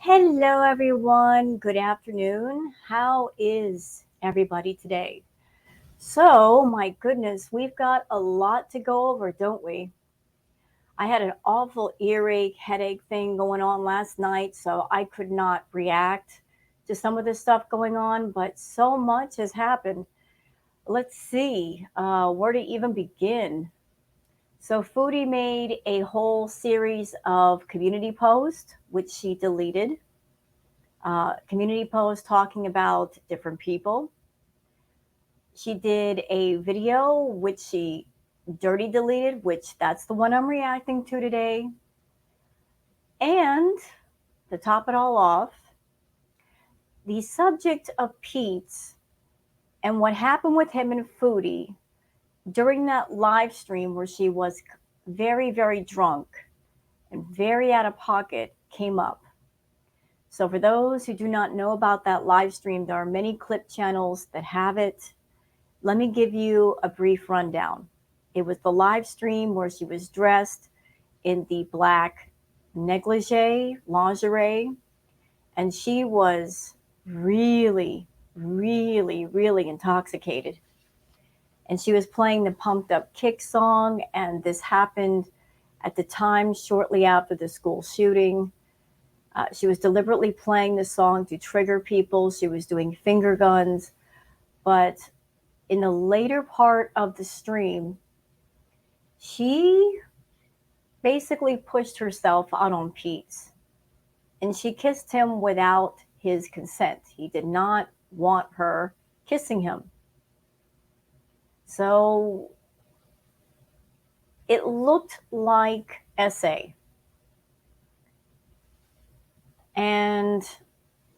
Hello, everyone. Good afternoon. How is everybody today? So, my goodness, we've got a lot to go over, don't we? I had an awful earache, headache thing going on last night, so I could not react to some of the stuff going on, but so much has happened. Let's see where to even begin. So, Foodie made a whole series of community posts, which she deleted. Community post talking about different people. She did a video which she dirty deleted, which that's the one I'm reacting to today. And to top it all off, the subject of Pete's and what happened with him and Foodie during that live stream where she was very, very drunk and very out of pocket came up. So for those who do not know about that live stream, there are many clip channels that have it. Let me give you a brief rundown. It was the live stream where she was dressed in the black negligee, lingerie, and she was really, really, really intoxicated. And she was playing the Pumped Up Kick song, and this happened at the time shortly after the school shooting. She was deliberately playing the song to trigger people. She was doing finger guns. But in the later part of the stream, she basically pushed herself out on Pete's. And she kissed him without his consent. He did not want her kissing him. So it looked like SA. And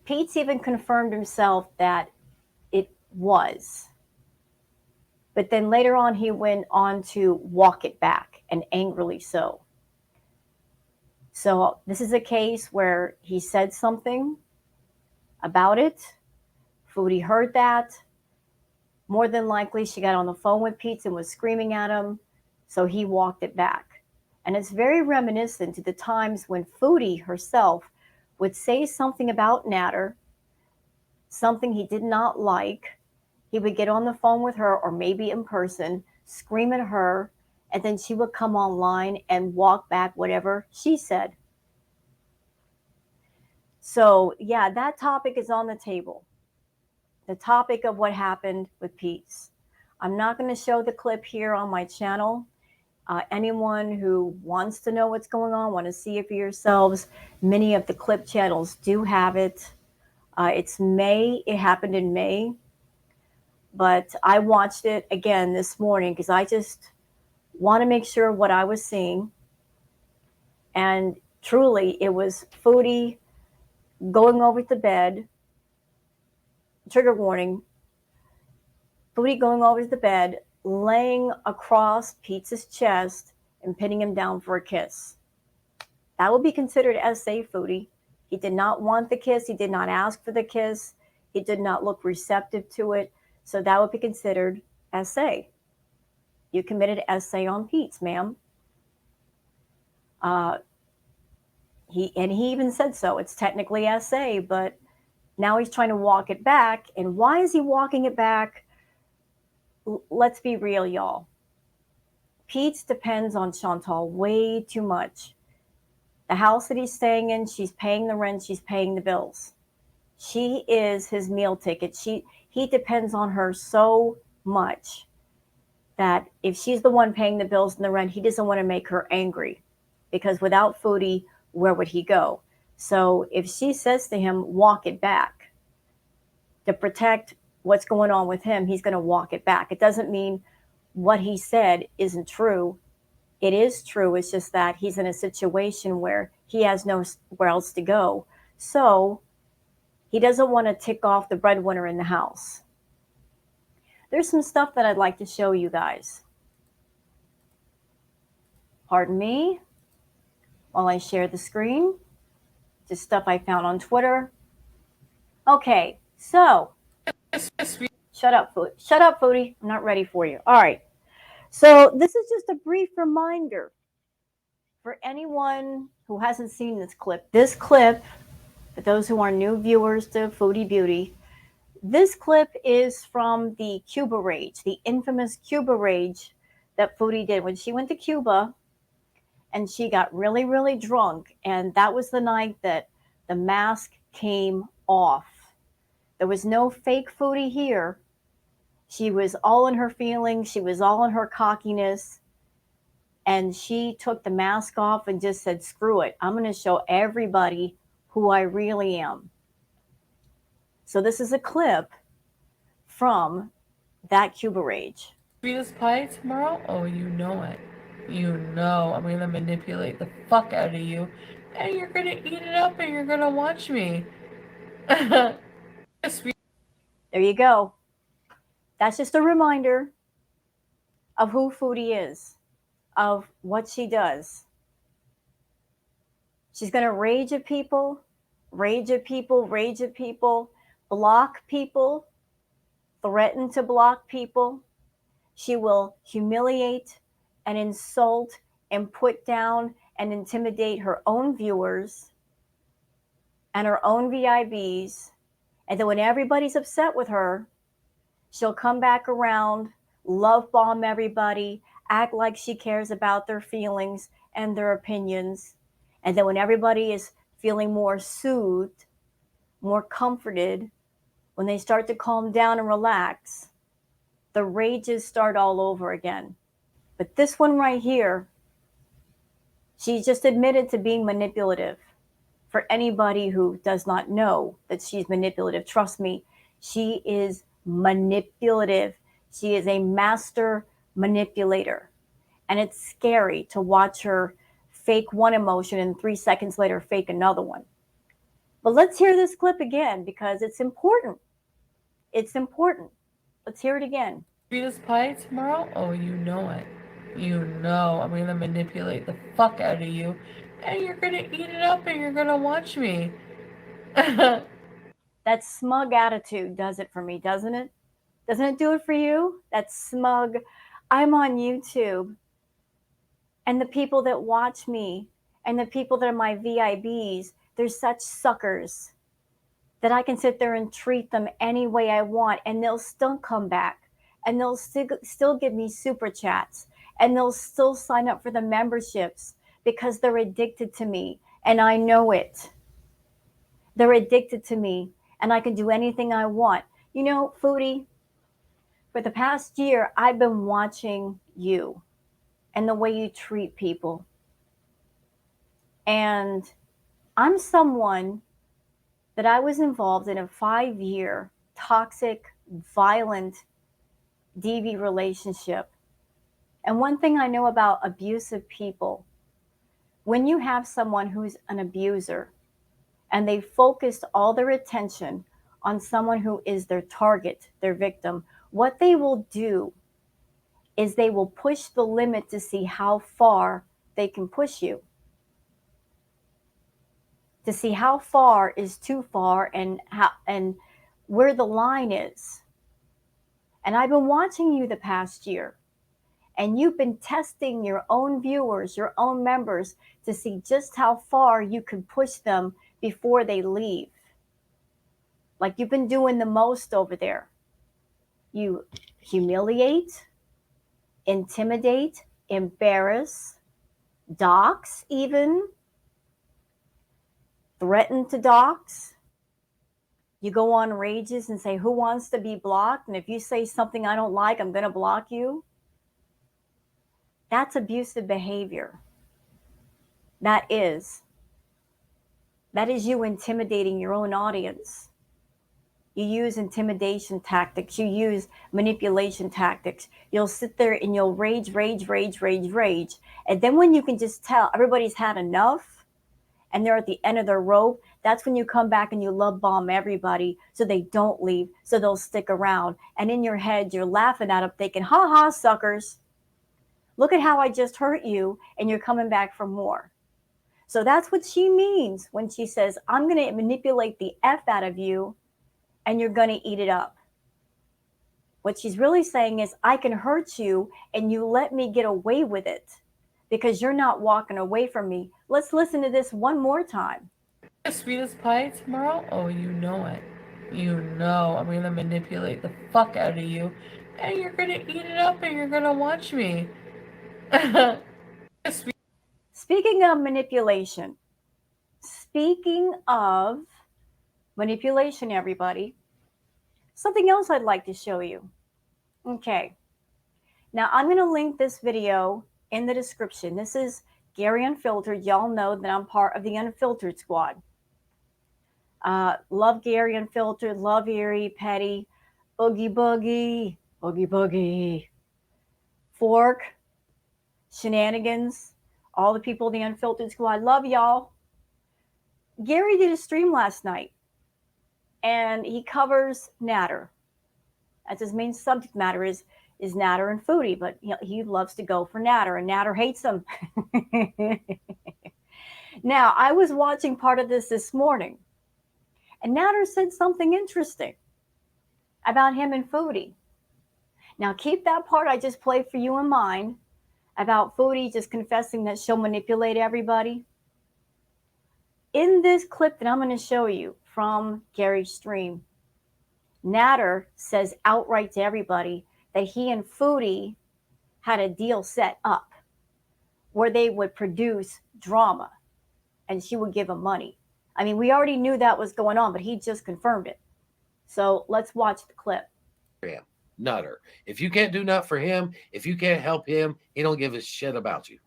Pete's even confirmed himself that it was. But then later on, he went on to walk it back, and angrily so. So this is a case where he said something about it. Foodie heard that. More than likely, she got on the phone with Pete and was screaming at him, so he walked it back. And it's very reminiscent to the times when Foodie herself would say something about Nader, something he did not like. He would get on the phone with her, or maybe in person, scream at her, and then she would come online and walk back whatever she said. So, yeah, that topic is on the table. The topic of what happened with Pete's. I'm not going to show the clip here on my channel. Anyone who wants to know what's going on, want to see it for yourselves, many of the clip channels do have it. It's May. It happened in May. But I watched it again this morning because I just want to make sure what I was seeing. And truly, it was Foodie going over to bed. Trigger warning. Foodie going over to the bed, laying across Pete's chest and pinning him down for a kiss. That would be considered SA Foodie. He did not want the kiss. He did not ask for the kiss. He did not look receptive to it. So that would be considered SA. You committed SA on Pete's, ma'am. He even said so. It's technically SA, but now he's trying to walk it back. And why is he walking it back? Let's be real, y'all. Pete's depends on Chantal way too much. The house that he's staying in, she's paying the rent, she's paying the bills. She is his meal ticket. He depends on her so much that if she's the one paying the bills and the rent, he doesn't want to make her angry, because without Foodie, where would he go? So if she says to him, walk it back, to protect what's going on with him, he's going to walk it back. It doesn't mean what he said isn't true. It is true. It's just that he's in a situation where he has nowhere else to go. So he doesn't want to tick off the breadwinner in the house. There's some stuff that I'd like to show you guys. Pardon me while I share the screen. Just stuff I found on Twitter. Okay, so shut up, Foodie. I'm not ready for you. All right. So this is just a brief reminder for anyone who hasn't seen this clip. This clip For those who are new viewers to Foodie Beauty, this clip is from the Cuba rage, the infamous Cuba rage that Foodie did when she went to Cuba and she got really, really drunk. And that was the night that the mask came off. There was no fake Foodie here. She was all in her feelings. She was all in her cockiness. And she took the mask off and just said, screw it. I'm going to show everybody who I really am. So this is a clip from that Cuba rage. Beat us pie tomorrow? Oh, you know it. You know I'm gonna manipulate the fuck out of you, and you're gonna eat it up, and you're gonna watch me. There you go. That's just a reminder of who Foodie is, of what she does. She's going to rage at people, rage at people, rage at people, block people, threaten to block people. She will humiliate and insult and put down and intimidate her own viewers and her own VIBs. And then when everybody's upset with her, she'll come back around, love bomb everybody, act like she cares about their feelings and their opinions. And then when everybody is feeling more soothed, more comforted, when they start to calm down and relax, the rages start all over again. But this one right here, she just admitted to being manipulative. For anybody who does not know that she's manipulative, trust me, she is manipulative. She is a master manipulator. And it's scary to watch her fake one emotion and 3 seconds later fake another one. But let's hear this clip again because it's important. It's important. Let's hear it again. Beat us pie tomorrow? Oh, you know it. You know I'm gonna manipulate the fuck out of you, and you're gonna eat it up, and you're gonna watch me. That smug attitude does it for me, doesn't it? Doesn't it do it for you? That smug, I'm on YouTube, and the people that watch me and the people that are my VIBs, they're such suckers that I can sit there and treat them any way I want, and they'll still come back, and they'll still give me super chats, and they'll still sign up for the memberships because they're addicted to me, and I know it. They're addicted to me, and I can do anything I want. You know, Foodie, for the past year, I've been watching you and the way you treat people. And I'm someone that I was involved in a 5-year toxic, violent DV relationship. And one thing I know about abusive people, when you have someone who's an abuser and they focused all their attention on someone who is their target, their victim, what they will do is they will push the limit to see how far they can push you. To see how far is too far and where the line is. And I've been watching you the past year, and you've been testing your own viewers, your own members, to see just how far you can push them before they leave. Like you've been doing the most over there. You humiliate, intimidate, embarrass, dox even, threaten to dox. You go on rages and say, who wants to be blocked? And if you say something I don't like, I'm going to block you. That's abusive behavior. That is you intimidating your own audience. You use intimidation tactics. You use manipulation tactics. You'll sit there and you'll rage. And then when you can just tell everybody's had enough and they're at the end of their rope, that's when you come back and you love bomb everybody so they don't leave, so they'll stick around. And in your head, you're laughing at them thinking, ha ha, suckers. Look at how I just hurt you, and you're coming back for more. So that's what she means when she says, I'm going to manipulate the F out of you, and you're going to eat it up. What she's really saying is, I can hurt you, and you let me get away with it because you're not walking away from me. Let's listen to this one more time. Sweetest pie tomorrow? Oh, you know it. You know I'm gonna manipulate the fuck out of you, and you're gonna eat it up, and you're gonna watch me. Speaking of manipulation, speaking of manipulation, everybody, something else I'd like to show you. Okay, now I'm going to link this video in the description. This is Gary Unfiltered. Y'all know that I'm part of the Unfiltered squad. Love Gary Unfiltered, love Erie, Petty, Oogie Boogie, Oogie Boogie, Fork, Shenanigans, all the people in the Unfiltered squad. Love y'all. Gary did a stream last night, and he covers Nader. As his main subject matter is Nader and Foodie, but you know, he loves to go for Nader, and Nader hates him. Now, I was watching part of this morning, and Nader said something interesting about him and Foodie. Now, keep that part I just played for you in mind about Foodie just confessing that she'll manipulate everybody. In this clip that I'm going to show you from Gary's stream, Nader says outright to everybody that he and Foodie had a deal set up where they would produce drama and she would give him money. I mean, we already knew that was going on, but he just confirmed it. So let's watch the clip. Nutter. If you can't do nothing for him, if you can't help him, he don't give a shit about you.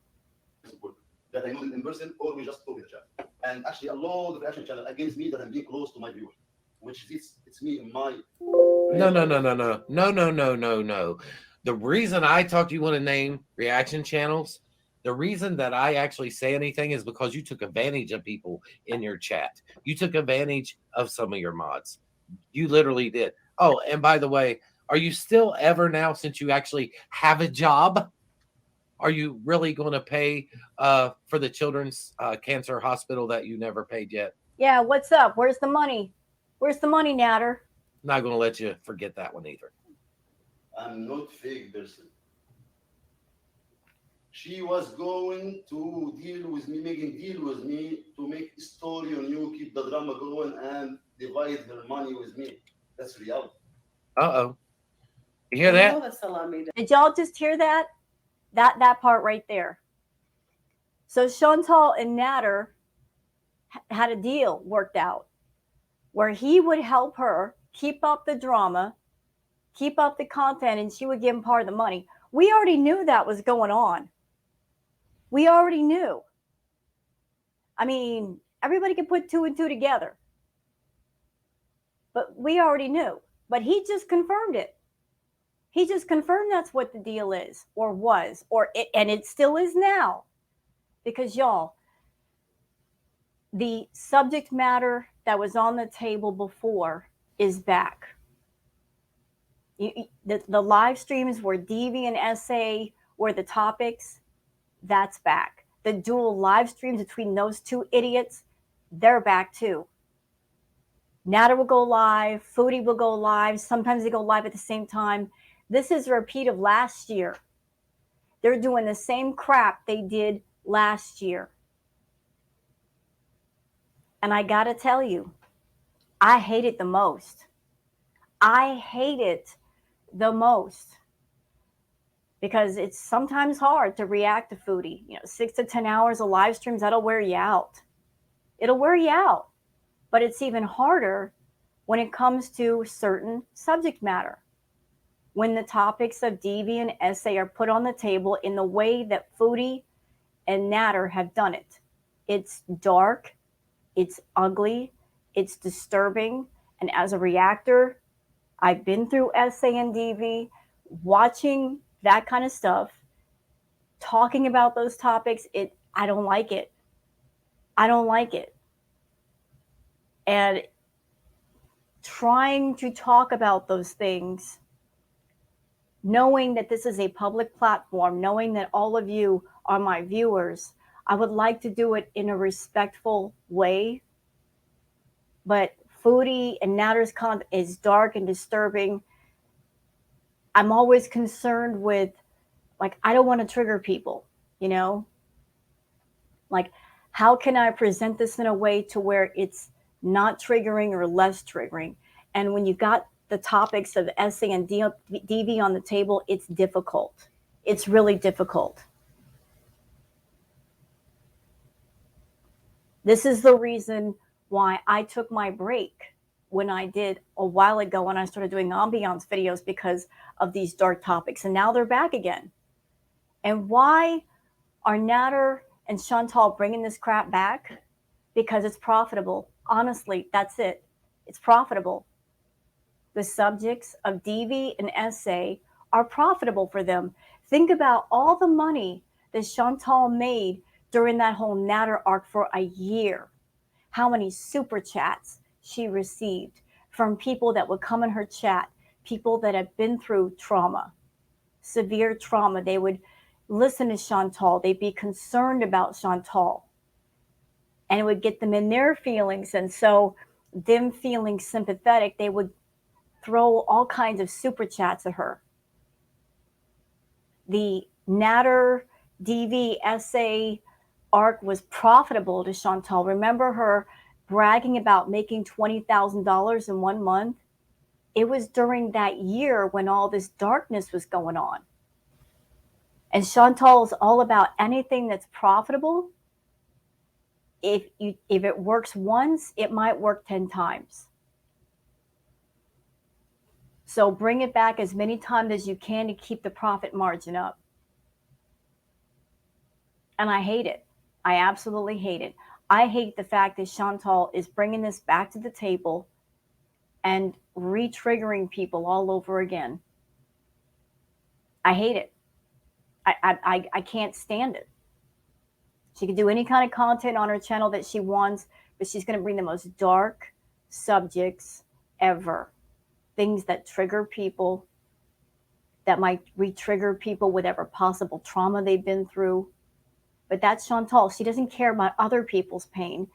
That I know them in person, or we just talk in the chat. And actually, a lot of reaction channel against me that I'm being close to my viewer, which is it's me in my. No. The reason I talked, you want to name reaction channels? The reason that I actually say anything is because you took advantage of people in your chat. You took advantage of some of your mods. You literally did. Oh, and by the way, are you still ever now, since you actually have a job, are you really going to pay for the children's cancer hospital that you never paid yet? Yeah, what's up? Where's the money? Where's the money, Nader? Not going to let you forget that one either. I'm not fake person. She was going to deal with me, making deal with me to make a story on you, keep the drama going, and divide her money with me. That's reality. Uh-oh. You hear that? Did y'all just hear that? That part right there. So Chantal and Nader had a deal worked out where he would help her keep up the drama, keep up the content, and she would give him part of the money. We already knew that was going on. We already knew. I mean, everybody can put two and two together. But we already knew. But he just confirmed it. He just confirmed that's what the deal is, or was, and it still is now. Because y'all, the subject matter that was on the table before is back. The live streams where DV and SA were the topics, that's back. The dual live streams between those two idiots, they're back too. Nader will go live, Foodie will go live. Sometimes they go live at the same time. This is a repeat of last year. They're doing the same crap they did last year. And I gotta tell you, I hate it the most. I hate it the most. Because it's sometimes hard to react to Foodie. 6 to 10 hours of live streams, that'll wear you out. It'll wear you out. But it's even harder when it comes to certain subject matter. When the topics of DV and SA are put on the table in the way that Foodie and Nader have done it. It's dark, it's ugly, it's disturbing. And as a reactor, I've been through SA and DV, watching that kind of stuff, talking about those topics, I don't like it. I don't like it. And trying to talk about those things, knowing that this is a public platform, knowing that all of you are my viewers, I would like to do it in a respectful way. But Foodie and Nader's content is dark and disturbing. I'm always concerned with, I don't want to trigger people, Like, How can I present this in a way to where it's not triggering or less triggering? And when you got the topics of essay and DV on the table, it's difficult. It's really difficult. This is the reason why I took my break when I did a while ago when I started doing ambiance videos because of these dark topics. And now they're back again. And why are Nader and Chantal bringing this crap back? Because it's profitable. Honestly, that's it. It's profitable. The subjects of DV and essay are profitable for them. Think about all the money that Chantal made during that whole Nader arc for a year. How many super chats she received from people that would come in her chat, people that have been through trauma, severe trauma. They would listen to Chantal. They'd be concerned about Chantal. And it would get them in their feelings. And so them feeling sympathetic, they would throw all kinds of super chats at her. The Nader DV essay arc was profitable to Chantal. Remember her bragging about making $20,000 in 1 month? It was during that year when all this darkness was going on. And Chantal is all about anything that's profitable. If it works once, it might work 10 times. So bring it back as many times as you can to keep the profit margin up. And I hate it. I absolutely hate it. I hate the fact that Chantal is bringing this back to the table and re-triggering people all over again. I hate it. I can't stand it. She can do any kind of content on her channel that she wants, but she's going to bring the most dark subjects ever. Things that trigger people, that might re-trigger people, whatever possible trauma they've been through. But that's Chantal. She doesn't care about other people's pain.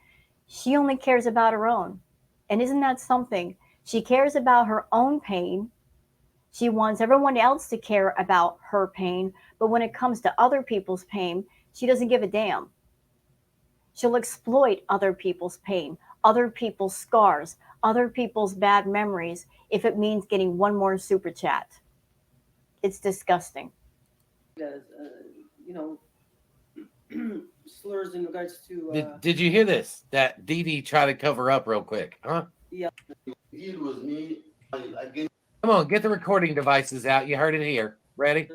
She only cares about her own. And isn't that something? She cares about her own pain. She wants everyone else to care about her pain. But when it comes to other people's pain, she doesn't give a damn. She'll exploit other people's pain, other people's scars, other people's bad memories if it means getting one more super chat. It's disgusting. You know, slurs in regards to. Did you hear this? That Dee tried to cover up real quick, huh? Yeah. Deal with me. Again, Come on, get the recording devices out. You heard it here. Ready?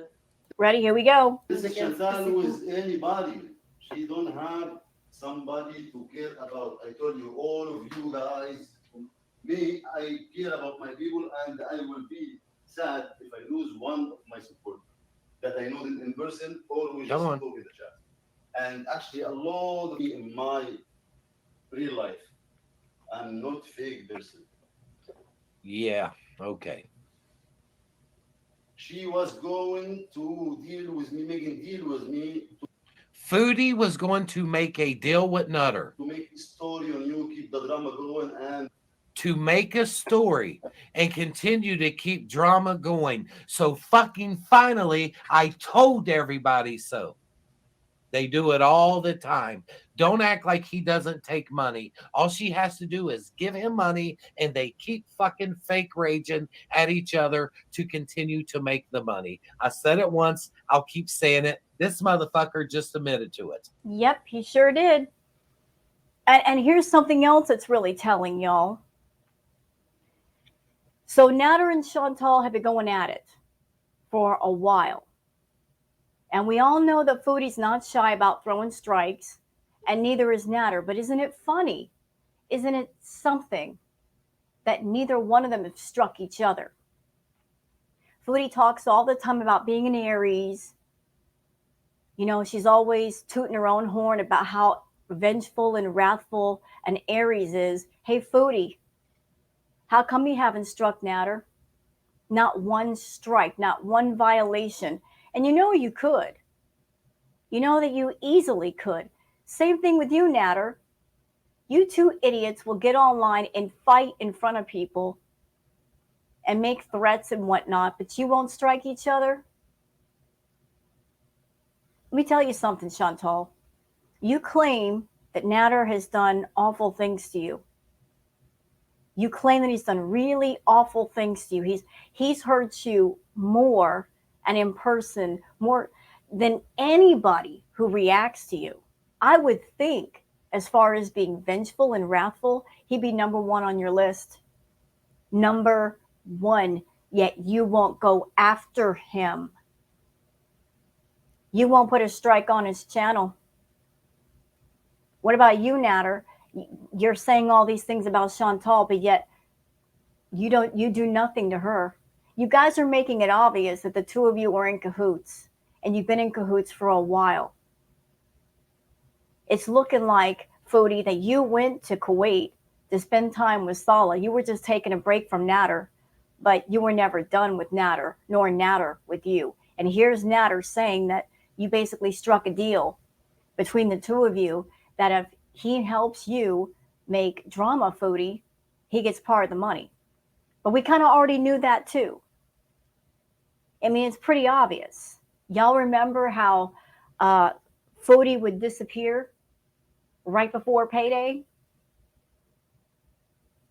Ready? Here we go. this is Chantal with anybody. She don't have somebody to care about. I told you, all of you guys, me, I care about my people, and I will be sad if I lose one of my support that I know them in person or we just talk in the chat. And actually, a lot of me in my real life, I'm not fake person. Yeah. Okay. She was going to deal with me, making deal with me Foodie was going to make a deal with Nader to make a story on you, keep the drama going, and to make a story and continue to keep drama going. So fucking finally, I told everybody so. They do it all the time. Don't act like he doesn't take money. All she has to do is give him money, and they keep fucking fake raging at each other to continue to make the money. I said it once. I'll keep saying it. This motherfucker just admitted to it. Yep, he sure did. And here's something else that's really telling, y'all. So Nader and Chantal have been going at it for a while. And we all know that Foodie's not shy about throwing strikes, and neither is Nader. But isn't it funny? Isn't it something that neither one of them have struck each other? Foodie talks all the time about being an Aries. You know, she's always tooting her own horn about how vengeful and wrathful an Aries is. Hey, Foodie, how come you haven't struck Nader? Not one strike, not one violation. And you know you could. You know that you easily could. Same thing with you, Nader. You two idiots will get online and fight in front of people and make threats and whatnot, but you won't strike each other? Let me tell you something, Chantal. You claim that Nader has done awful things to you. You claim that he's done really awful things to you. He's hurt you more and in person more than anybody who reacts to you. I would think, as far as being vengeful and wrathful, he'd be number one on your list. Number one, yet you won't go after him. You won't put a strike on his channel. What about you, Nader? You're saying all these things about Chantal, but yet you do nothing to her. You guys are making it obvious that the two of you are in cahoots, and you've been in cahoots for a while. It's looking like, Foodie, that you went to Kuwait to spend time with Salah. You were just taking a break from Nader, but you were never done with Nader, nor Nader with you. And here's Nader saying that you basically struck a deal between the two of you, that if he helps you make drama, Foodie, he gets part of the money. But we kind of already knew that too. I mean, it's pretty obvious. Y'all remember how Foodie would disappear right before payday?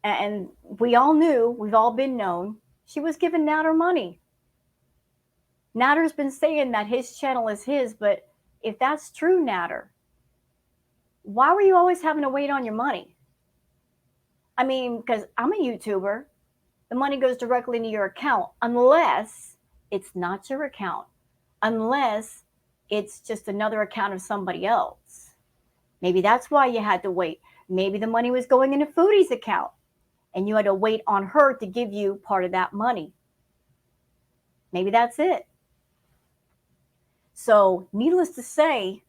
And we all knew, we've all been known, she was giving Nader money. Nader's been saying that his channel is his, but if that's true, Nader, why were you always having to wait on your money? I mean, because I'm a YouTuber. The money goes directly into your account, unless it's not your account, unless it's just another account of somebody else. Maybe that's why you had to wait. Maybe the money was going into Foodie's account, and you had to wait on her to give you part of that money. Maybe that's it. So, needless to say,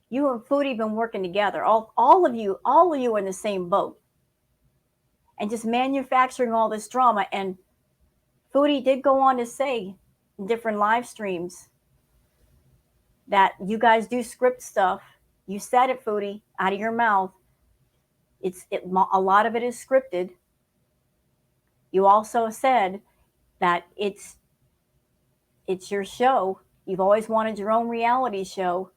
you and Foodie have been working together. All of you are in the same boat. And just manufacturing all this drama. And Foodie did go on to say in different live streams that you guys do script stuff. You said it, Foodie, out of your mouth. A lot of it is scripted. You also said that it's your show. You've always wanted your own reality show,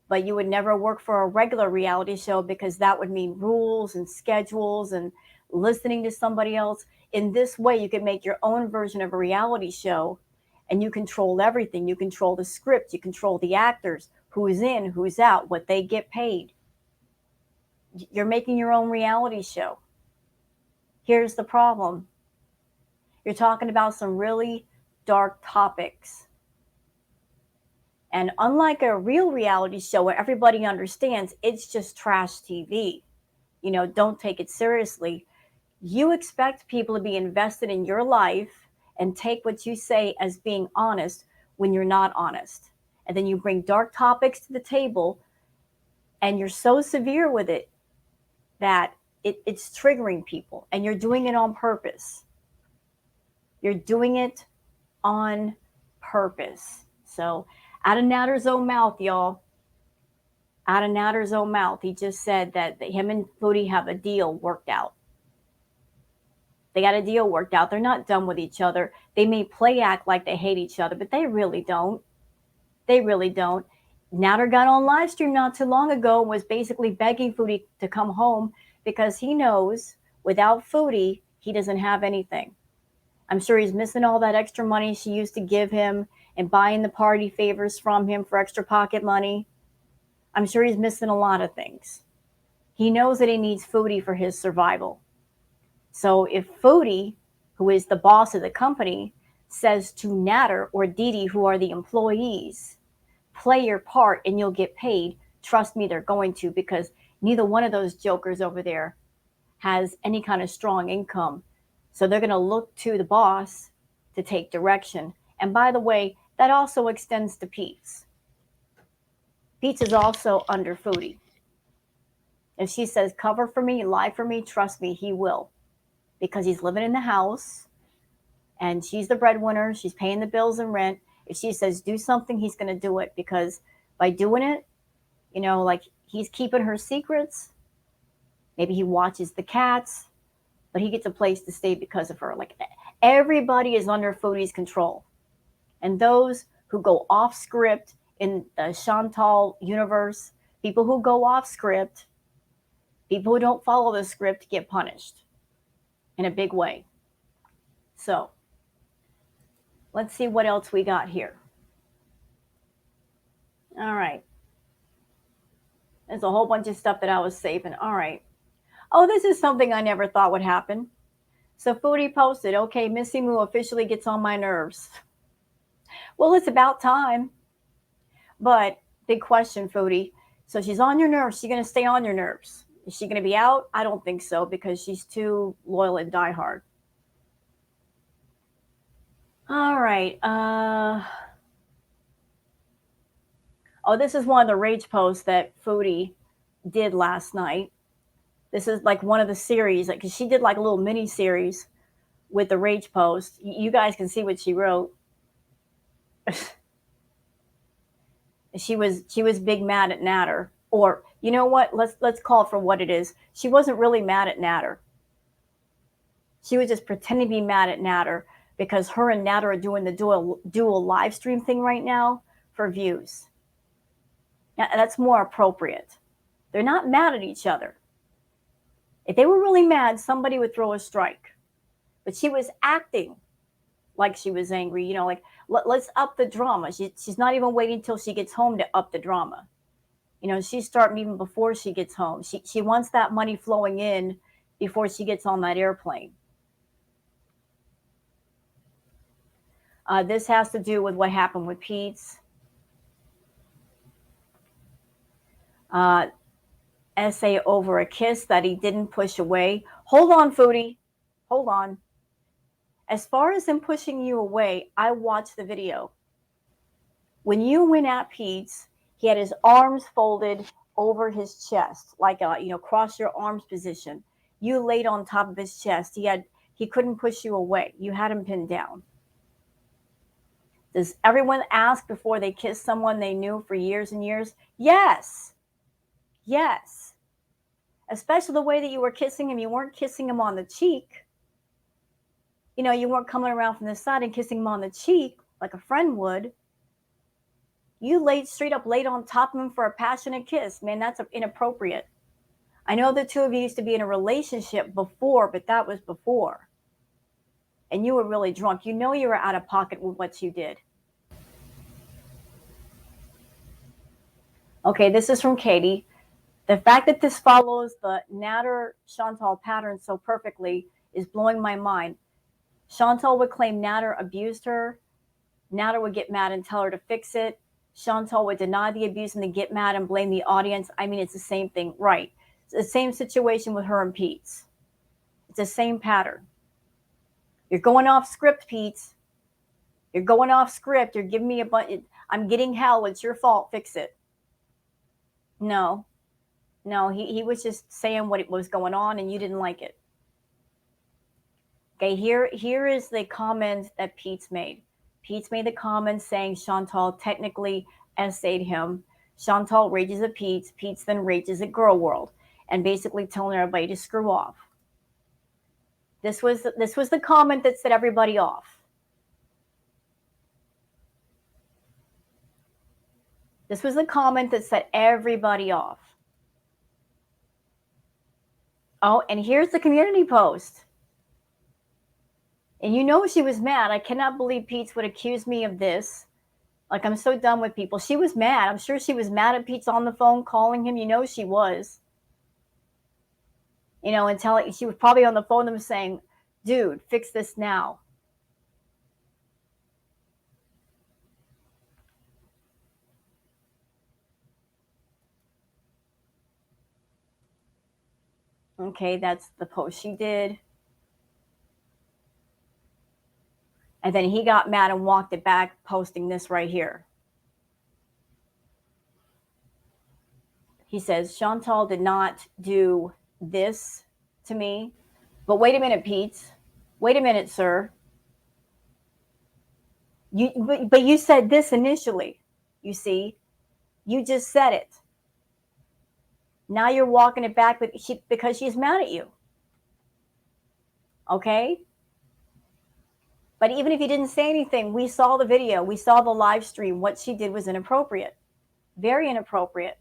but you would never work for a regular reality show because that would mean rules and schedules and listening to somebody else. In this way, you can make your own version of a reality show, and you control everything. You control the script. You control the actors, who's in, who's out, what they get paid. You're making your own reality show. Here's the problem. You're talking about some really dark topics. And unlike a real reality show where everybody understands it's just trash TV, don't take it seriously. You expect people to be invested in your life and take what you say as being honest when you're not honest. And then you bring dark topics to the table, and you're so severe with it that it's triggering people, and you're doing it on purpose. You're doing it on purpose. So out of Nader's own mouth, y'all, out of Nader's own mouth, he just said that him and Foodie have a deal worked out. They got a deal worked out. They're not done with each other. They may play act like they hate each other, but they really don't. They really don't. Nader got on live stream not too long ago and was basically begging Foodie to come home because he knows without Foodie, he doesn't have anything. I'm sure he's missing all that extra money she used to give him and buying the party favors from him for extra pocket money. I'm sure he's missing a lot of things. He knows that he needs Foodie for his survival. So if Foodie, who is the boss of the company, says to Nader or Didi, who are the employees, play your part and you'll get paid, trust me, they're going to, because neither one of those jokers over there has any kind of strong income. So they're going to look to the boss to take direction. And by the way, that also extends to Pete's. Pete's is also under Foodie. If she says, cover for me, lie for me, trust me, he will. Because he's living in the house and she's the breadwinner. She's paying the bills and rent. If she says do something, he's going to do it, because by doing it, like he's keeping her secrets. Maybe he watches the cats, but he gets a place to stay because of her. Like everybody is under Foodie's control. And those who go off script in the Chantal universe, People who go off script, people who don't follow the script get punished in a big way. So let's see what else we got here. All right. There's a whole bunch of stuff that I was saving. All right. Oh, this is something I never thought would happen. So Foodie posted, okay, Missy Moo officially gets on my nerves. Well, it's about time. But big question, Foodie. So she's on your nerves. She's going to stay on your nerves. Is she going to be out? I don't think so, because she's too loyal and diehard. All right. Oh, this is one of the rage posts that Foodie did last night. This is like one of the series, like, cause she did like a little mini series with the rage post. You guys can see what she wrote. She was big mad at Nader. Or you know what? Let's call it for what it is. She wasn't really mad at Nader. She was just pretending to be mad at Nader because her and Nader are doing the dual live stream thing right now for views. Now, that's more appropriate. They're not mad at each other. If they were really mad, somebody would throw a strike. But she was acting like she was angry, you know, like, let's up the drama. She's not even waiting until she gets home to up the drama. You know, she's starting even before she gets home. She wants that money flowing in before she gets on that airplane. This has to do with what happened with Pete's. Essay over a kiss that he didn't push away. Hold on, Foodie. Hold on. As far as him pushing you away, I watched the video. When you went at Pete's, he had his arms folded over his chest, like a, you know, cross your arms position. You laid on top of his chest. He couldn't push you away. You had him pinned down. Does everyone ask before they kiss someone they knew for years and years? Yes. Yes. Especially the way that you were kissing him. You weren't kissing him on the cheek. You know, you weren't coming around from the side and kissing him on the cheek like a friend would. You laid straight up, laid on top of him for a passionate kiss. Man, that's inappropriate. I know the two of you used to be in a relationship before, but that was before. And you were really drunk. You know you were out of pocket with what you did. Okay, this is from Katie. The fact that this follows the Nader Chantal pattern so perfectly is blowing my mind. Chantal would claim Nader abused her. Nader would get mad and tell her to fix it. Chantal would deny the abuse and then get mad and blame the audience. I mean, it's the same thing, right? It's the same situation with her and Pete's. It's the same pattern. You're going off script, Pete's. You're going off script. You're giving me a bunch. I'm getting hell. It's your fault. Fix it. No, he was just saying what was going on and you didn't like it. Okay, here is the comment that Pete's made. Pete's made the comment saying Chantal technically essayed him. Chantal rages at Pete's. Pete's then rages at Girl World and basically telling everybody to screw off. This was the comment that set everybody off. This was the comment that set everybody off. Oh, and here's the community post. And you know she was mad. I cannot believe Pete's would accuse me of this. Like, I'm so done with people. She was mad. I'm sure she was mad at Pete's on the phone calling him. You know she was. You know, and she was probably on the phone to him saying, dude, fix this now. Okay, that's the post she did. And then he got mad and walked it back, posting this right here. He says, Chantal did not do this to me. But wait a minute, Pete. Wait a minute, sir. But you said this initially, you see. You just said it. Now you're walking it back because she's mad at you. Okay? But even if you didn't say anything, we saw the video. We saw the live stream. What she did was inappropriate. Very inappropriate.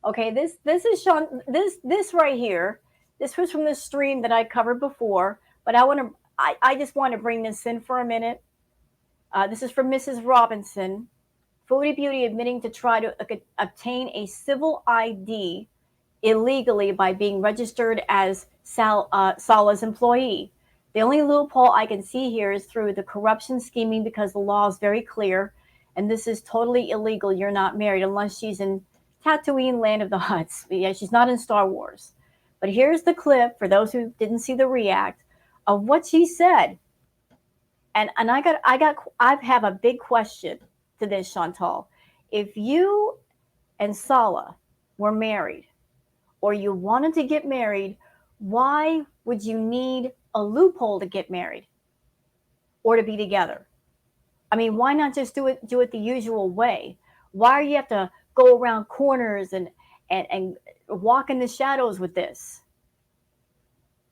Okay, this is Sean. This right here. This was from the stream that I covered before, but I just want to bring this in for a minute. This is from Mrs. Robinson. Foodie Beauty admitting to try to obtain a civil ID illegally by being registered as Salah's employee. The only loophole I can see here is through the corruption scheming, because the law is very clear, and this is totally illegal. You're not married unless she's in Tatooine, Land of the Huts. Yeah, she's not in Star Wars. But here's the clip for those who didn't see the react of what she said. And I have a big question to this, Chantal. If you and Salah were married, or you wanted to get married, why would you need a loophole to get married or to be together? I mean, why not just do it the usual way? Why do you have to go around corners and walk in the shadows with this?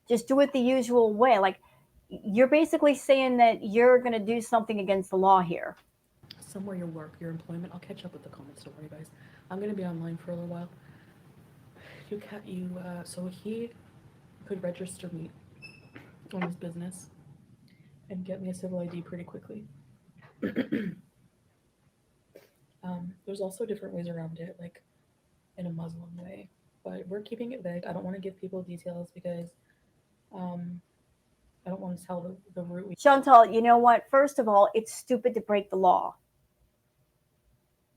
Just do it the usual way. Like, you're basically saying that you're going to do something against the law here. Somewhere your work, your employment. I'll catch up with the comments. Don't worry, guys. I'm going to be online for a little while. So he could register me on his business and get me a civil ID pretty quickly. There's also different ways around it, like in a Muslim way, but we're keeping it vague. I don't want to give people details because I don't want to tell the route. Chantal, you know what? First of all, it's stupid to break the law.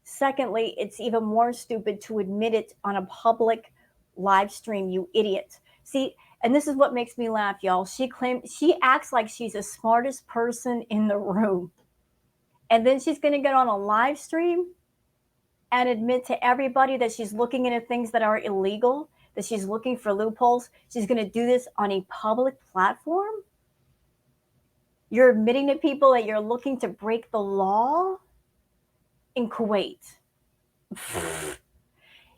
Secondly, it's even more stupid to admit it on a public live stream, you idiot. See, and this is what makes me laugh, y'all. She acts like she's the smartest person in the room. And then she's going to get on a live stream and admit to everybody that she's looking into things that are illegal, that she's looking for loopholes. She's going to do this on a public platform? You're admitting to people that you're looking to break the law in Kuwait.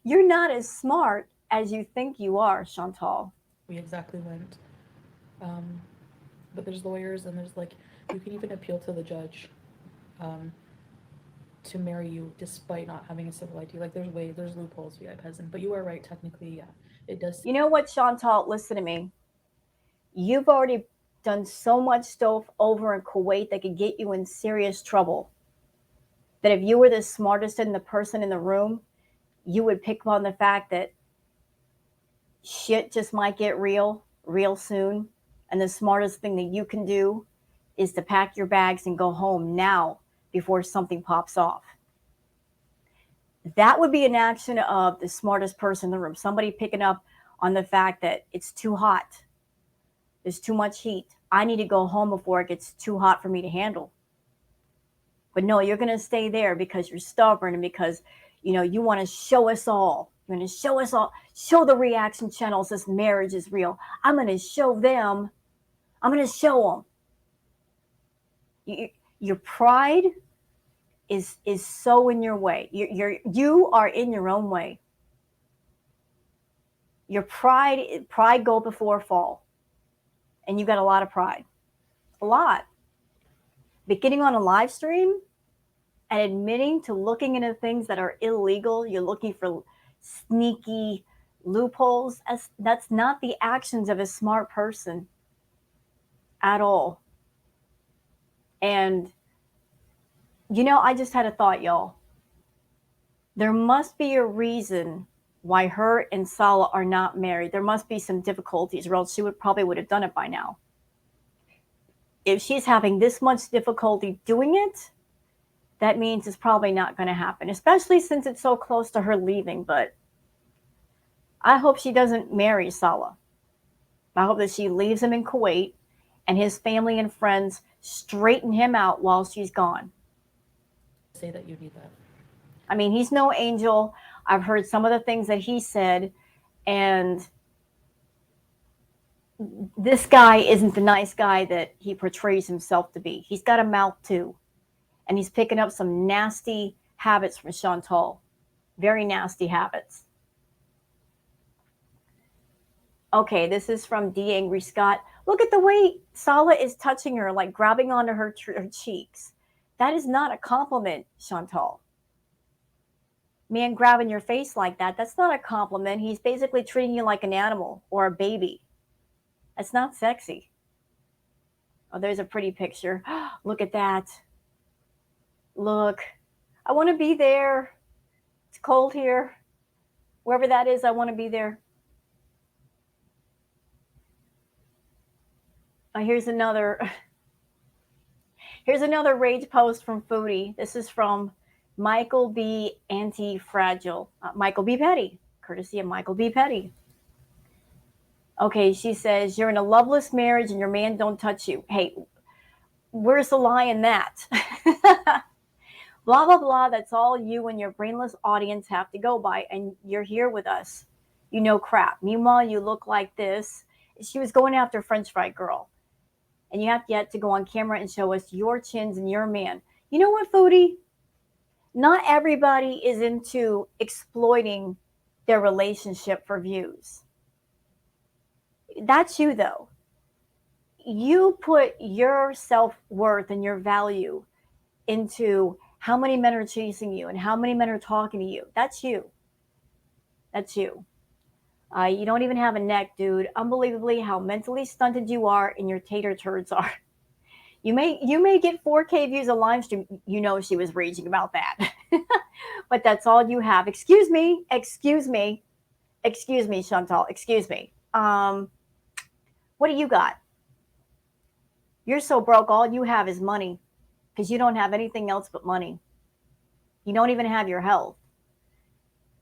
You're not as smart as you think you are, Chantal. We exactly went. But there's lawyers, and there's like, you can even appeal to the judge to marry you despite not having a civil ID. Like, there's loopholes, via peasant. But you are right, technically, yeah, it does. You know what, Chantal? Listen to me. You've already done so much stuff over in Kuwait that could get you in serious trouble. That if you were the smartest and the person in the room, you would pick up on the fact that shit just might get real soon. And the smartest thing that you can do is to pack your bags and go home now before something pops off. That would be an action of the smartest person in the room. Somebody picking up on the fact that it's too hot. There's too much heat. I need to go home before it gets too hot for me to handle. But no, you're going to stay there because you're stubborn and because, you know, you want to show us all. You're going to show us all, show the reaction channels this marriage is real. I'm going to show them. I'm going to show them. Your pride is so in your way. You are in your own way. Your pride go before fall. And you got a lot of pride. A lot. But getting on a live stream and admitting to looking into things that are illegal, you're looking for sneaky loopholes, that's not the actions of a smart person at all. And, you know, I just had a thought, y'all. There must be a reason why her and Salah are not married. There must be some difficulties, or else she probably would have done it by now. If she's having this much difficulty doing it, that means it's probably not going to happen, especially since it's so close to her leaving. But I hope she doesn't marry Salah. I hope that she leaves him in Kuwait and his family and friends straighten him out while she's gone. Say that you need that. I mean, he's no angel. I've heard some of the things that he said, and this guy isn't the nice guy that he portrays himself to be. He's got a mouth too, and he's picking up some nasty habits from Chantal. Very nasty habits. Okay, this is from D. Angry Scott. Look at the way Salah is touching her, like grabbing onto her cheeks. That is not a compliment, Chantal. man grabbing your face like that, that's not a compliment. He's basically treating you like an animal or a baby. That's not sexy. Oh, there's a pretty picture. Look at that. Look. I want to be there. It's cold here. Wherever that is, I want to be there. Here's another rage post from Foodie. This is from Michael B. Anti-Fragile. Michael B. Petty, courtesy of Michael B. Petty. Okay, she says, you're in a loveless marriage and your man don't touch you. Hey, where's the lie in that? Blah, blah, blah. That's all you and your brainless audience have to go by. And you're here with us. You know crap. Meanwhile, you look like this. She was going after French Fry Girl. And you have yet to go on camera and show us your chins and your man. You know what, Foodie? Not everybody is into exploiting their relationship for views. That's you, though. You put your self-worth and your value into how many men are chasing you and how many men are talking to you. That's you. That's you. You don't even have a neck, dude. Unbelievably how mentally stunted you are and your tater turds are. You may get 4K views a live stream. You know she was raging about that. But that's all you have. Excuse me, Chantal. Excuse me. What do you got? You're so broke, all you have is money. Because you don't have anything else but money. You don't even have your health.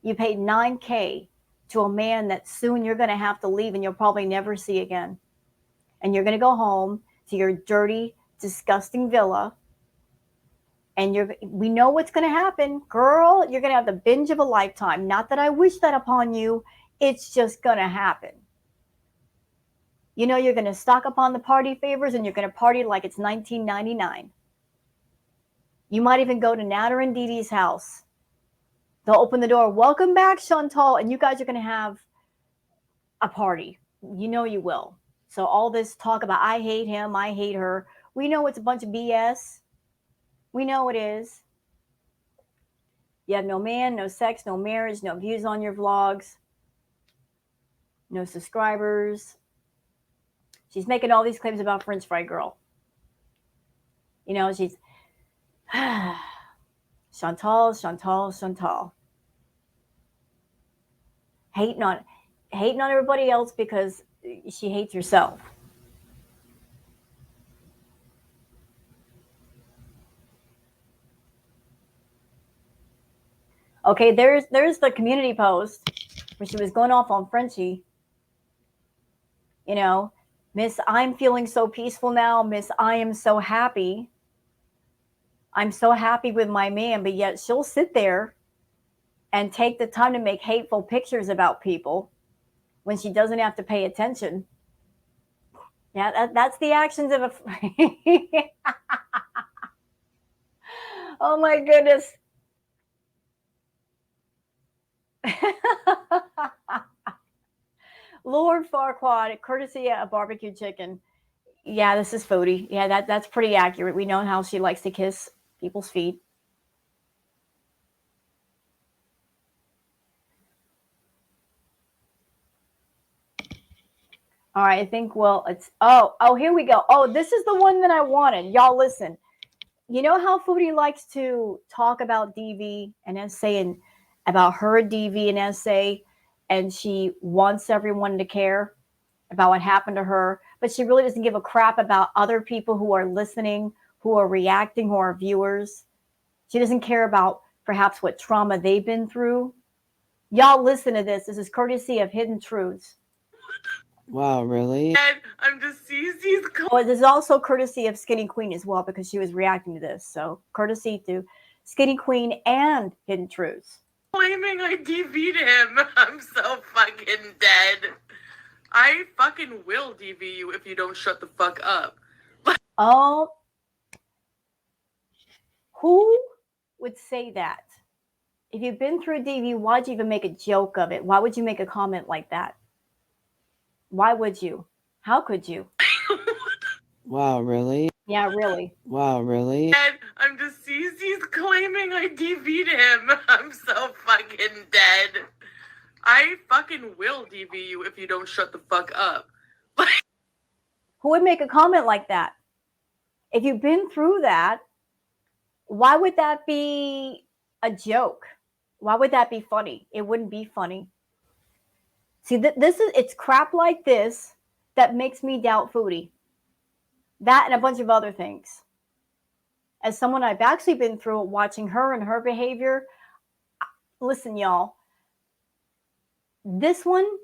You paid $9K to a man that soon you're going to have to leave and you'll probably never see again. And you're going to go home to your dirty, disgusting villa. And we know what's going to happen. Girl, you're going to have the binge of a lifetime. Not that I wish that upon you. It's just going to happen. You know you're going to stock up on the party favors and you're going to party like it's 1999. You might even go to Nader and Dee Dee's house. They'll open the door. Welcome back, Chantal. And you guys are going to have a party. You know you will. So all this talk about I hate him, I hate her. We know it's a bunch of BS. We know it is. You have no man, no sex, no marriage, no views on your vlogs, no subscribers. She's making all these claims about French Fry Girl. You know, she's Chantal. Hating on everybody else because she hates herself. Okay, there's the community post where she was going off on Frenchie. You know, Miss, I'm feeling so peaceful now. Miss, I am so happy. I'm so happy with my man, but yet she'll sit there and take the time to make hateful pictures about people when she doesn't have to pay attention. Yeah, that's the actions of a... Oh, my goodness. Lord Farquaad, courtesy of barbecue chicken. Yeah, this is Foodie. Yeah, that's pretty accurate. We know how she likes to kiss people's feet. All right, I think, well, it's, oh, here we go. Oh, this is the one that I wanted. Y'all listen. You know how Foodie likes to talk about DV and essay and about her DV and essay, and she wants everyone to care about what happened to her, but she really doesn't give a crap about other people who are listening, who are reacting, who are viewers. She doesn't care about perhaps what trauma they've been through. Y'all listen to this. This is courtesy of Hidden Truths. Wow, really? I'm deceased. He's Oh, this is also courtesy of Skinny Queen as well, because she was reacting to this. So courtesy to Skinny Queen and Hidden Truths. claiming I DV'd him. I'm so fucking dead. I fucking will DV you if you don't shut the fuck up. Oh, who would say that? If you've been through a DV, why'd you even make a joke of it? Why would you make a comment like that? Why would you? How could you? Wow, really? Yeah, really. Wow, really? And I'm deceased. He's claiming I DV'd him. I'm so fucking dead. I fucking will DV you if you don't shut the fuck up. Who would make a comment like that? If you've been through that, why would that be a joke? Why would that be funny? It wouldn't be funny. See, it's crap like this that makes me doubt Foodie. That and a bunch of other things. As someone I've actually been through watching her and her behavior, listen, y'all, this one,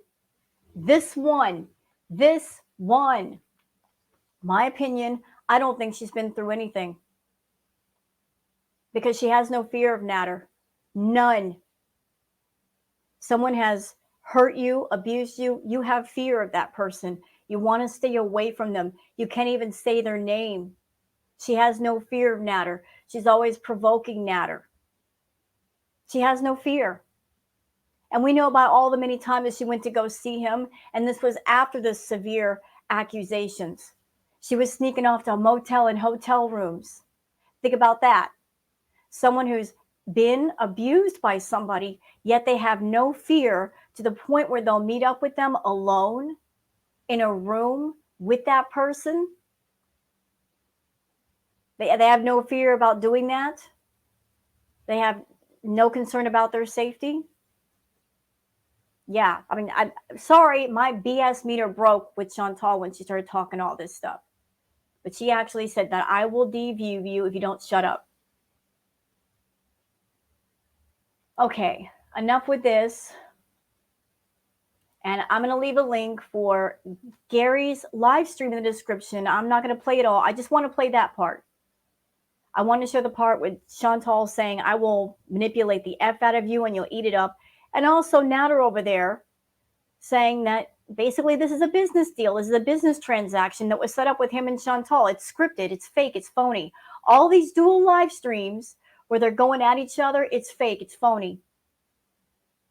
my opinion, I don't think she's been through anything. Because she has no fear of Nader. None. Someone has hurt you, abused you, you have fear of that person. You want to stay away from them. You can't even say their name. She has no fear of Nader. She's always provoking Nader. She has no fear. And we know about all the many times she went to go see him, and this was after the severe accusations. She was sneaking off to motel and hotel rooms. Think about that. Someone who's been abused by somebody, yet they have no fear to the point where they'll meet up with them alone in a room with that person. They have no fear about doing that. They have no concern about their safety. Yeah, I mean, I'm sorry, my BS meter broke with Chantal when she started talking all this stuff. But she actually said that I will DV you if you don't shut up. Okay, enough with this. And I'm going to leave a link for Gary's live stream in the description. I'm not going to play it all. I just want to play that part. I want to show the part with Chantal saying, I will manipulate the F out of you and you'll eat it up. And also Nader over there saying that basically this is a business deal. This is a business transaction that was set up with him and Chantal. It's scripted. It's fake. It's phony. All these dual live streams where they're going at each other, it's fake. It's phony.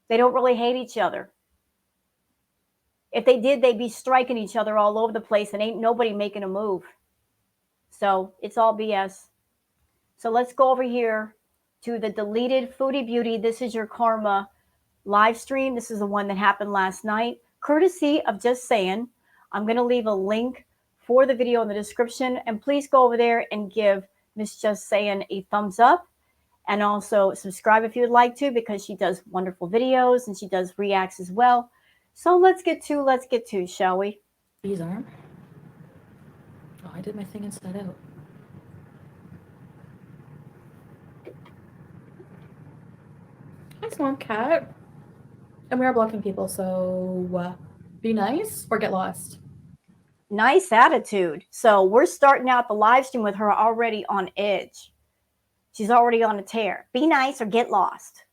They don't really hate each other. If they did, they'd be striking each other all over the place and ain't nobody making a move. So it's all BS. So let's go over here to the deleted Foodie Beauty. This is your karma live stream. This is the one that happened last night, courtesy of Just Saying. I'm going to leave a link for the video in the description. And please go over there and give Miss Just Saying a thumbs up. And also subscribe if you would like to, because she does wonderful videos and she does reacts as well. So let's get to, shall we? His arm. Oh, I did my thing inside out. Hi, Swamp Cat. And we are blocking people, so be nice or get lost. Nice attitude. So we're starting out the live stream with her already on edge. She's already on a tear. Be nice or get lost.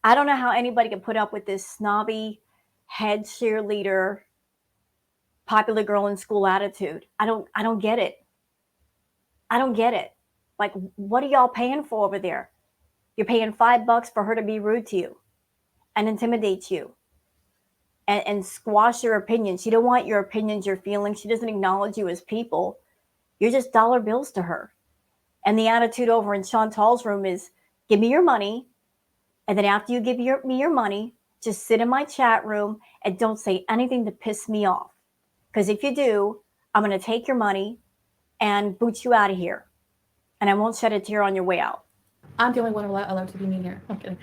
I don't know how anybody can put up with this snobby head cheerleader, popular girl in school attitude. I don't get it. I don't get it. Like, what are y'all paying for over there? You're paying $5 for her to be rude to you and intimidate you and squash your opinions. She don't want your opinions, your feelings. She doesn't acknowledge you as people. You're just dollar bills to her. And the attitude over in Chantal's room is, give me your money. And then after you give me your money, just sit in my chat room and don't say anything to piss me off. Because if you do, I'm going to take your money and boot you out of here. And I won't shed a tear on your way out. I'm the only one allowed to be mean here. I'm kidding.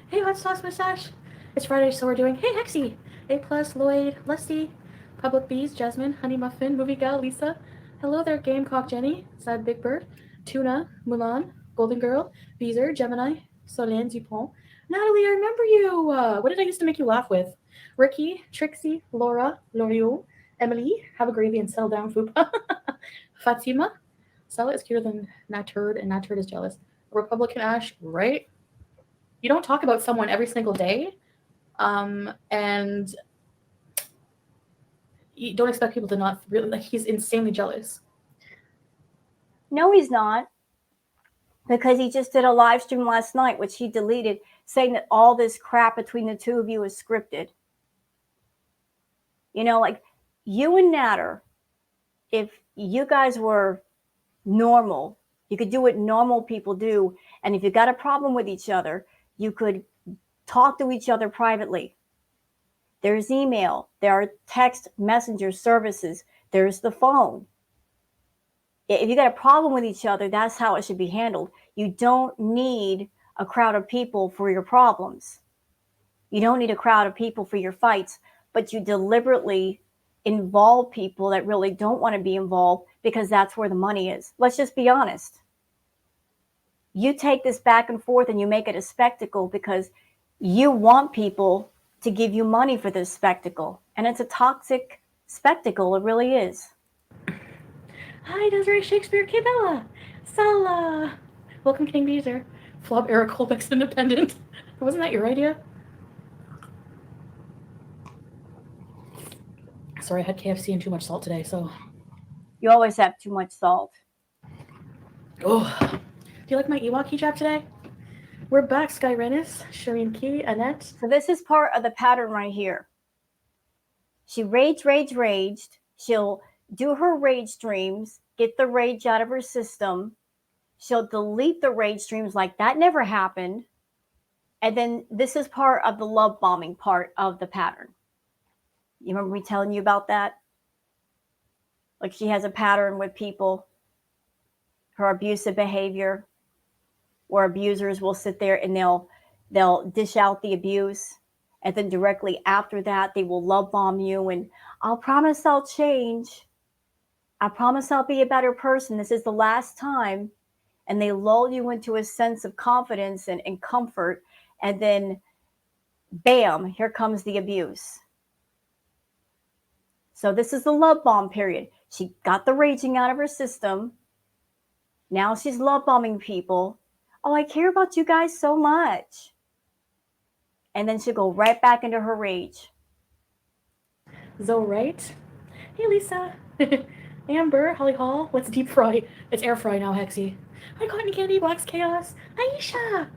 Hey, Hot Sauce Mustache. It's Friday, so we're doing, hey, Hexy. A+, Lloyd, Lusty, Public Bees, Jasmine, Honey Muffin, Movie Gal, Lisa. Hello there, Gamecock Jenny, Sad Big Bird, Tuna, Mulan, Golden Girl, Beezer, Gemini, Solène Dupont. Natalie, I remember you. What did I used to make you laugh with? Ricky, Trixie, Laura, L'Oreal, Emily, Have a Gravy and Settle Down, Fupa. Fatima, Stella is cuter than Naturd, and Naturd is jealous. Republican Ash, right? You don't talk about someone every single day, and you don't expect people to not really, like, he's insanely jealous. No, he's not. Because he just did a live stream last night, which he deleted, saying that all this crap between the two of you is scripted. You know, like you and Nader, if you guys were normal, you could do what normal people do. And if you got a problem with each other, you could talk to each other privately. There's email, there are text messenger services, there's the phone. If you got a problem with each other, that's how it should be handled. You don't need a crowd of people for your problems. You don't need a crowd of people for your fights, but you deliberately involve people that really don't want to be involved because that's where the money is. Let's just be honest. You take this back and forth and you make it a spectacle because you want people to give you money for this spectacle. And it's a toxic spectacle. It really is. Hi, Desiree Shakespeare, Kibella, Sala. Welcome, King Beezer. Flop Eric Colbeck's Independent. Wasn't that your idea? Sorry, I had KFC and too much salt today, so. You always have too much salt. Oh, do you like my Ewok hijab today? We're back, Sky Rennis, Shireen Key, Annette. So this is part of the pattern right here. She raged. She'll do her rage streams, get the rage out of her system. She'll delete the rage streams like that never happened. And then this is part of the love bombing part of the pattern. You remember me telling you about that? Like she has a pattern with people, her abusive behavior, where abusers will sit there and they'll dish out the abuse. And then directly after that, they will love bomb you and I'll promise I'll change. I promise I'll be a better person. This is the last time. And they lull you into a sense of confidence and comfort. And then, bam, here comes the abuse. So this is the love bomb period. She got the raging out of her system. Now she's love bombing people. Oh, I care about you guys so much. And then she'll go right back into her rage. Zoe Wright. Hey, Lisa. Amber, Holly Hall. Let's deep fry. It's air fry now, Hexy. Hi, Cotton Candy, Black's Chaos. Aisha.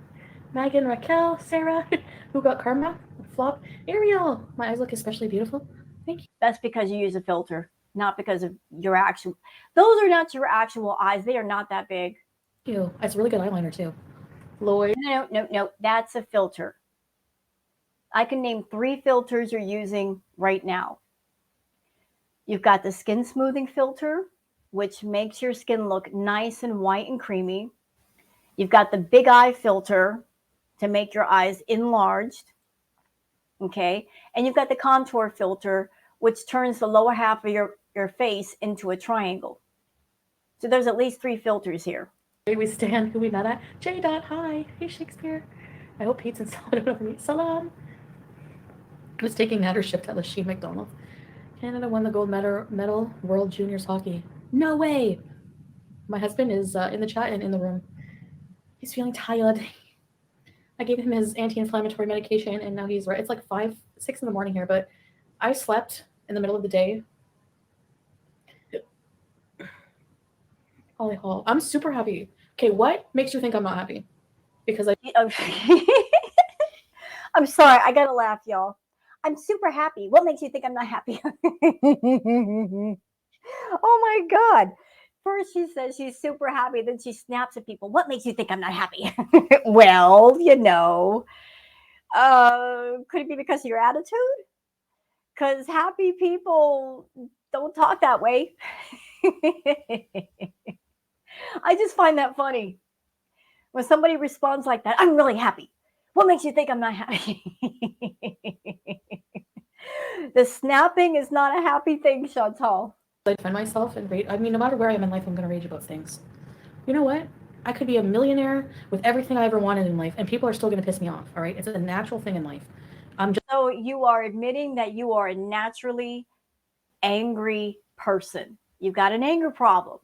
Megan, Raquel, Sarah. Who got karma? Flop. Ariel. My eyes look especially beautiful. Thank you. That's because you use a filter, not because of your actual. Those are not your actual eyes. They are not that big. Thank you. It's really good eyeliner, too. Lloyd. No. That's a filter. I can name 3 filters you're using right now. You've got the skin smoothing filter, which makes your skin look nice and white and creamy. You've got the big eye filter to make your eyes enlarged. Okay. And you've got the contour filter, which turns the lower half of your face into a triangle. So there's at least 3 filters here. We stand who we met at. J. Hi. Hey, Shakespeare. I hope Pete's and salad over me. Salam. I was taking Nader shift at Lachine McDonald. Canada won the gold medal World Juniors Hockey. No way. My husband is in the chat and in the room. He's feeling tired. I gave him his anti-inflammatory medication and now he's right. It's like 5, 6 in the morning here, but I slept in the middle of the day. Holly Hall. I'm super happy. Okay, what makes you think I'm not happy? Because I'm sorry, I gotta laugh, y'all. I'm super happy. What makes you think I'm not happy? Oh my God. First she says she's super happy, then she snaps at people. What makes you think I'm not happy? Well, you know, could it be because of your attitude? Because happy people don't talk that way. I just find that funny. When somebody responds like that, I'm really happy. What makes you think I'm not happy? The snapping is not a happy thing, Chantal. I find myself and rage. I mean, no matter where I am in life, I'm going to rage about things. You know what? I could be a millionaire with everything I ever wanted in life, and people are still going to piss me off. All right, it's a natural thing in life. So you are admitting that you are a naturally angry person. You've got an anger problem.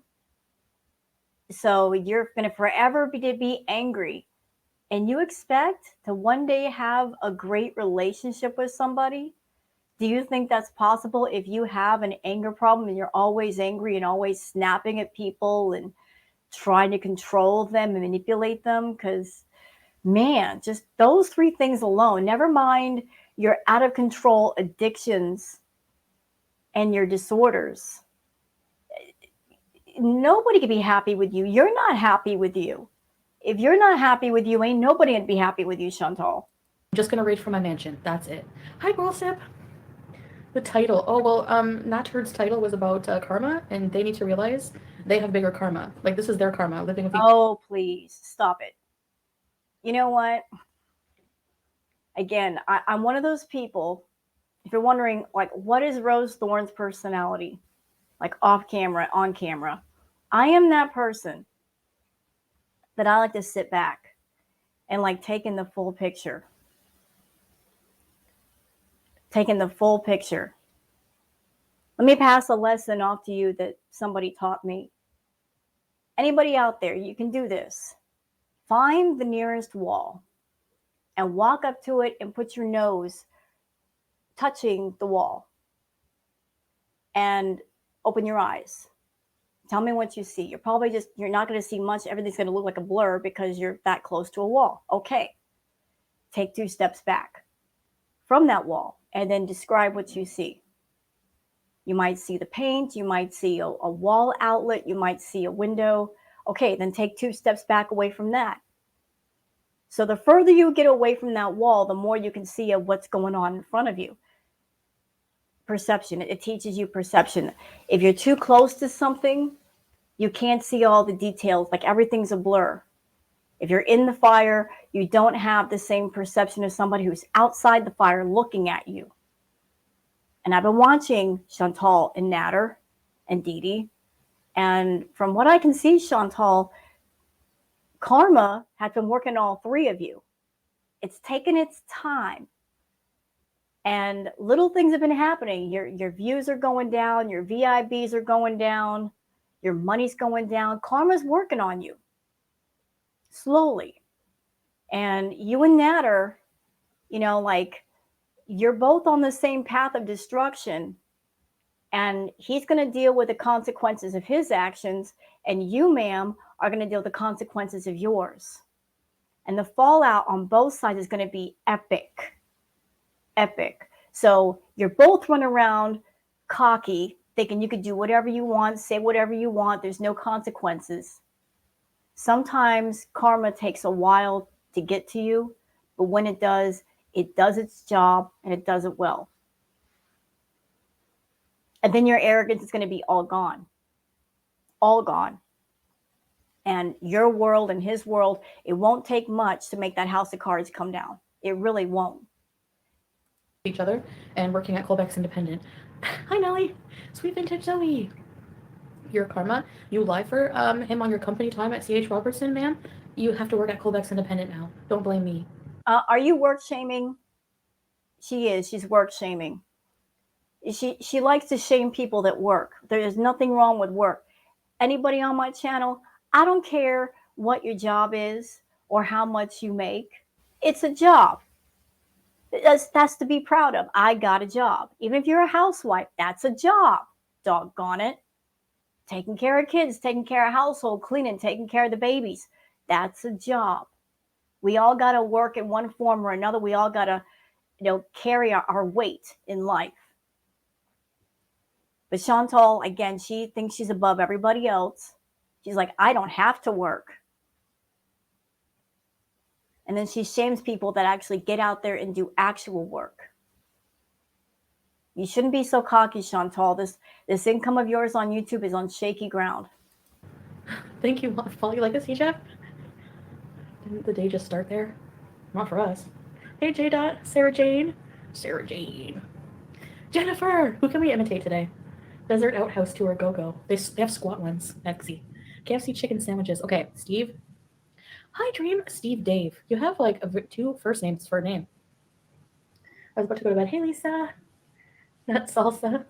So you're going to forever be angry. And you expect to one day have a great relationship with somebody? Do you think that's possible if you have an anger problem and you're always angry and always snapping at people and trying to control them and manipulate them? Because, man, just those 3 things alone, never mind your out of control addictions and your disorders. Nobody can be happy with you. You're not happy with you. If you're not happy with you, ain't nobody gonna be happy with you, Chantal. I'm just gonna raid from my mansion. That's it. Hi, Girl Sip. The title. Oh, well, Nader's title was about karma, and they need to realize they have bigger karma. Like, this is their karma, living with each. Oh, please, stop it. You know what? Again, I'm one of those people, if you're wondering, like, what is Rose Thorne's personality? Like, off camera, on camera. I am that person that I like to sit back and, like, take in the full picture. Taking the full picture. Let me pass a lesson off to you that somebody taught me. Anybody out there, you can do this. Find the nearest wall and walk up to it and put your nose touching the wall and open your eyes. Tell me what you see. You're not going to see much. Everything's going to look like a blur because you're that close to a wall. Okay. Take 2 steps back from that wall and then describe what you see. You might see the paint. You might see a wall outlet. You might see a window. Okay, then take 2 steps back away from that. So the further you get away from that wall, the more you can see of what's going on in front of you. Perception. It teaches you perception. If you're too close to something, you can't see all the details. Like, everything's a blur. If you're in the fire, you don't have the same perception as somebody who's outside the fire looking at you. And I've been watching Chantal and Nader and Didi. And from what I can see, Chantal, karma has been working all 3 of you. It's taken its time. And little things have been happening. Your views are going down. Your VIBs are going down. Your money's going down. Karma's working on you. Slowly. And you and Nader, like, you're both on the same path of destruction, and he's going to deal with the consequences of his actions, and you, ma'am, are going to deal with the consequences of yours. And the fallout on both sides is going to be epic. Epic. So you're both running around cocky, thinking you could do whatever you want, say whatever you want, there's no consequences. Sometimes karma takes a while to get to you, but when it does its job, and it does it well. And then your arrogance is going to be all gone. All gone. And your world and his world, it won't take much to make that house of cards come down. It really won't. Each other and working at Colbeck's Independent. Hi, Nelly. Sweet Vintage Zoe. Your karma. You lie for him on your company time at C.H. Robertson, ma'am. You have to work at Colbeck's Independent now. Don't blame me. Are you work shaming? She is. She's work shaming. She likes to shame people that work. There is nothing wrong with work. Anybody on my channel, I don't care what your job is or how much you make. It's a job. That's to be proud of. I got a job. Even if you're a housewife, that's a job. Doggone it. Taking care of kids, taking care of household, cleaning, taking care of the babies. That's a job. We all got to work in one form or another. We all got to, carry our weight in life. But Chantal, again, she thinks she's above everybody else. She's like, I don't have to work. And then she shames people that actually get out there and do actual work. You shouldn't be so cocky, Chantal. This income of yours on YouTube is on shaky ground. Thank you, Folly Legacy Chef. Didn't the day just start there? Not for us. Hey, J. Dot, Sarah Jane. Sarah Jane. Jennifer! Who can we imitate today? Desert Outhouse Tour Go-Go. They have squat ones. Exy. KFC chicken sandwiches. Okay, Steve. Hi, Dream. Steve Dave. You have like 2 first names for a name. I was about to go to bed. Hey, Lisa. Not salsa.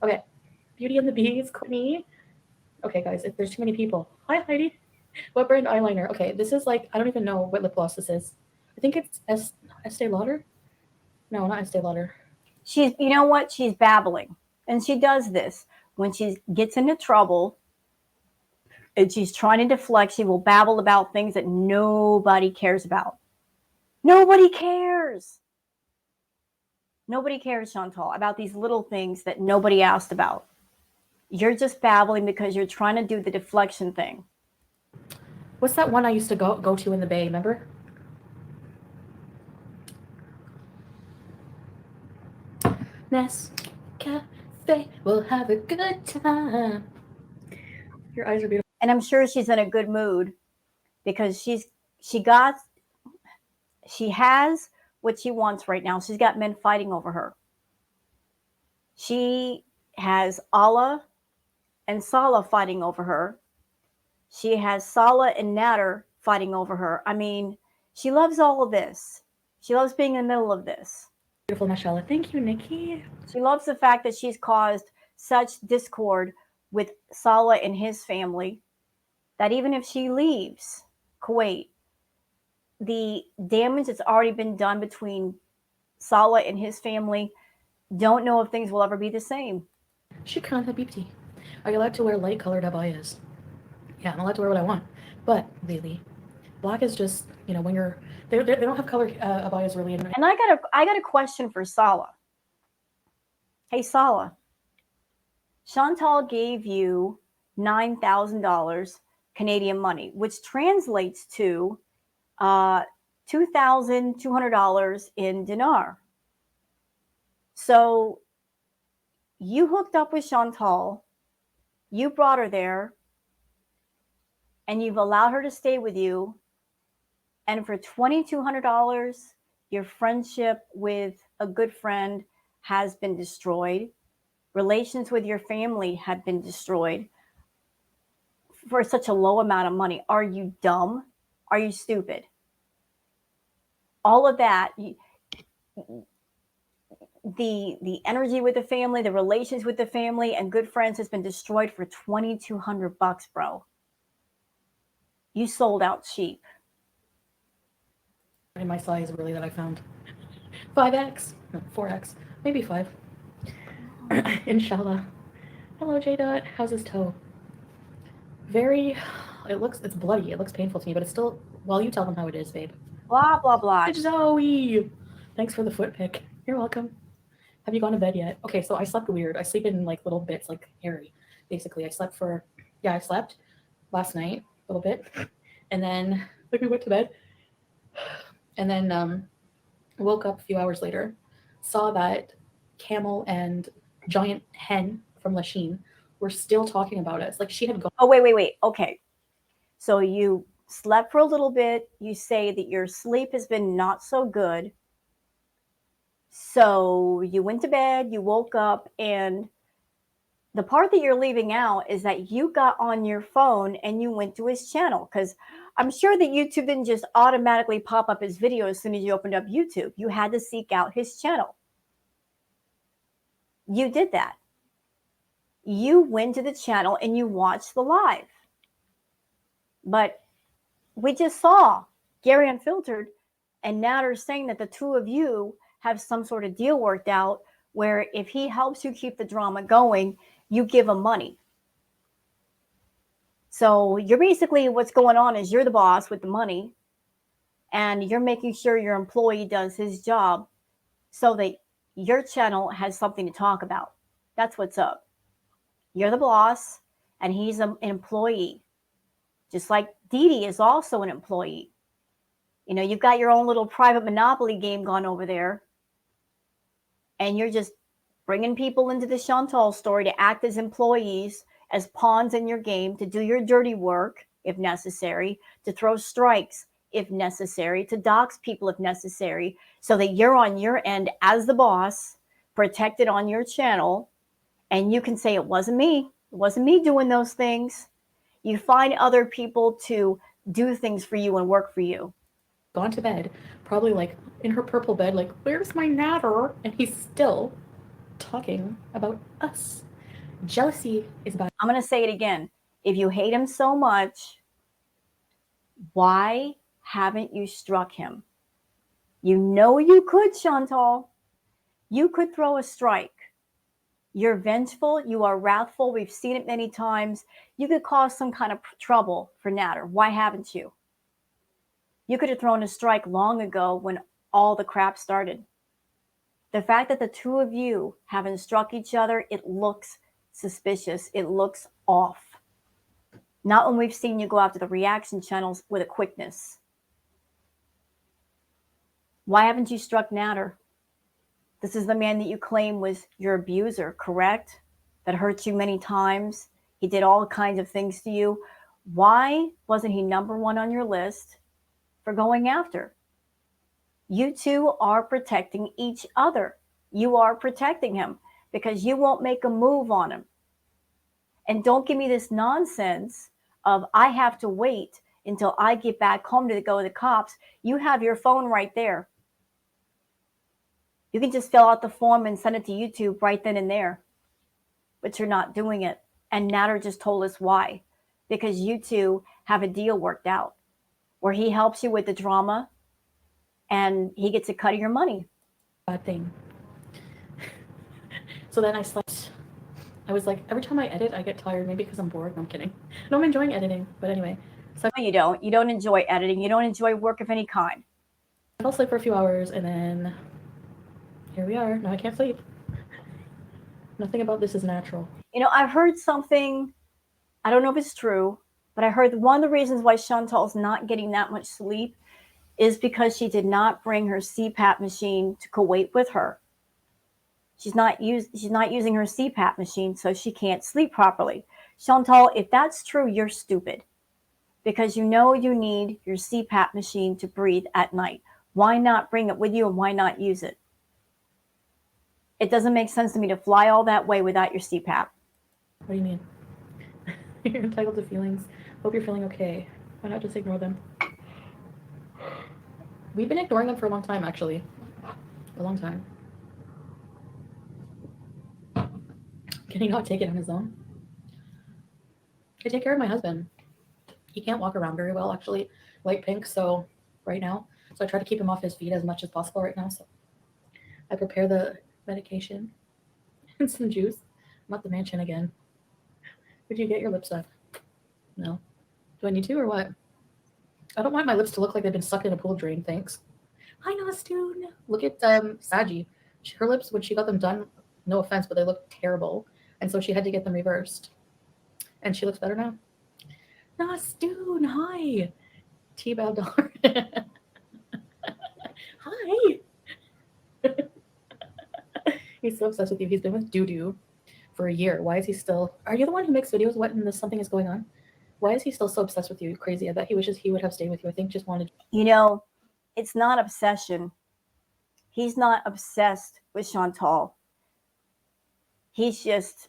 Okay. Beauty and the Bees. Courtney. Okay, guys, if there's too many people. Hi, Heidi. What brand eyeliner? Okay, this is like, I don't even know what lip gloss this is. I think it's Estee Lauder. No, not Estee Lauder. You know what? She's babbling. And she does this. When she gets into trouble and she's trying to deflect, she will babble about things that nobody cares about. Nobody cares. Nobody cares, Chantal, about these little things that nobody asked about. You're just babbling because you're trying to do the deflection thing. What's that one I used to go to in the Bay, remember? Nescafe, we'll have a good time. Your eyes are beautiful. And I'm sure she's in a good mood because she has what she wants right now. She's got men fighting over her. She has Allah and Salah fighting over her. She has Salah and Nader fighting over her. I mean, she loves all of this. She loves being in the middle of this. Beautiful, mashallah. Thank you, Nikki. She loves the fact that she's caused such discord with Salah and his family that even if she leaves Kuwait, the damage that's already been done between Salah and his family, don't know if things will ever be the same. Shukran habibti. Are you allowed to wear light colored abayas? Yeah, I'm allowed to wear what I want. But, Lily, black is just, you know, when you're, they don't have colored abayas really. And I got a question for Salah. Hey, Salah, Chantal gave you $9,000 Canadian money, which translates to $2,200 in dinar. So you hooked up with Chantal, you brought her there, and you've allowed her to stay with you. And for $2,200, your friendship with a good friend has been destroyed. Relations with your family had been destroyed for such a low amount of money. Are you dumb? Are you stupid? All of that, the energy with the family, the relations with the family and good friends has been destroyed for $2,200, bro. You sold out cheap. In my size, really, that I found. 5X, no, 4X, maybe 5. Inshallah. Hello, J. How's his toe? Very, it's bloody. It looks painful to me, but it's still, well, you tell them how it is, babe. Blah, blah, blah. It's Zoe. Thanks for the foot pic. You're welcome. Have you gone to bed yet? Okay, so I slept weird. I sleep in like little bits, like Harry, basically. I slept last night a little bit. And then we went to bed. And then woke up a few hours later, saw that Camel and Giant Hen from Lachine were still talking about us. Like she had gone. Oh, wait. Okay. So you slept for a little bit. You say that your sleep has been not so good. So you went to bed, you woke up, and the part that you're leaving out is that you got on your phone and you went to his channel, because I'm sure that YouTube didn't just automatically pop up his video as soon as you opened up YouTube. You had to seek out his channel. You did that. You went to the channel and you watched the live. But we just saw Gary Unfiltered and Nader saying that the two of you have some sort of deal worked out where if he helps you keep the drama going, you give him money. So you're basically, what's going on is you're the boss with the money and you're making sure your employee does his job so that your channel has something to talk about. That's what's up. You're the boss and he's an employee. Just like Dee is also an employee. You know, you've got your own little private Monopoly game going over there. And you're just bringing people into the Chantal story to act as employees, as pawns in your game, to do your dirty work if necessary, to throw strikes if necessary, to dox people if necessary, so that you're on your end as the boss, protected on your channel, and you can say, it wasn't me. It wasn't me doing those things. You find other people to do things for you and work for you. Gone to bed, probably like in her purple bed, like, where's my Nader? And he's still talking about us. Jealousy is bad. I'm going to say it again. If you hate him so much, why haven't you struck him? You know you could, Chantal. You could throw a strike. You're vengeful. You are wrathful. We've seen it many times. You could cause some kind of trouble for Nader. Why haven't you? You could have thrown a strike long ago when all the crap started. The fact that the two of you haven't struck each other, it looks suspicious. It looks off. Not when we've seen you go after the reaction channels with a quickness. Why haven't you struck Nader? This is the man that you claim was your abuser, correct? That hurt you many times. He did all kinds of things to you. Why wasn't he number one on your list for going after? You two are protecting each other. You are protecting him because you won't make a move on him. And don't give me this nonsense of I have to wait until I get back home to go to the cops. You have your phone right there. You can just fill out the form and send it to YouTube right then and there. But you're not doing it. And Nader just told us why. Because you two have a deal worked out where he helps you with the drama and he gets a cut of your money. Bad thing. So then I slept. I was like, every time I edit, I get tired. Maybe because I'm bored. No, I'm kidding. No, I'm enjoying editing. But anyway. So No, you don't. You don't enjoy editing. You don't enjoy work of any kind. I fell asleep for a few hours and then here we are. Now I can't sleep. Nothing about this is natural. You know, I've heard something, I don't know if it's true, but I heard one of the reasons why Chantal's not getting that much sleep is because she did not bring her CPAP machine to Kuwait with her. She's not using her CPAP machine, so she can't sleep properly. Chantal, if that's true, you're stupid. Because you know you need your CPAP machine to breathe at night. Why not bring it with you and why not use it? It doesn't make sense to me to fly all that way without your CPAP. What do you mean? You're entitled to feelings. Hope you're feeling okay. Why not just ignore them? We've been ignoring them for a long time, actually. A long time. Can he not take it on his own? I take care of my husband. He can't walk around very well, actually. Light pink, so right now. So I try to keep him off his feet as much as possible right now. So I prepare the medication and some juice. I'm at the mansion again. Did you get your lips done? No. Do I need to or what? I don't want my lips to look like they've been sucked in a pool drain, thanks. Hi, Nastune. Look at Saji. Her lips, when she got them done, no offense, but they look terrible. And so she had to get them reversed. And she looks better now. Nastune, hi. T-Bow Dollar. Hi. He's so obsessed with you. He's been with Doo-Doo for a year. Why is he still... Are you the one who makes videos when something is going on? Why is he still so obsessed with you? Crazy. I bet he wishes he would have stayed with you. I think just wanted... You know, it's not obsession. He's not obsessed with Chantal. He's just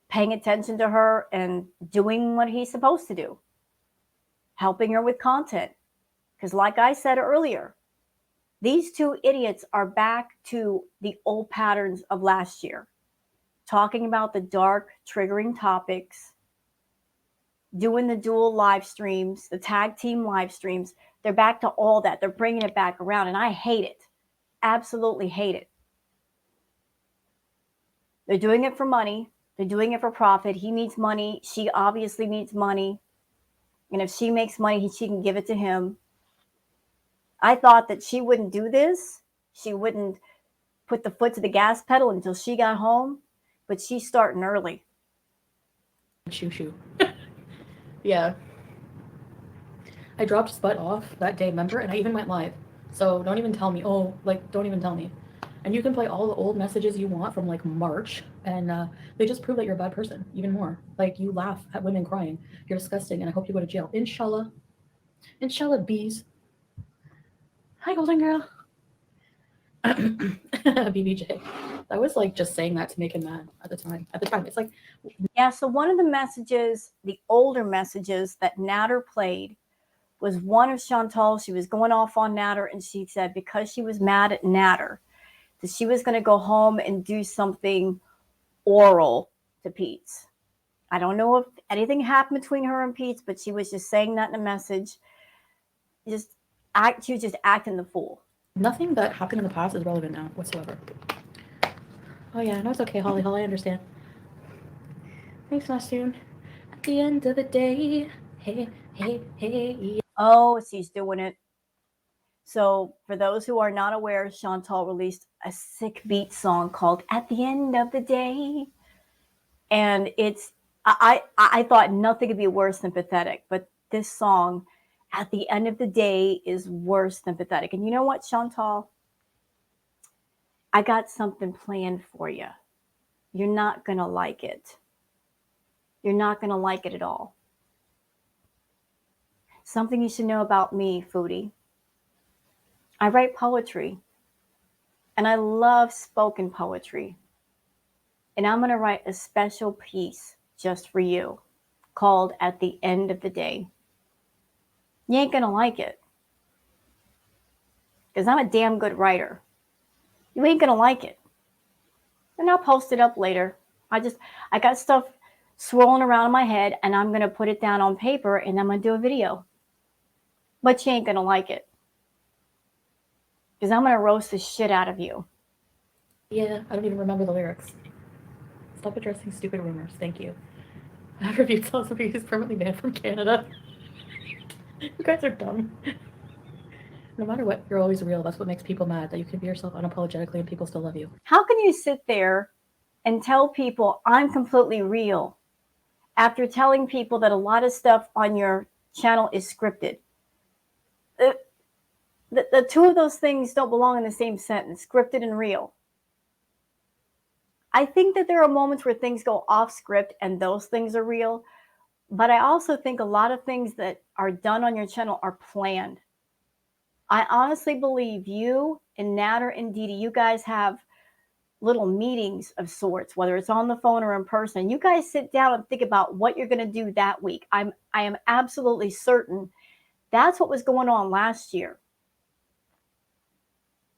paying attention to her and doing what he's supposed to do. Helping her with content. Because like I said earlier, these two idiots are back to the old patterns of last year. Talking about the dark, triggering topics. Doing the dual live streams, the tag team live streams. They're back to all that. They're bringing it back around. And I hate it. Absolutely hate it. They're doing it for money. They're doing it for profit. He needs money. She obviously needs money. And if she makes money, she can give it to him. I thought that she wouldn't do this. She wouldn't put the foot to the gas pedal until she got home. But she's starting early. Shoo. Yeah. I dropped Spud off that day, remember? And I even went live. So don't even tell me. Oh, like, don't even tell me. And you can play all the old messages you want from like March. And they just prove that you're a bad person even more. Like, you laugh at women crying. You're disgusting. And I hope you go to jail. Inshallah. Inshallah, bees. Hi, golden girl. BBJ. I was like just saying that to make him mad at the time. It's like... Yeah, so one of the messages, the older messages that Nader played was one of Chantal. She was going off on Nader, and she said because she was mad at Nader, that she was going to go home and do something oral to Pete. I don't know if anything happened between her and Pete, but she was just saying that in a message. She was just acting the fool. Nothing that happened in the past is relevant now whatsoever. Oh yeah, no, it's okay, Holly. I understand. Thanks, Nastoon. At the end of the day, hey. Oh, she's doing it. So, for those who are not aware, Chantal released a sick beat song called At the End of the Day. And I thought nothing could be worse than pathetic, but this song, At the End of the Day, is worse than pathetic. And you know what, Chantal? I got something planned for you. You're not going to like it. You're not going to like it at all. Something you should know about me, Foodie. I write poetry, and I love spoken poetry. And I'm going to write a special piece just for you called At the End of the Day. You ain't going to like it because I'm a damn good writer. You ain't going to like it. And I'll post it up later. I got stuff swirling around in my head, and I'm going to put it down on paper, and I'm going to do a video. But you ain't going to like it because I'm going to roast the shit out of you. Yeah, I don't even remember the lyrics. Stop addressing stupid rumors. Thank you. I reviewed Salsa because he's permanently banned from Canada. You guys are dumb. No matter what, you're always real. That's what makes people mad, that you can be yourself unapologetically and people still love you. How can you sit there and tell people I'm completely real after telling people that a lot of stuff on your channel is scripted? The two of those things don't belong in the same sentence, scripted and real. I think that there are moments where things go off script and those things are real, but I also think a lot of things that are done on your channel are planned. I honestly believe you and Nader and Didi, you guys have little meetings of sorts, whether it's on the phone or in person. You guys sit down and think about what you're going to do that week. I am absolutely certain that's what was going on last year.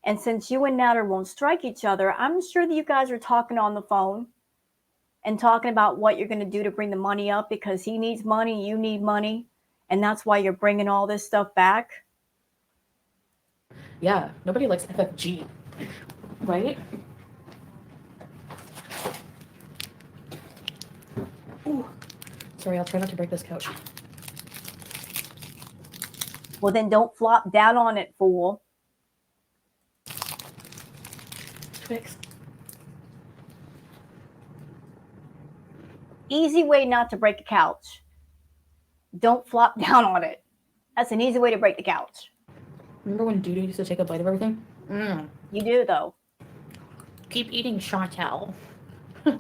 And since you and Nader won't strike each other, I'm sure that you guys are talking on the phone and talking about what you're going to do to bring the money up because he needs money, you need money, and that's why you're bringing all this stuff back. Yeah, nobody likes FFG, right? Ooh. Sorry, I'll try not to break this couch. Well, then don't flop down on it, fool. Twix. Easy way not to break a couch. Don't flop down on it. That's an easy way to break the couch. Remember when Dudu used to take a bite of everything? You do, though. Keep eating, Chantal. I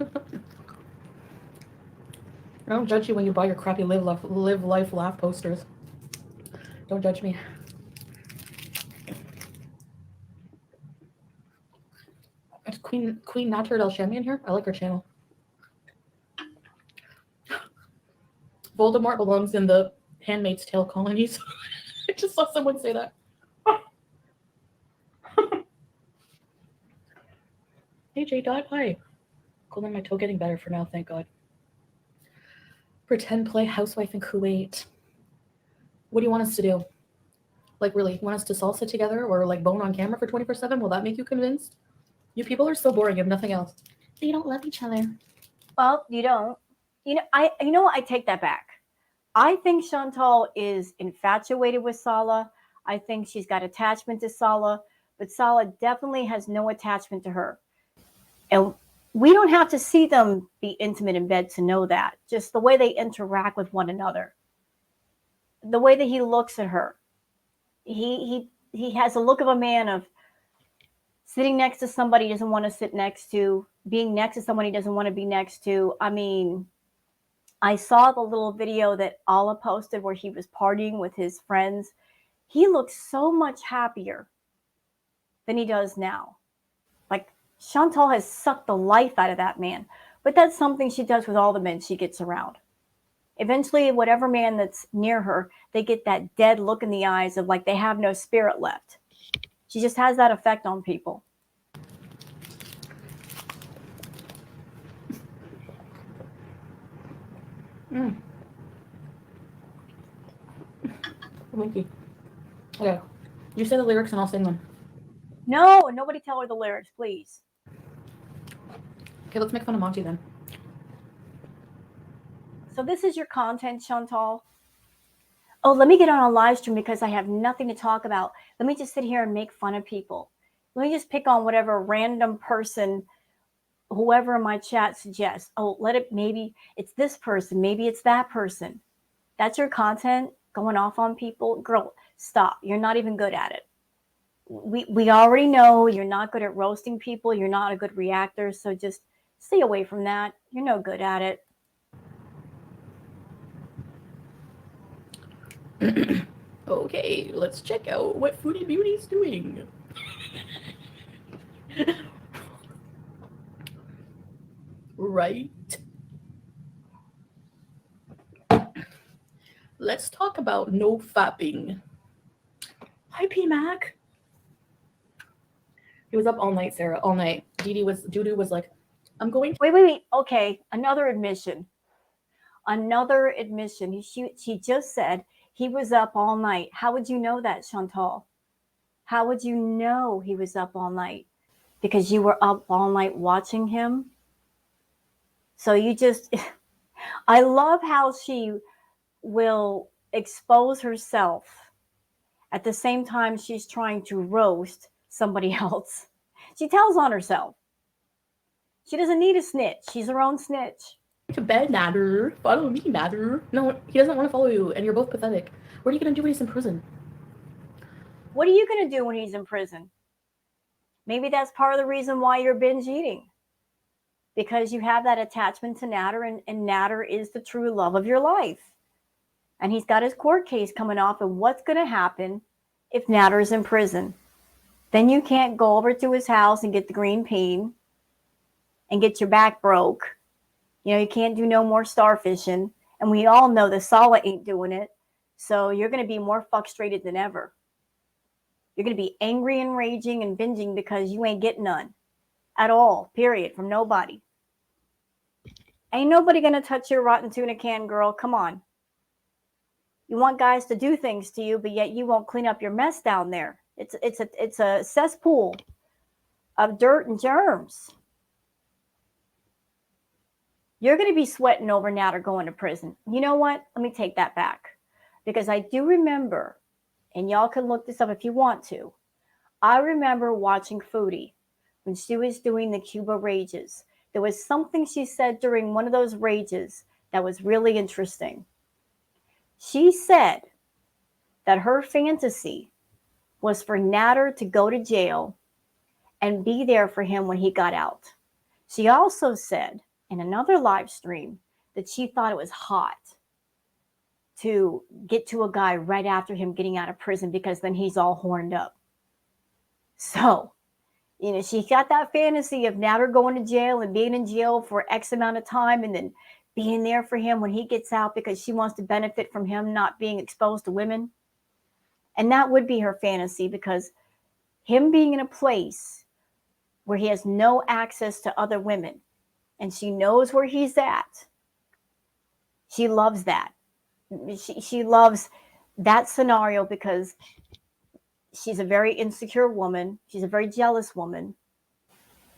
don't judge you when you buy your crappy live life, laugh posters. Don't judge me. It's Queen Nader El Shami in here. I like her channel. Voldemort belongs in the Handmaid's Tale colonies. I just saw someone say that. Hey, J. Hi. Cool, my toe getting better for now, thank God. Pretend play housewife in Kuwait. What do you want us to do? Like, really? You want us to salsa together or like bone on camera for 24/7? Will that make you convinced? You people are so boring. You have nothing else. They don't love each other. Well, you don't. You know, I take that back. I think Chantal is infatuated with Salah. I think she's got attachment to Salah, but Salah definitely has no attachment to her. And we don't have to see them be intimate in bed to know that. Just the way they interact with one another. The way that he looks at her. He has a look of a man of sitting next to somebody he doesn't want to sit next to, being next to someone he doesn't want to be next to. I mean, I saw the little video that Allah posted where he was partying with his friends. He looks so much happier than he does now. Like, Chantal has sucked the life out of that man. But that's something she does with all the men she gets around. Eventually, whatever man that's near her, they get that dead look in the eyes of like they have no spirit left. She just has that effect on people. Thank you. Okay. You say the lyrics and I'll sing them. No, nobody tell her the lyrics, please. Okay, let's make fun of Monty then. So this is your content, Chantal. oh, let me get on a live stream because I have nothing to talk about. Let me just sit here and make fun of people. Let me just pick on whatever random person, whoever in my chat suggests. Oh, maybe it's this person, maybe it's that person. That's your content, going off on people. Girl, stop. You're not even good at it. We already know you're not good at roasting people. You're not a good reactor. So just stay away from that. You're no good at it. Okay, let's check out what Foodie Beauty's doing. Right. Let's talk about no fapping. Hi, P Mac. He was up all night, Sarah, all night. Dudu was like, I'm going to. Wait. Okay, another admission. She just said he was up all night. How would you know that, Chantal? How would you know he was up all night? Because you were up all night watching him? So you just, I love how she will expose herself at the same time she's trying to roast somebody else. She tells on herself. She doesn't need a snitch. She's her own snitch. To bed, Nader. Follow me, Nader. No, he doesn't want to follow you, and you're both pathetic. What are you going to do when he's in prison? What are you going to do when he's in prison? Maybe that's part of the reason why you're binge eating. Because you have that attachment to Nader, and Nader is the true love of your life. And he's got his court case coming off, and what's going to happen if Nader is in prison? Then you can't go over to his house and get the green bean and get your back broke. You know, you can't do no more starfishing. And we all know the Sala ain't doing it. So you're going to be more frustrated than ever. You're going to be angry and raging and binging because you ain't getting none at all, period, from nobody. Ain't nobody going to touch your rotten tuna can, girl. Come on. You want guys to do things to you, but yet you won't clean up your mess down there. It's a cesspool of dirt and germs. You're going to be sweating over Nader going to prison. You know what? Let me take that back. Because I do remember, and y'all can look this up if you want to, I remember watching Foodie when she was doing the Cuba rages. There was something she said during one of those rages that was really interesting. She said that her fantasy was for Nader to go to jail and be there for him when he got out. She also said in another live stream that she thought it was hot to get to a guy right after him getting out of prison because then he's all horned up. So, you know, she got that fantasy of Nader going to jail and being in jail for X amount of time and then being there for him when he gets out because she wants to benefit from him not being exposed to women. And that would be her fantasy because him being in a place where he has no access to other women and she knows where he's at, she loves that. She loves that scenario because she's a very insecure woman. She's a very jealous woman.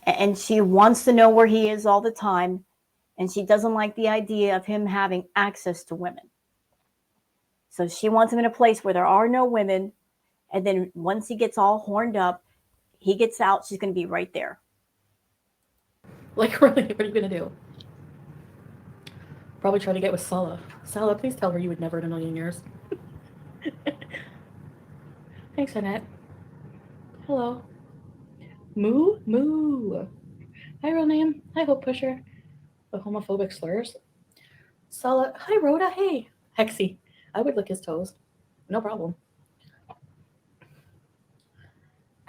And she wants to know where he is all the time. And she doesn't like the idea of him having access to women. So she wants him in a place where there are no women. And then once he gets all horned up, he gets out, she's going to be right there. Like, really, what are you going to do? Probably try to get with Sala. Sala, please tell her you would never in a million years. Thanks, Annette. Hello. Moo. Hi, real name. Hi, Hope Pusher. The homophobic slurs. Sala. Hi, Rhoda. Hey. Hexy. I would lick his toes. No problem.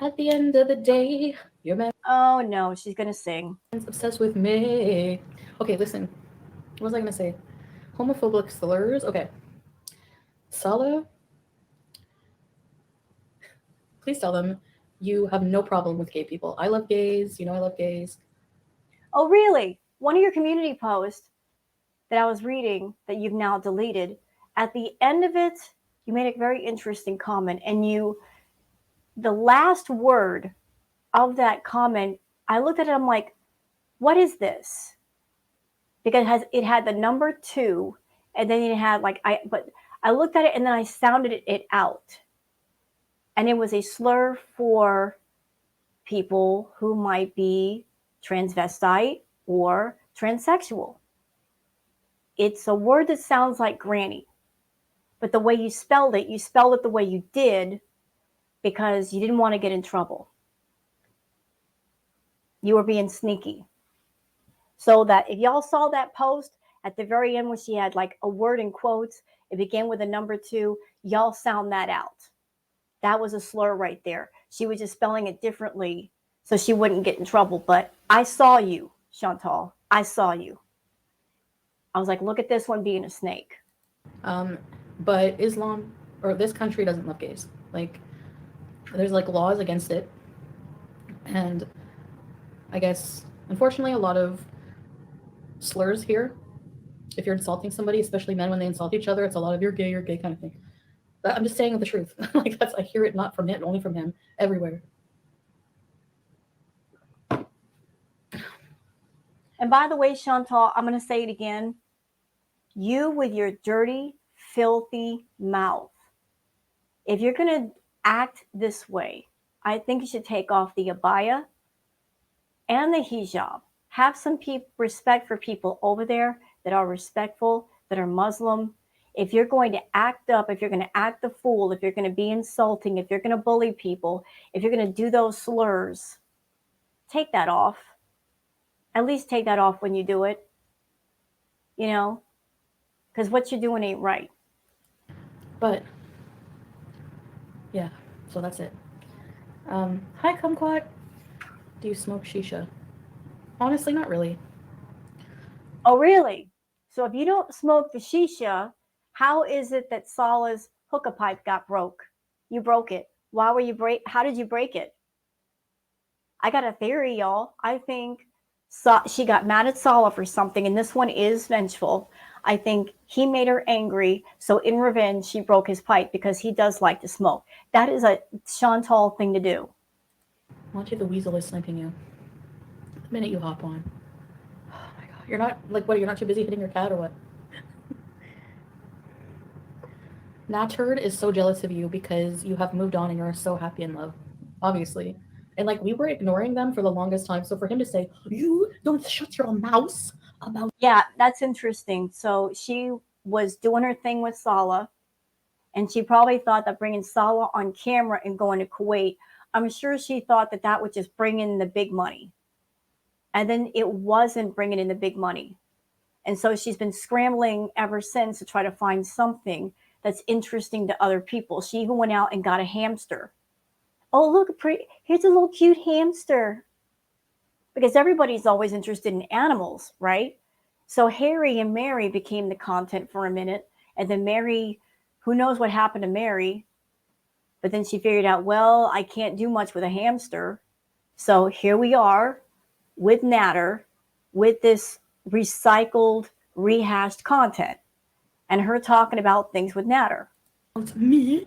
At the end of the day, your man's Oh, no, she's going to sing. obsessed with me. Okay, listen. What was I going to say? Homophobic slurs? Okay. Sala, please tell them you have no problem with gay people. I love gays. You know I love gays. Oh, really? One of your community posts that I was reading that you've now deleted, at the end of it, you made a very interesting comment. And the last word of that comment, I looked at it, I'm like, what is this? Because it had the number 2, and then it had but I looked at it and then I sounded it out. And it was a slur for people who might be transvestite or transsexual. It's a word that sounds like granny, but the way you spelled it the way you did because you didn't want to get in trouble. You were being sneaky. So that if y'all saw that post at the very end when she had like a word in quotes, it began with a number 2, y'all sound that out. That was a slur right there. She was just spelling it differently so she wouldn't get in trouble. But I saw you, Chantal. I saw you. I was like, look at this one being a snake. But Islam, or this country, doesn't love gays. Like, there's like laws against it. And I guess, unfortunately, a lot of slurs here, if you're insulting somebody, especially men when they insult each other, it's a lot of you're gay kind of thing. But I'm just saying the truth. Like, I hear it not from him, only from him, everywhere. And by the way, Chantal, I'm going to say it again. You with your dirty, filthy mouth. If you're going to act this way, I think you should take off the abaya and the hijab. Have some respect for people over there that are respectful, that are Muslim. If you're going to act up, if you're going to act the fool, if you're going to be insulting, if you're going to bully people, if you're going to do those slurs, take that off. At least take that off when you do it. You know, because what you're doing ain't right. But yeah, so that's it. Hi, Kumquat. Do you smoke shisha? Honestly, not really. Oh, really? So if you don't smoke the shisha, how is it that Salah's hookah pipe got broke? You broke it. Why were you how did you break it? I got a theory, y'all. I think she got mad at Salah for something, and this one is vengeful. I think he made her angry, so in revenge, she broke his pipe because he does like to smoke. That is a Chantal thing to do. Monty the Weasel is sniping you. The minute you hop on. Oh my god. You're not, like, what, you're not too busy hitting your cat or what? Nader is so jealous of you because you have moved on and you're so happy in love. Obviously. And, like, we were ignoring them for the longest time, so for him to say, you don't shut your mouth about... Yeah, that's interesting. So she was doing her thing with Salah, and she probably thought that bringing Salah on camera and going to Kuwait, I'm sure she thought that that would just bring in the big money. And then it wasn't bringing in the big money. And so she's been scrambling ever since to try to find something that's interesting to other people. She even went out and got a hamster. Oh, look, here's a little cute hamster. Because everybody's always interested in animals, right? So Harry and Mary became the content for a minute. And then Mary, who knows what happened to Mary? But then she figured out, well, I can't do much with a hamster. So here we are with Nader, with this recycled, rehashed content. And her talking about things with Nader. Me?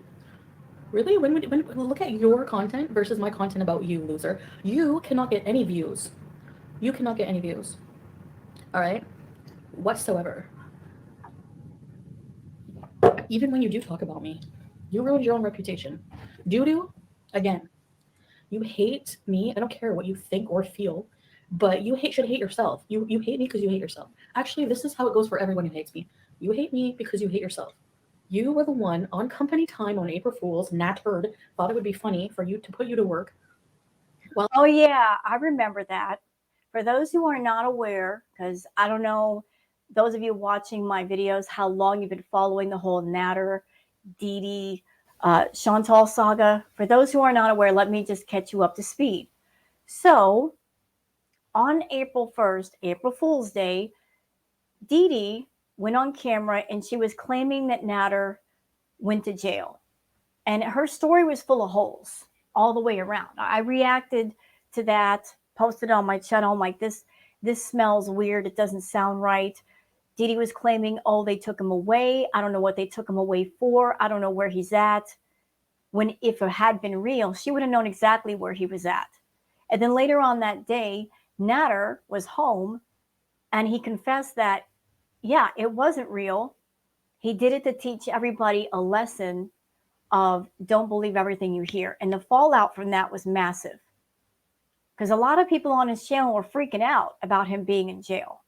Really? When look at your content versus my content about you, loser. You cannot get any views. You cannot get any views. All right? Whatsoever. Even when you do talk about me, you ruined your own reputation. Again, you hate me. I don't care what you think or feel, but you should hate yourself. You hate me because you hate yourself. Actually, this is how it goes for everyone who hates me. You hate me because you hate yourself. You were the one on company time on April Fool's. Nader thought it would be funny for you to put you to work. Well, oh yeah, I remember that. For those who are not aware, because I don't know, those of you watching my videos, how long you've been following the whole Nader, Didi, Chantal saga. For those who are not aware, let me just catch you up to speed. So, on April 1st, April Fool's Day, Didi went on camera and she was claiming that Nader went to jail. And her story was full of holes all the way around. I reacted to that, posted on my channel. I'm like, this smells weird. It doesn't sound right. Didi was claiming, oh, they took him away. I don't know what they took him away for. I don't know where he's at. When if it had been real, she would have known exactly where he was at. And then later on that day, Nader was home and he confessed that, yeah, it wasn't real. He did it to teach everybody a lesson of don't believe everything you hear. And the fallout from that was massive. Because a lot of people on his channel were freaking out about him being in jail.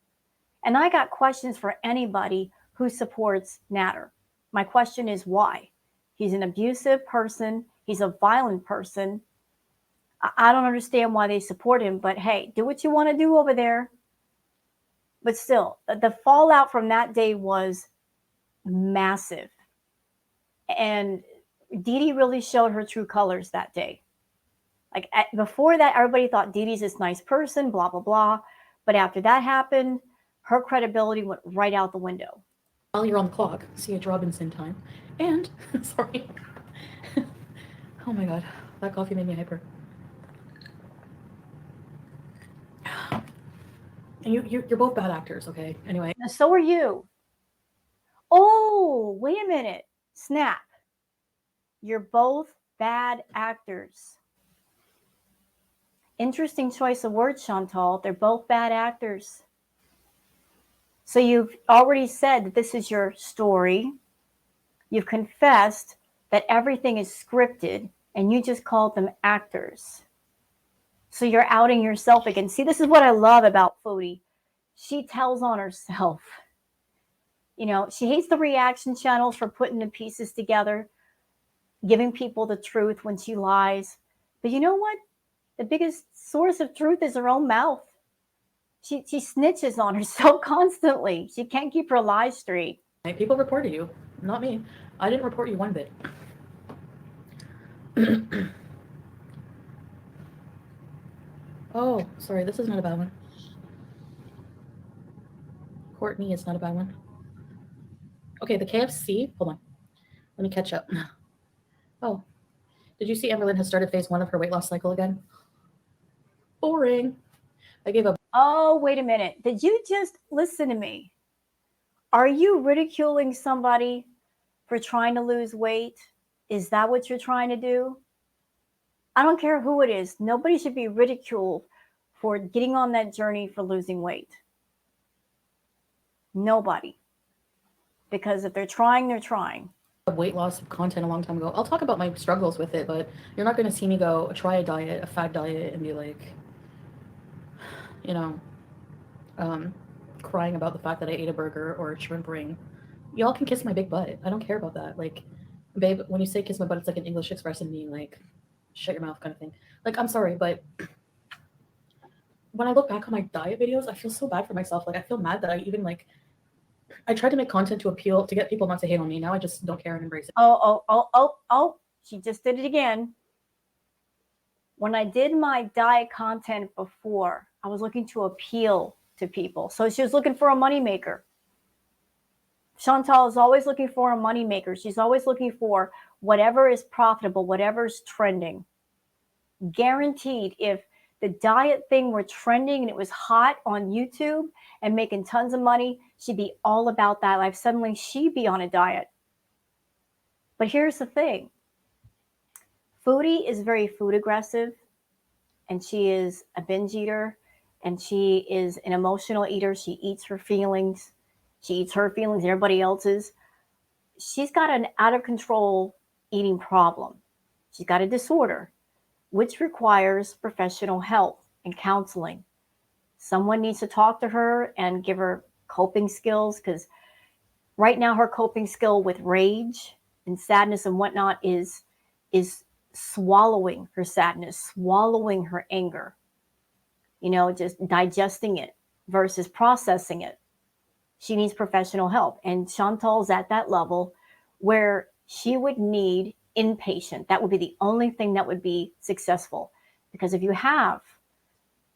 And I got questions for anybody who supports Nader. My question is why? He's an abusive person. He's a violent person. I don't understand why they support him, but hey, do what you want to do over there. But still, the fallout from that day was massive. And Dee Dee really showed her true colors that day. Like before that, everybody thought Dee Dee's this nice person, blah, blah, blah. But after that happened, her credibility went right out the window. While you're on the clock, C.H. Robinson time. And, sorry. Oh my god, that coffee made me hyper. And you're both bad actors, okay? Anyway. So are you. Oh, wait a minute. Snap. You're both bad actors. Interesting choice of words, Chantal. They're both bad actors. So you've already said that this is your story. You've confessed that everything is scripted, and you just called them actors. So you're outing yourself again. See, this is what I love about Foodie. She tells on herself. You know, she hates the reaction channels for putting the pieces together, giving people the truth when she lies. But you know what? The biggest source of truth is her own mouth. She snitches on herself constantly. She can't keep her lies straight. People reported you, not me. I didn't report you one bit. Oh, sorry, this is not a bad one. Courtney is not a bad one. Okay, the KFC, hold on. Let me catch up. Oh, did you see Amberlynn has started phase 1 of her weight loss cycle again? Boring. I gave up. Oh, wait a minute. Did you just listen to me? Are you ridiculing somebody for trying to lose weight? Is that what you're trying to do? I don't care who it is. Nobody should be ridiculed for getting on that journey for losing weight. Nobody. Because if they're trying, they're trying. Weight loss content a long time ago. I'll talk about my struggles with it, but you're not going to see me go try a diet, a fad diet, and be like, you know, crying about the fact that I ate a burger or a shrimp ring. Y'all can kiss my big butt. I don't care about that. Like, babe, when you say kiss my butt, it's like an English expression meaning like shut your mouth kind of thing. Like, I'm sorry, but when I look back on my diet videos, I feel so bad for myself. Like, I feel mad that I even like, I tried to make content to appeal, to get people not to hate on me. Now I just don't care and embrace it. Oh, she just did it again. When I did my diet content before, I was looking to appeal to people. So she was looking for a moneymaker. Chantal is always looking for a moneymaker. She's always looking for whatever is profitable, whatever's trending. Guaranteed, if the diet thing were trending and it was hot on YouTube and making tons of money, she'd be all about that life. Suddenly she'd be on a diet. But here's the thing. Foodie is very food aggressive, and she is a binge eater, and she is an emotional eater. She eats her feelings. She eats her feelings and everybody else's. She's got an out of control eating problem. She's got a disorder, which requires professional help and counseling. Someone needs to talk to her and give her coping skills, because right now her coping skill with rage and sadness and whatnot is swallowing her sadness, swallowing her anger, you know, just digesting it versus processing it. She needs professional help. And Chantal's at that level where she would need inpatient. That would be the only thing that would be successful. Because if you have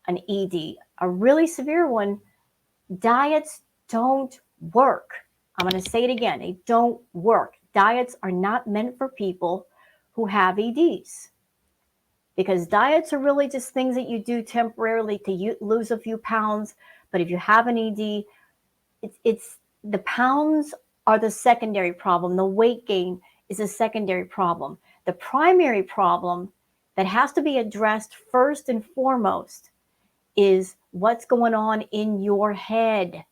an ED, a really severe one, diets don't work. I'm going to say it again. They don't work. Diets are not meant for people who have EDs, because diets are really just things that you do temporarily to lose a few pounds. But if you have an ED, it's the pounds are the secondary problem. The weight gain is a secondary problem. The primary problem that has to be addressed first and foremost is what's going on in your head.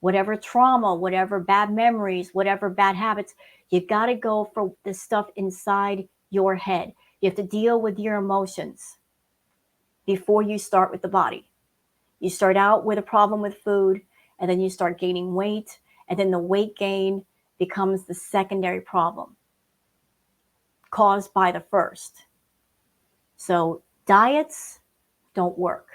whatever trauma, whatever bad memories, whatever bad habits, you got to go for the stuff inside your head. You have to deal with your emotions before you start with the body. You start out with a problem with food, and then you start gaining weight, and then the weight gain becomes the secondary problem caused by the first. So diets don't work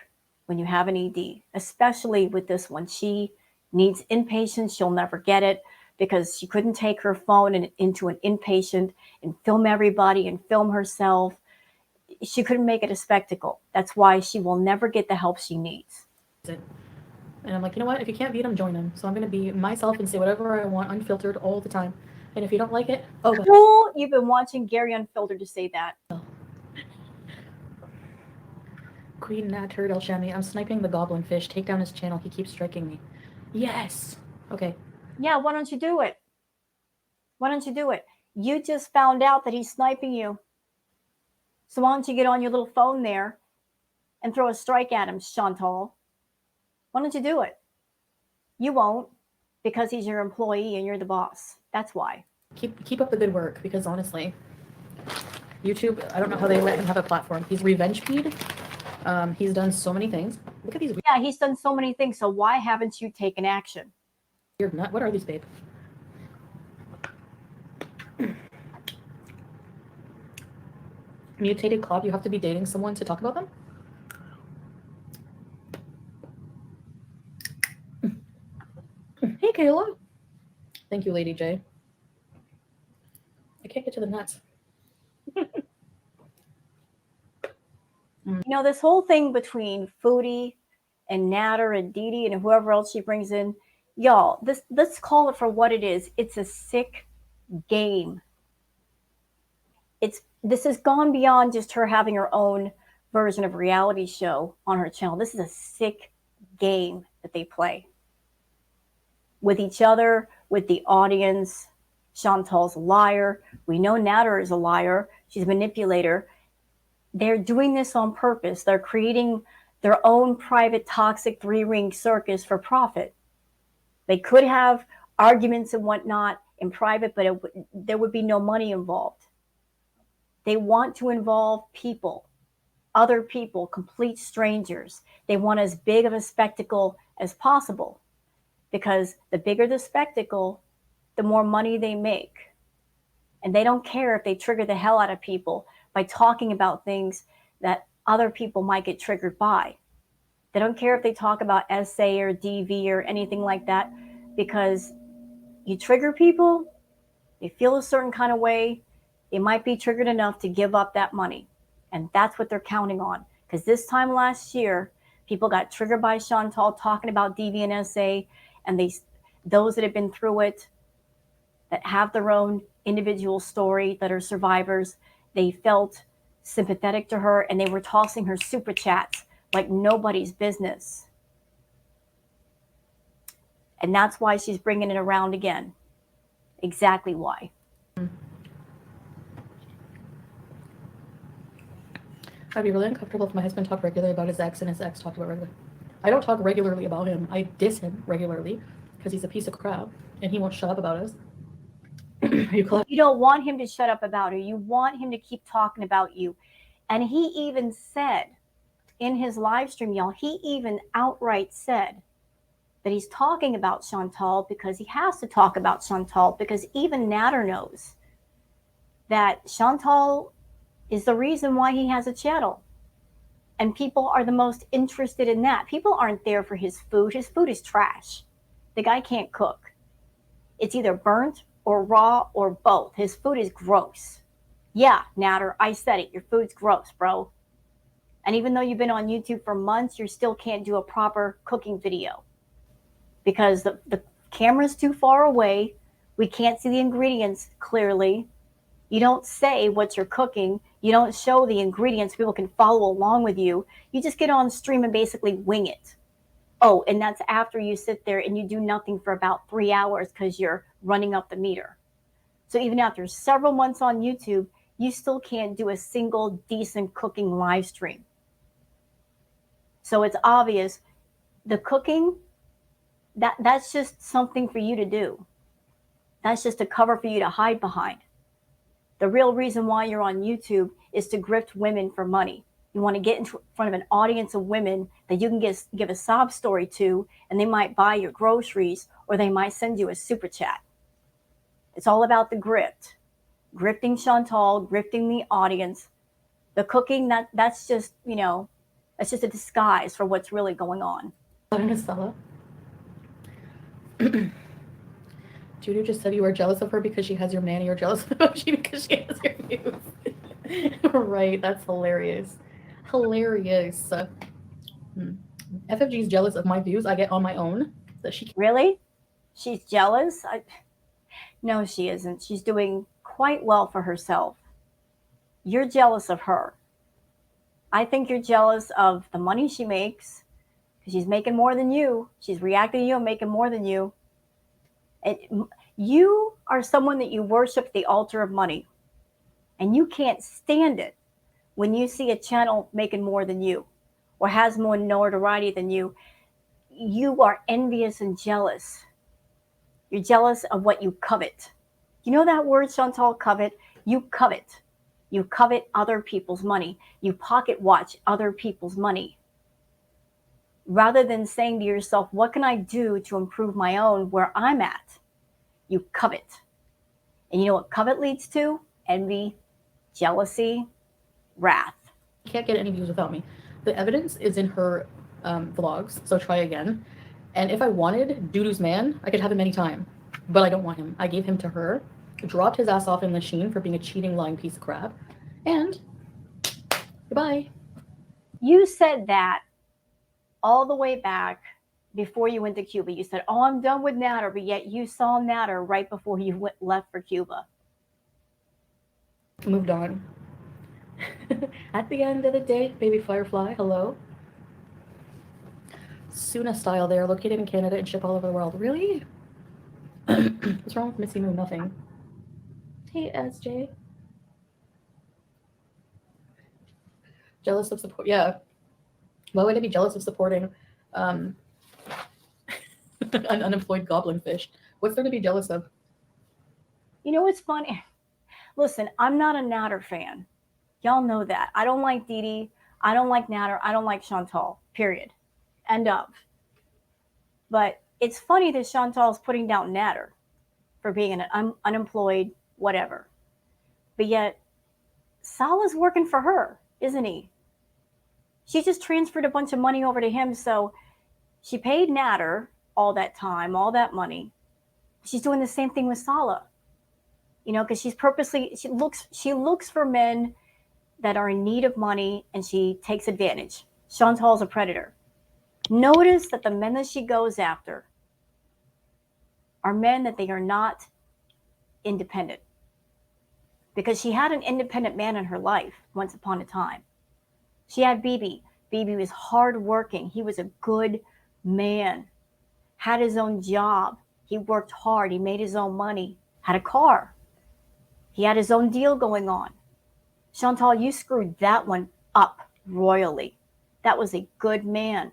when you have an ED, especially with this one. She needs inpatient. She'll never get it because she couldn't take her phone into an inpatient and film everybody and film herself. She couldn't make it a spectacle. That's why she will never get the help she needs. And I'm like, you know what? If you can't beat them, join them. So I'm going to be myself and say whatever I want, unfiltered all the time. And if you don't like it, oh, cool. You've been watching Gary Unfiltered to say that. Queen Nader El Shami, I'm sniping the goblin fish. Take down his channel. He keeps striking me. Yes. Okay. Yeah, why don't you do it? Why don't you do it? You just found out that he's sniping you. So why don't you get on your little phone there and throw a strike at him, Chantal? Why don't you do it? You won't, because he's your employee and you're the boss. That's why. Keep up the good work, because honestly, YouTube, I don't know how they let him have a platform. He's revenge feed. He's done so many things. Look at these. Yeah, he's done so many things. So why haven't you taken action? You're not. What are these, babe? Mutated cloud. You have to be dating someone to talk about them. Hey, Kayla. Thank you, Lady J. I can't get to the nuts. You know, this whole thing between Foodie and Nader and Didi and whoever else she brings in, y'all, let's call it for what it is. It's a sick game. This has gone beyond just her having her own version of reality show on her channel. This is a sick game that they play with each other, with the audience. Chantal's a liar. We know Nader is a liar. She's a manipulator. They're doing this on purpose. They're creating their own private toxic three-ring circus for profit. They could have arguments and whatnot in private, but there would be no money involved. They want to involve people, other people, complete strangers. They want as big of a spectacle as possible, because the bigger the spectacle, the more money they make. And they don't care if they trigger the hell out of people by talking about things that other people might get triggered by. They don't care if they talk about SA or DV or anything like that, because you trigger people, they feel a certain kind of way, they might be triggered enough to give up that money. And that's what they're counting on. Because this time last year, people got triggered by Chantal talking about DV and SA, and those that have been through it, that have their own individual story, that are survivors, they felt sympathetic to her, and they were tossing her super chats like nobody's business. And that's why she's bringing it around again. Exactly why. I'd be really uncomfortable if my husband talked regularly about his ex and his ex talked about regularly. I don't talk regularly about him. I diss him regularly because he's a piece of crap and he won't shut up about us. You don't want him to shut up about her. You want him to keep talking about you. And he even said in his live stream, y'all, he even outright said that he's talking about Chantal because he has to talk about Chantal, because even Nader knows that Chantal is the reason why he has a channel. And people are the most interested in that. People aren't there for his food. His food is trash. The guy can't cook. It's either burnt or raw or both. His food is gross. Yeah, Nader, I said it. Your food's gross, bro. And even though you've been on YouTube for months, you still can't do a proper cooking video because the camera's too far away. We can't see the ingredients clearly. You don't say what you're cooking. You don't show the ingredients. People can follow along with you. You just get on stream and basically wing it. Oh, and that's after you sit there and you do nothing for about 3 hours because you're running up the meter. So even after several months on YouTube, you still can't do a single decent cooking live stream. So it's obvious the cooking that's just something for you to do. That's just a cover for you to hide behind. The real reason why you're on YouTube is to grift women for money. You want to get in front of an audience of women that you can give a sob story to, and they might buy your groceries or they might send you a super chat. It's all about the grift. Grifting Chantal, grifting the audience. The cooking, that's just, that's just a disguise for what's really going on. Judy just said you were jealous of her because she has your man, and you're jealous of emoji because she has your views. Right, that's hilarious. Hilarious. FFG is jealous of my views I get on my own. That she Really? She's jealous? No, she isn't. She's doing quite well for herself. You're jealous of her. I think you're jealous of the money she makes because she's making more than you. She's reacting to you and making more than you. You are someone that you worship the altar of money, and you can't stand it when you see a channel making more than you or has more notoriety than you. You are envious and jealous. You're jealous of what you covet. You know that word, Chantal, covet? You covet. You covet other people's money. You pocket watch other people's money. Rather than saying to yourself, what can I do to improve my own where I'm at? You covet. And you know what covet leads to? Envy, jealousy, wrath. can't get any views without me. The evidence is in her vlogs, so try again. And if I wanted Dudu's man, I could have him anytime. But I don't want him. I gave him to her, dropped his ass off in Lachine for being a cheating, lying piece of crap. And goodbye. You said that all the way back before you went to Cuba. You said, oh, I'm done with Nader, but yet you saw Nader right before you left for Cuba. Moved on. At the end of the day, baby Firefly, hello. Suna style there, located in Canada and ship all over the world. Really? What's wrong with Missy Moo? Nothing. Hey, SJ. Jealous of support. Yeah. Why would I be jealous of supporting an unemployed goblin fish? What's there to be jealous of? You know what's funny? Listen, I'm not a Nader fan. Y'all know that. I don't like Dee Dee. I don't like Nader. I don't like Chantal. Period. End of. But it's funny that Chantal's putting down Nader for being an unemployed whatever. But yet, Salah's working for her, isn't he? She just transferred a bunch of money over to him, so she paid Nader all that time, all that money. She's doing the same thing with Salah. You know, because she looks for men that are in need of money, and she takes advantage. Chantal's a predator. Notice that the men that she goes after are men that they are not independent. Because she had an independent man in her life once upon a time. She had BB. BB was hardworking. He was a good man. Had his own job. He worked hard. He made his own money. Had a car. He had his own deal going on. Chantal, you screwed that one up royally. That was a good man.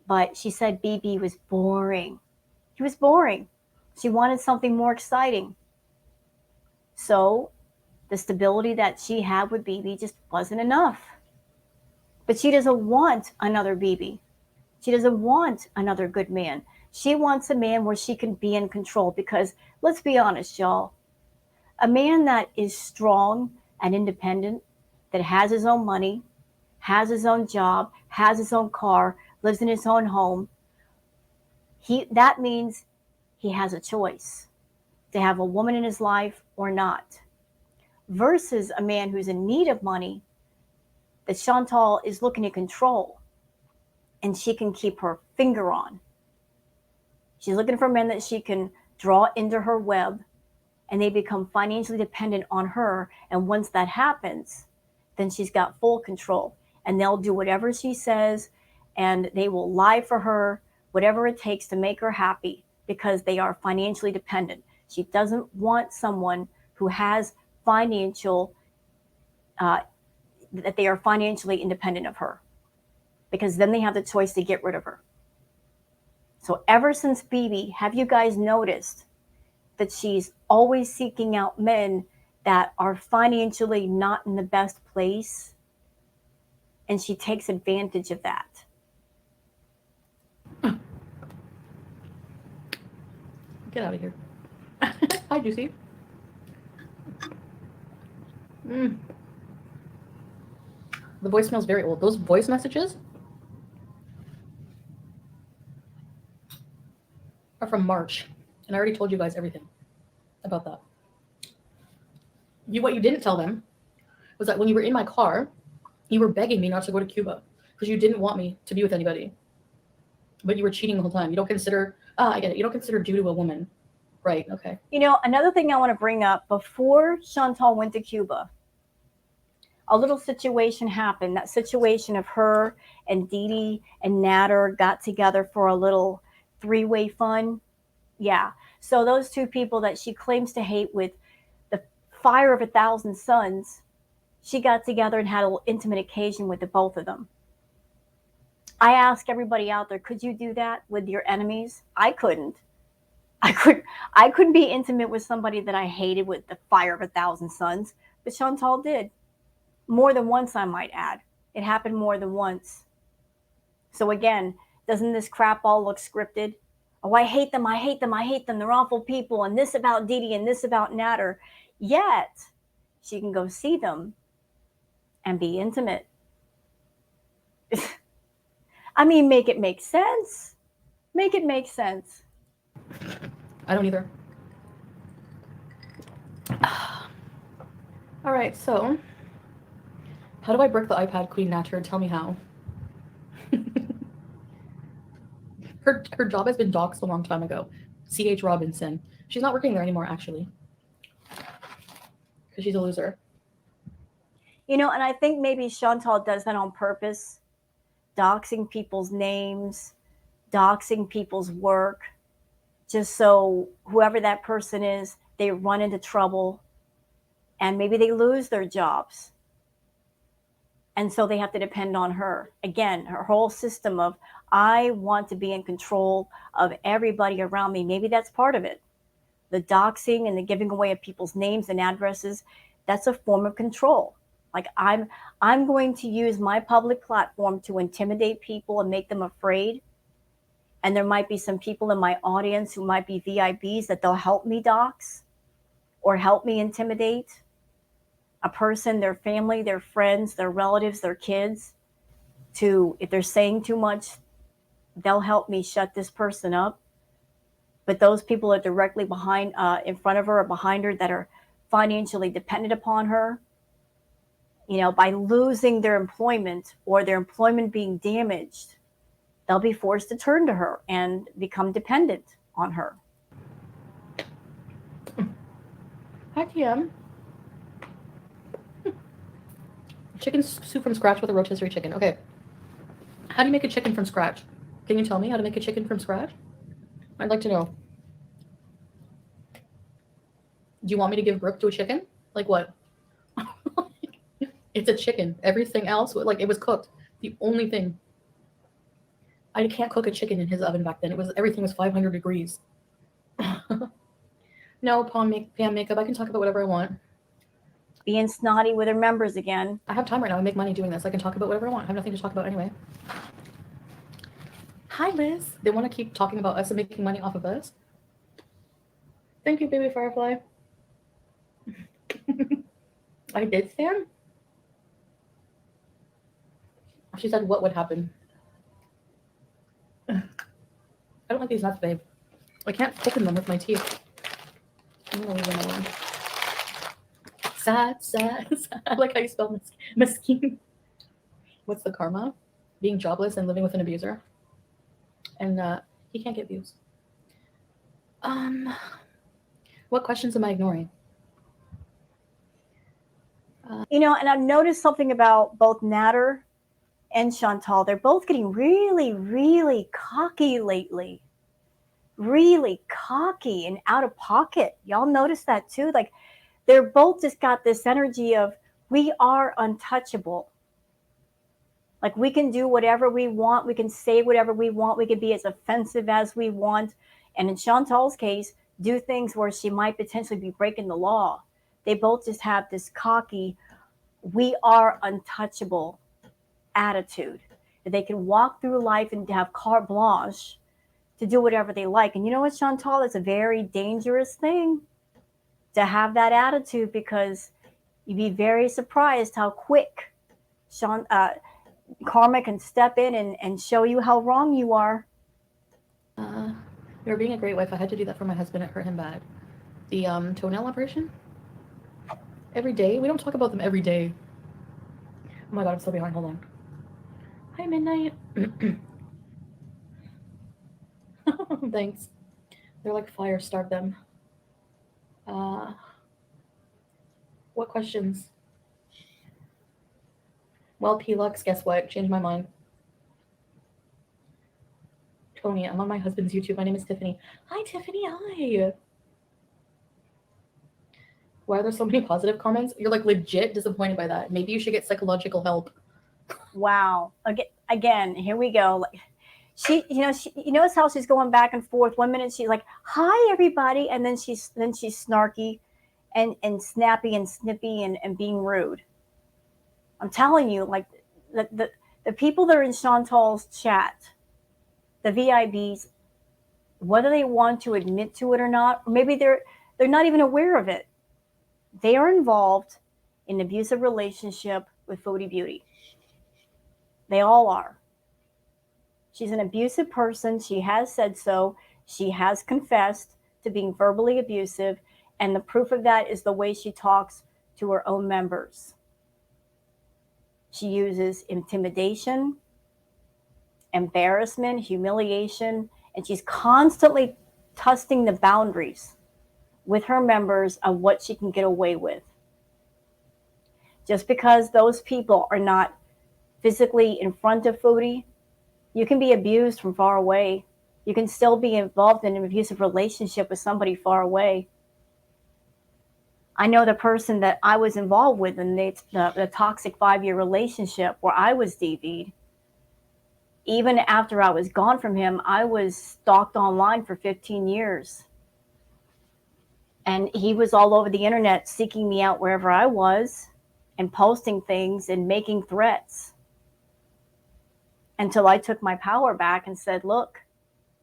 But she said BB was boring. He was boring. She wanted something more exciting. So the stability that she had with BB just wasn't enough. But she doesn't want another BB. She doesn't want another good man. She wants a man where she can be in control because, let's be honest, y'all, a man that is strong and independent, that has his own money, has his own job, has his own car, lives in his own home, that means he has a choice to have a woman in his life or not. Versus a man who's in need of money that Chantal is looking to control and she can keep her finger on. She's looking for men that she can draw into her web and they become financially dependent on her. And once that happens, then she's got full control and they'll do whatever she says and they will lie for her, whatever it takes to make her happy because they are financially dependent. She doesn't want someone who has financial, that they are financially independent of her because then they have the choice to get rid of her. So ever since BB, have you guys noticed that she's always seeking out men that are financially not in the best place? And she takes advantage of that. Get out of here. Hi, Juicy. The voicemail's very old. Those voice messages are from March. And I already told you guys everything about that. What you didn't tell them was that when you were in my car, you were begging me not to go to Cuba because you didn't want me to be with anybody. But you were cheating the whole time. You don't consider, I get it. You don't consider due to a woman. Right, okay. You know, another thing I want to bring up, before Chantal went to Cuba, a little situation happened. That situation of her and Dee Dee and Nader got together for a little three-way fun. Yeah. So those two people that she claims to hate with the fire of 1,000 suns, she got together and had a little intimate occasion with the both of them. I ask everybody out there, could you do that with your enemies? I couldn't. I couldn't be intimate with somebody that I hated with the fire of 1,000 suns, but Chantal did. More than once, I might add. It happened more than once. So again, doesn't this crap all look scripted? Oh, I hate them, I hate them, I hate them. They're awful people, and this about Dee Dee and this about Nader. Yet, she can go see them and be intimate. I mean, make it make sense. Make it make sense. I don't either. All right, so how do I brick the iPad, Queen Nader? Tell me how. her job has been doxxed a long time ago. C.H. Robinson. She's not working there anymore, actually, because she's a loser. You know, and I think maybe Chantal does that on purpose, doxing people's names, doxing people's work, just so whoever that person is, they run into trouble and maybe they lose their jobs. And so they have to depend on her. Again, her whole system of, I want to be in control of everybody around me. Maybe that's part of it. The doxing and the giving away of people's names and addresses, that's a form of control. Like I'm going to use my public platform to intimidate people and make them afraid. And there might be some people in my audience who might be VIPs that they'll help me dox or help me intimidate a person, their family, their friends, their relatives, their kids, to, if they're saying too much, they'll help me shut this person up. But those people are directly behind, in front of her or behind her that are financially dependent upon her, you know, by losing their employment or their employment being damaged, they'll be forced to turn to her and become dependent on her. Hi, TM. Chicken soup from scratch with a rotisserie chicken. Okay. How do you make a chicken from scratch? Can you tell me how to make a chicken from scratch? I'd like to know. Do you want me to give birth to a chicken? Like what? It's a chicken. Everything else, like it was cooked. The only thing. I can't cook a chicken in his oven back then. Everything was 500 degrees. No, Pam makeup. I can talk about whatever I want. Being snotty with her members again. I have time right now. I make money doing this. I can talk about whatever I want. I have nothing to talk about anyway. Hi, Liz. They want to keep talking about us and making money off of us. Thank you, baby firefly. I did, Stan. She said, what would happen? I don't like these nuts, babe. I can't open them with my teeth. I'm gonna leave them alone. Sad. I like how you spell mesquite. What's the karma? Being jobless and living with an abuser. And he can't get views. What questions am I ignoring? You know, and I've noticed something about both Nader and Chantal. They're both getting really, really cocky lately. Really cocky and out of pocket. Y'all notice that too? Like, they're both just got this energy of, we are untouchable. Like, we can do whatever we want. We can say whatever we want. We can be as offensive as we want. And in Chantal's case, do things where she might potentially be breaking the law. They both just have this cocky, we are untouchable attitude. That they can walk through life and have carte blanche to do whatever they like. And you know what, Chantal? It's a very dangerous thing to have that attitude, because you'd be very surprised how quick karma can step in and show you how wrong you are. You're being a great wife. I had to do that for my husband. It hurt him bad. The toenail operation. Every day. We don't talk about them every day. Oh my god, I'm so behind. Hold on. Hi, Midnight. Thanks. They're like fire. Starve them. What questions? Well, P-Lux, guess what? Changed my mind. Tony, I'm on my husband's YouTube. My name is Tiffany. Hi, Tiffany. Hi. Why are there so many positive comments? You're like legit disappointed by that. Maybe you should get psychological help. Wow. Again, here we go. Like, you notice how she's going back and forth. 1 minute she's like, "Hi, everybody," and then she's snarky, and snappy and snippy and being rude. I'm telling you, like, the people that are in Chantal's chat, the VIBs, whether they want to admit to it or not, or maybe they're not even aware of it, they are involved in an abusive relationship with Foodie Beauty. They all are. She's an abusive person. She has said so. She has confessed to being verbally abusive, and the proof of that is the way she talks to her own members. She uses intimidation, embarrassment, humiliation, and she's constantly testing the boundaries with her members of what she can get away with. Just because those people are not physically in front of Foodie, you can be abused from far away. You can still be involved in an abusive relationship with somebody far away. I know the person that I was involved with in the toxic 5-year relationship where I was DV'd. Even after I was gone from him, I was stalked online for 15 years. And he was all over the internet seeking me out wherever I was and posting things and making threats. Until I took my power back and said, look,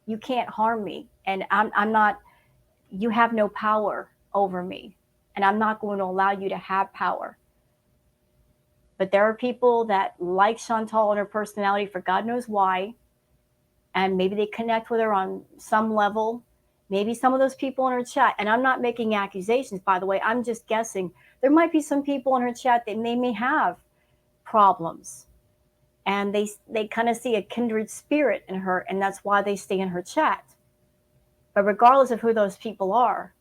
you can't harm me. And I'm not, you have no power over me. And I'm not going to allow you to have power. But there are people that like Chantal and her personality for God knows why. And maybe they connect with her on some level. Maybe some of those people in her chat, and I'm not making accusations, by the way, I'm just guessing. There might be some people in her chat that they may have problems. And they kind of see a kindred spirit in her, and that's why they stay in her chat. But regardless of who those people are,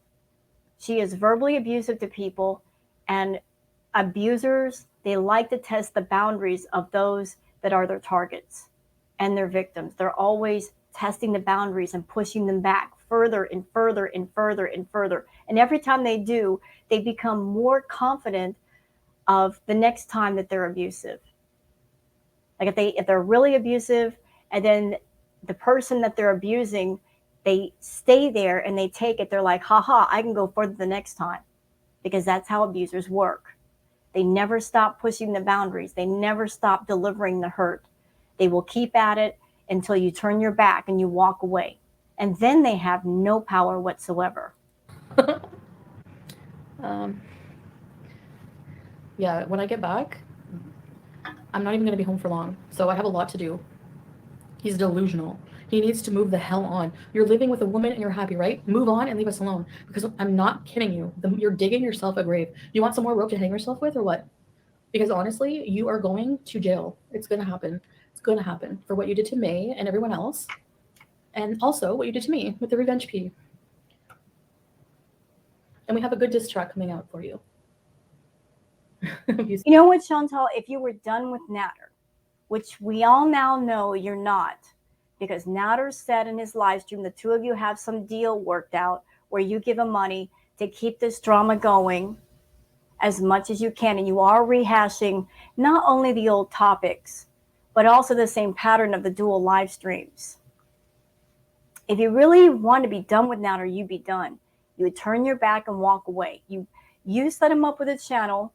she is verbally abusive to people, and abusers, they like to test the boundaries of those that are their targets and their victims. They're always testing the boundaries and pushing them back further and further and further and further. And every time they do, they become more confident of the next time that they're abusive. Like if they're really abusive, and then the person that they're abusing, they stay there and they take it. They're like, haha, I can go further the next time, because that's how abusers work. They never stop pushing the boundaries. They never stop delivering the hurt. They will keep at it until you turn your back and you walk away. And then they have no power whatsoever. Yeah, when I get back, I'm not even going to be home for long. So I have a lot to do. He's delusional. He needs to move the hell on. You're living with a woman and you're happy, right? Move on and leave us alone. Because I'm not kidding you. You're digging yourself a grave. You want some more rope to hang yourself with or what? Because honestly, you are going to jail. It's going to happen. It's going to happen for what you did to May and everyone else. And also what you did to me with the Revenge P. And we have a good diss track coming out for you. You know what, Chantal? If you were done with Nader, which we all now know you're not, because Nader said in his live stream, the two of you have some deal worked out where you give him money to keep this drama going as much as you can. And you are rehashing not only the old topics, but also the same pattern of the dual live streams. If you really want to be done with Nader, you be done. You would turn your back and walk away. You set him up with a channel.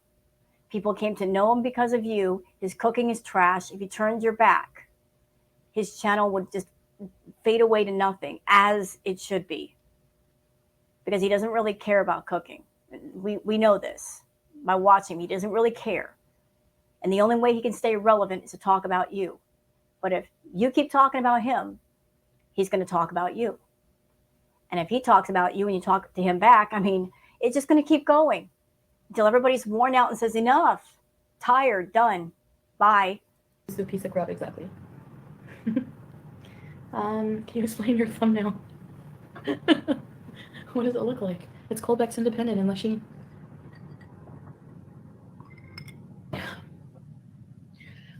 People came to know him because of you. His cooking is trash. If you turned your back, his channel would just fade away to nothing, as it should be, because he doesn't really care about cooking. We know this by watching him. He doesn't really care. And the only way he can stay relevant is to talk about you. But if you keep talking about him, he's going to talk about you. And if he talks about you and you talk to him back, I mean, it's just going to keep going until everybody's worn out and says, enough, tired, done, bye. It's a piece of crap, exactly. Can you explain your thumbnail? What does it look like? It's Colbeck's Independent, unless she...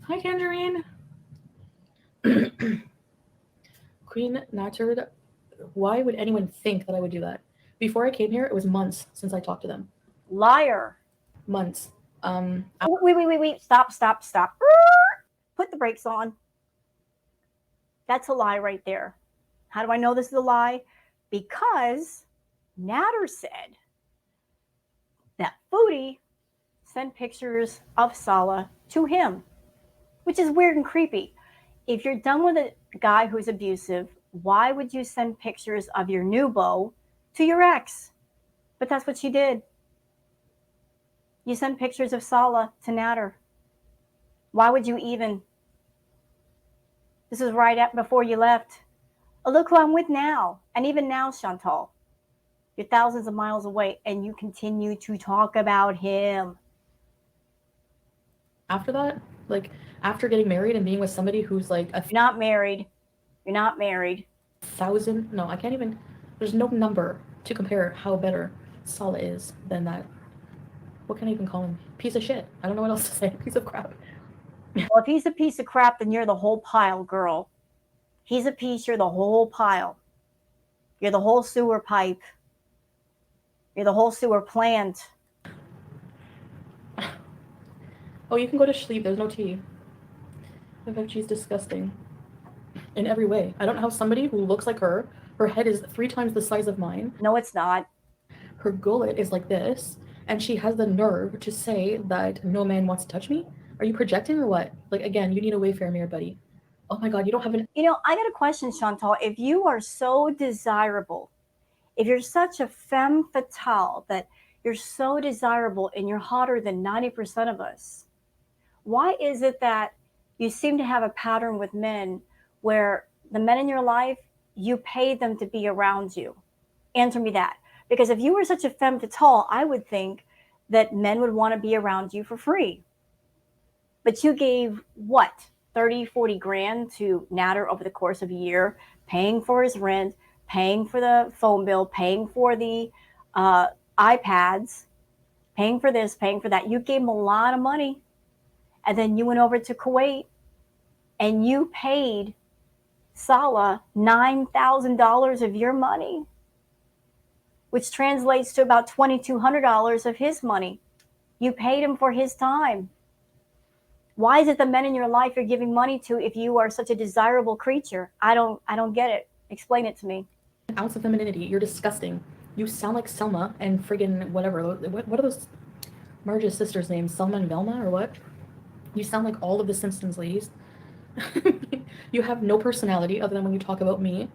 Hi, Tangerine. Queen Nader. Why would anyone think that I would do that? Before I came here, it was months since I talked to them. Liar. Months. Wait. Stop. Put the brakes on. That's a lie right there. How do I know this is a lie? Because Nader said that Foodie sent pictures of Salah to him, which is weird and creepy. If you're done with a guy who's abusive, why would you send pictures of your new beau to your ex? But that's what she did. You sent pictures of Salah to Nader. Why would you even? This is right before you left. Oh, look who I'm with now. And even now, Chantal, you're thousands of miles away and you continue to talk about him. After that, like, after getting married and being with somebody who's like You're not married. You're not married. 1,000, no, I can't even, there's no number to compare how better Salah is than that. What can I even call him? Piece of shit. I don't know what else to say. Piece of crap. Well, if he's a piece of crap, then you're the whole pile, girl. He's a piece, you're the whole pile. You're the whole sewer pipe. You're the whole sewer plant. Oh, you can go to sleep. There's no tea. The veggie's disgusting. In every way. I don't know how somebody who looks like her head is 3 times the size of mine. No, it's not. Her gullet is like this. And she has the nerve to say that no man wants to touch me? Are you projecting or what? Like, again, you need a Wayfair mirror, buddy. Oh my God, you don't have an... You know, I got a question, Chantal. If you are so desirable, if you're such a femme fatale that you're so desirable and you're hotter than 90% of us, why is it that you seem to have a pattern with men where the men in your life, you pay them to be around you? Answer me that. Because if you were such a femme fatale, I would think that men would want to be around you for free. But you gave what? 30, 40 grand to Nader over the course of a year, paying for his rent, paying for the phone bill, paying for the iPads, paying for this, paying for that. You gave him a lot of money. And then you went over to Kuwait and you paid Salah $9,000 of your money, which translates to about $2,200 of his money. You paid him for his time. Why is it the men in your life you're giving money to if you are such a desirable creature? I don't get it. Explain it to me. Ounce of femininity. You're disgusting. You sound like Selma and friggin' whatever. What are those Marge's sisters' names? Selma and Velma or what? You sound like all of the Simpsons ladies. You have no personality other than when you talk about me.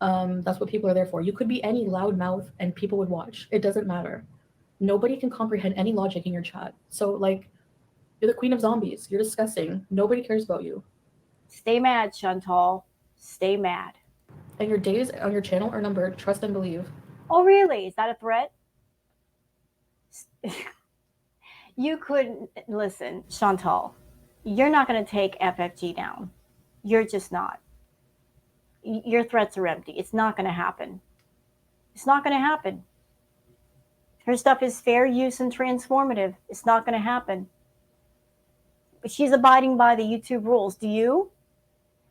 That's what people are there for. You could be any loud mouth and people would watch. It doesn't matter. Nobody can comprehend any logic in your chat. So, like, you're the queen of zombies. You're disgusting. Nobody cares about you. Stay mad, Chantal. Stay mad. And your days on your channel are numbered. Trust and believe. Oh, really? Is that a threat? You couldn't listen, Chantal. You're not going to take FFG down. You're just not. Your threats are empty. It's not going to happen. It's not going to happen. Her stuff is fair use and transformative. It's not going to happen. But she's abiding by the YouTube rules. Do you?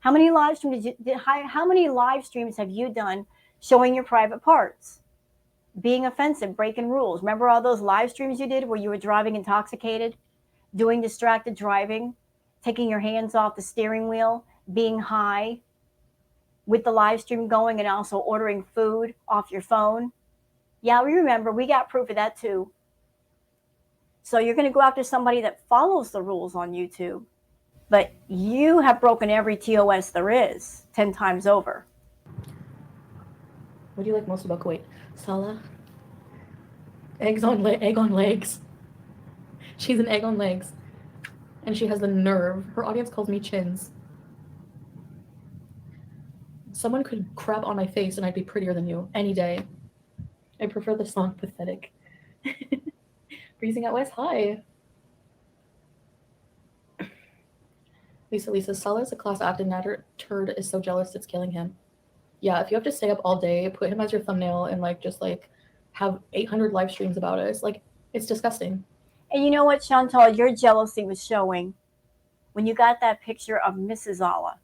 How many live streams how many live streams have you done showing your private parts? Being offensive, breaking rules. Remember all those live streams you did where you were driving intoxicated, doing distracted driving, taking your hands off the steering wheel, being high with the live stream going, and also ordering food off your phone. Yeah, we remember. We got proof of that too. So you're going to go after somebody that follows the rules on YouTube, but you have broken every TOS there is 10 times over. What do you like most about Kuwait? Salah. Egg on legs. She's an egg on legs. And she has the nerve. Her audience calls me chins. Someone could crap on my face and I'd be prettier than you any day. I prefer the song Pathetic. Freezing out west. Hi. Lisa, Salah is a class act and Nader turd is so jealous it's killing him. Yeah, if you have to stay up all day, put him as your thumbnail and like just like have 800 live streams about it. It's disgusting. And you know what, Chantal, your jealousy was showing when you got that picture of Mrs. Allah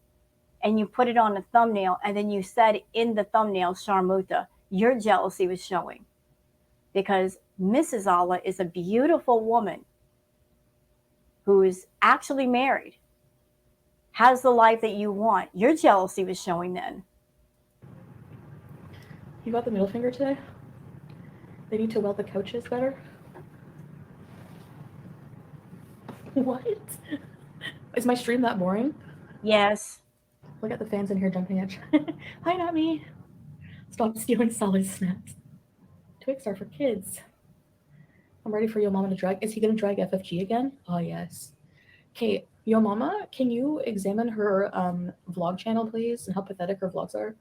and you put it on a thumbnail and then you said in the thumbnail, Sharmuta, your jealousy was showing. Because Mrs. Allah is a beautiful woman who is actually married, has the life that you want. Your jealousy was showing then. You got the middle finger today? They need to weld the couches better? What? Is my stream that boring? Yes. Look at the fans in here jumping at Hi, not me. Stop stealing Sally's snacks. Twix are for kids. I'm ready for Yo Mama to drag. Is he going to drag FFG again? Oh, yes. Okay, Yo Mama, can you examine her vlog channel, please, and how pathetic her vlogs are?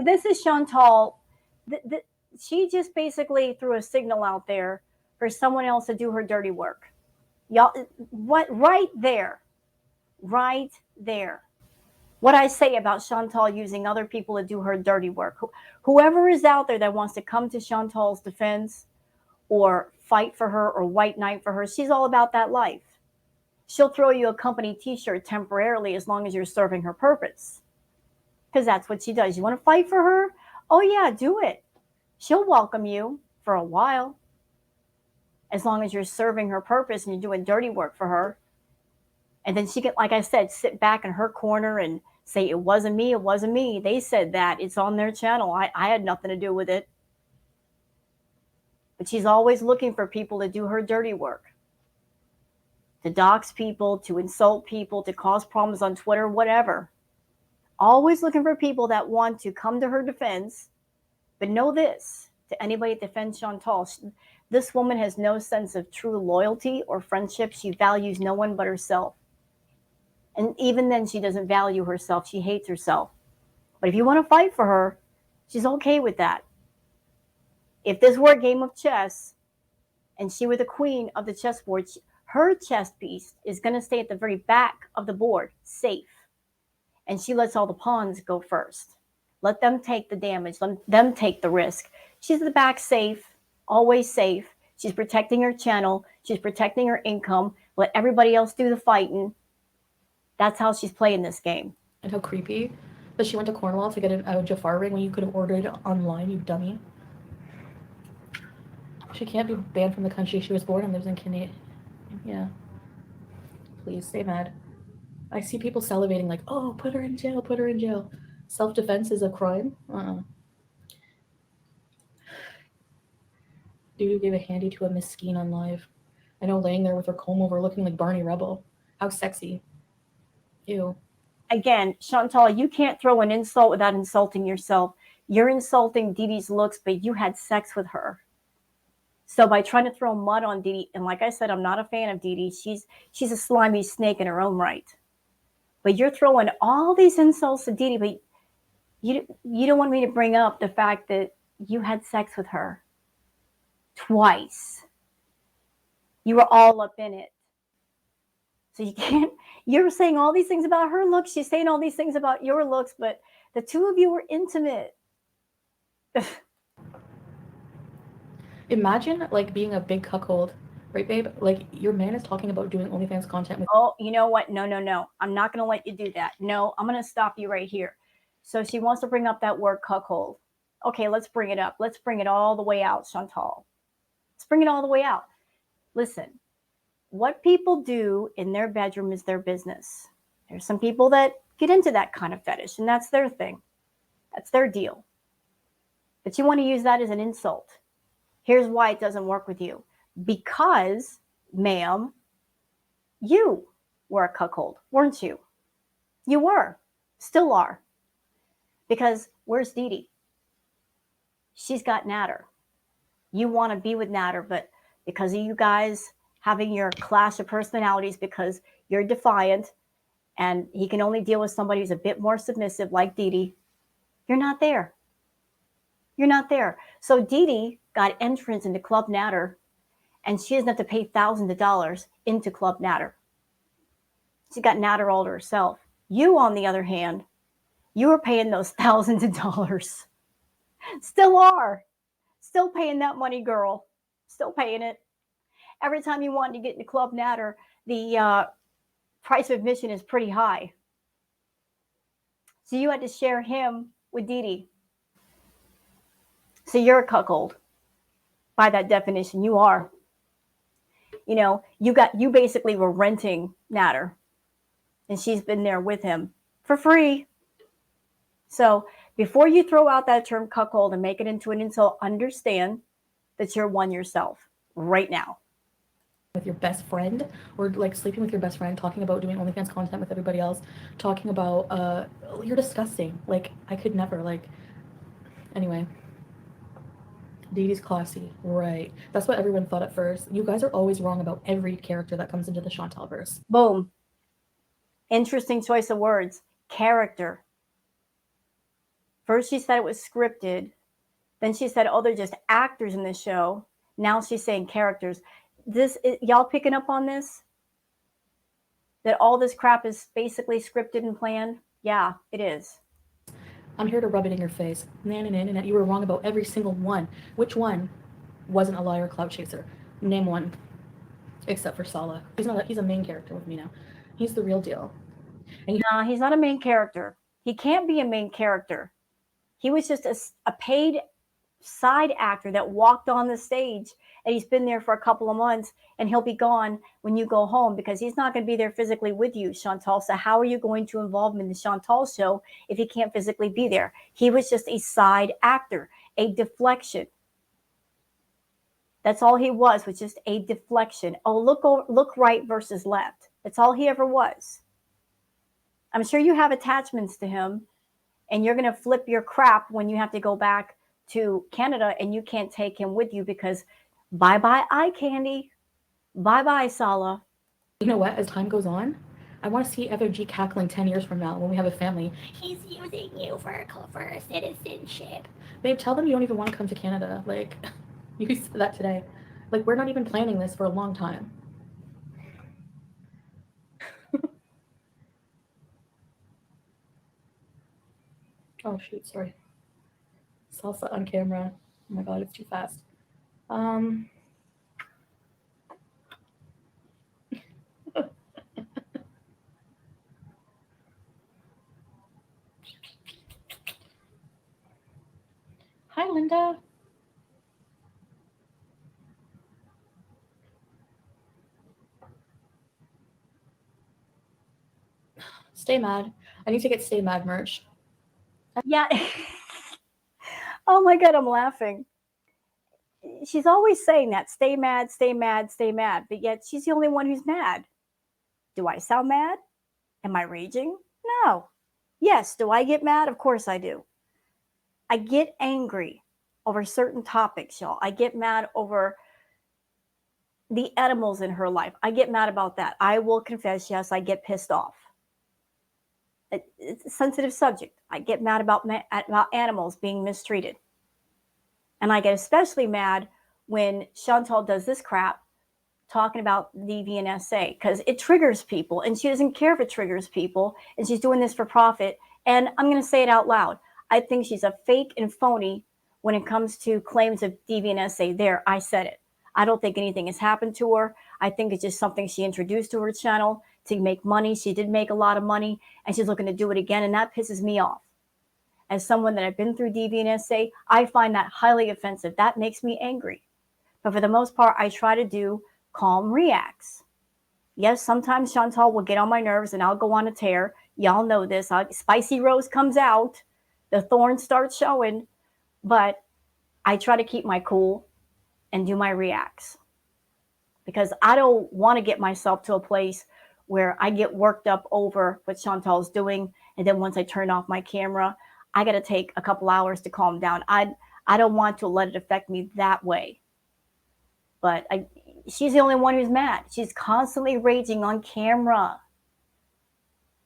This is Chantal. She just basically threw a signal out there for someone else to do her dirty work. Y'all, what? Right there. Right there. What I say about Chantal using other people to do her dirty work. Whoever is out there that wants to come to Chantal's defense or fight for her or white knight for her, she's all about that life. She'll throw you a company t-shirt temporarily as long as you're serving her purpose. Because that's what she does. You want to fight for her? Oh, yeah, do it. She'll welcome you for a while. As long as you're serving her purpose and you're doing dirty work for her. And then she can, like I said, sit back in her corner and say, it wasn't me, it wasn't me. They said that. It's on their channel. I had nothing to do with it. But she's always looking for people to do her dirty work. To dox people, to insult people, to cause problems on Twitter, whatever. Always looking for people that want to come to her defense. But know this, to anybody that defends Chantal, this woman has no sense of true loyalty or friendship. She values no one but herself. And even then, she doesn't value herself. She hates herself. But if you want to fight for her, she's okay with that. If this were a game of chess and she were the queen of the chessboard, her chess piece is going to stay at the very back of the board, safe. And she lets all the pawns go first. Let them take the damage. Let them take the risk. She's at the back safe, always safe. She's protecting her channel. She's protecting her income. Let everybody else do the fighting. That's how she's playing this game. And how creepy that she went to Cornwall to get a Jafar ring when you could have ordered it online, you dummy. She can't be banned from the country she was born and lives in Canada. Yeah. Please, stay mad. I see people salivating like, oh, put her in jail, put her in jail. Self-defense is a crime? Dude gave a handy to a Miss Skeen on live. I know, laying there with her comb over looking like Barney Rebel. How sexy. Ew. Again, Chantal, you can't throw an insult without insulting yourself. You're insulting Dee Dee's looks, but you had sex with her. So by trying to throw mud on Dee Dee, and like I said, I'm not a fan of Dee Dee. She's a slimy snake in her own right. But you're throwing all these insults to Dee Dee, but you don't want me to bring up the fact that you had sex with her twice. You were all up in it. So you can't, you're saying all these things about her looks. She's saying all these things about your looks, but the two of you were intimate. Imagine like being a big cuckold, right, babe? Like your man is talking about doing OnlyFans content with. Oh, you know what? No. I'm not going to let you do that. No, I'm going to stop you right here. So she wants to bring up that word cuckold. Okay, let's bring it up. Let's bring it all the way out, Chantal. Let's bring it all the way out. Listen, what people do in their bedroom is their business. There's some people that get into that kind of fetish, and that's their thing. That's their deal. But you want to use that as an insult. Here's why it doesn't work with you. Because, ma'am, you were a cuckold, weren't you? You were. Still are. Because where's Dee Dee? She's got Nader. You want to be with Nader, but because of you guys having your clash of personalities, because you're defiant and he can only deal with somebody who's a bit more submissive like Dee Dee, you're not there. You're not there. So Dee Dee got entrance into Club Nader, and she doesn't have to pay thousands of dollars into Club Nader. She got Nader all to herself. You, on the other hand, you were paying those thousands of dollars. Still are. Still paying that money, girl. Still paying it. Every time you want to get into Club Nader, the price of admission is pretty high. So you had to share him with Dee Dee. So you're a cuckold. By that definition, you are. You know, you basically were renting Nader, and she's been there with him for free. So before you throw out that term cuckold and make it into an insult, understand that you're one yourself right now. With your best friend, or like sleeping with your best friend, talking about doing OnlyFans content with everybody else, talking about you're disgusting. Like, I could never, like, anyway. Dee Dee's classy, right? That's what everyone thought at first. You guys are always wrong about every character that comes into the Chantal verse. Boom. Interesting choice of words. Character. First she said it was scripted. Then she said, oh, they're just actors in this show. Now she's saying characters. Y'all picking up on this? That all this crap is basically scripted and planned? Yeah, it is. I'm here to rub it in your face. You were wrong about every single one. Which one wasn't a liar, clout chaser? Name one. Except for Salah. He's a main character with me now. He's the real deal. No, he's not a main character. He can't be a main character. He was just a paid side actor that walked on the stage, and he's been there for a couple of months, and he'll be gone when you go home because he's not going to be there physically with you, Chantal. So how are you going to involve him in the Chantal show if he can't physically be there? He was just a side actor, a deflection. That's all he was just a deflection. Oh, look right versus left. That's all he ever was. I'm sure you have attachments to him, and you're going to flip your crap when you have to go back to Canada and you can't take him with you because bye-bye eye candy. Bye-bye, Salah. You know what? As time goes on, I want to see Ever G cackling 10 years from now when we have a family. He's using you for citizenship. Babe, tell them you don't even want to come to Canada. Like, you said that today. Like, we're not even planning this for a long time. Oh, shoot, sorry. Salsa on camera. Oh my god, it's too fast. Hi, Linda. Stay mad. I need to get Stay Mad merch. Yeah. Oh my God, I'm laughing. She's always saying that. Stay mad, stay mad, stay mad. But yet she's the only one who's mad. Do I sound mad? Am I raging? No. Yes. Do I get mad? Of course I do. I get angry over certain topics, y'all. I get mad over the animals in her life. I get mad about that. I will confess, yes, I get pissed off. It's a sensitive subject. I get mad about animals being mistreated. And I get especially mad when Chantal does this crap talking about DVNSA because it triggers people and she doesn't care if it triggers people and she's doing this for profit. And I'm going to say it out loud. I think she's a fake and phony when it comes to claims of DVNSA. There, I said it. I don't think anything has happened to her. I think it's just something she introduced to her channel to make money. She did make a lot of money and she's looking to do it again. And that pisses me off. As someone that I've been through DVNSA, I find that highly offensive. That makes me angry. But for the most part, I try to do calm reacts. Yes, sometimes Chantal will get on my nerves and I'll go on a tear. Y'all know this. Spicy Rose comes out, the thorn starts showing, but I try to keep my cool and do my reacts because I don't want to get myself to a place where I get worked up over what Chantal's doing. And then once I turn off my camera, I got to take a couple hours to calm down. I don't want to let it affect me that way. But she's the only one who's mad. She's constantly raging on camera.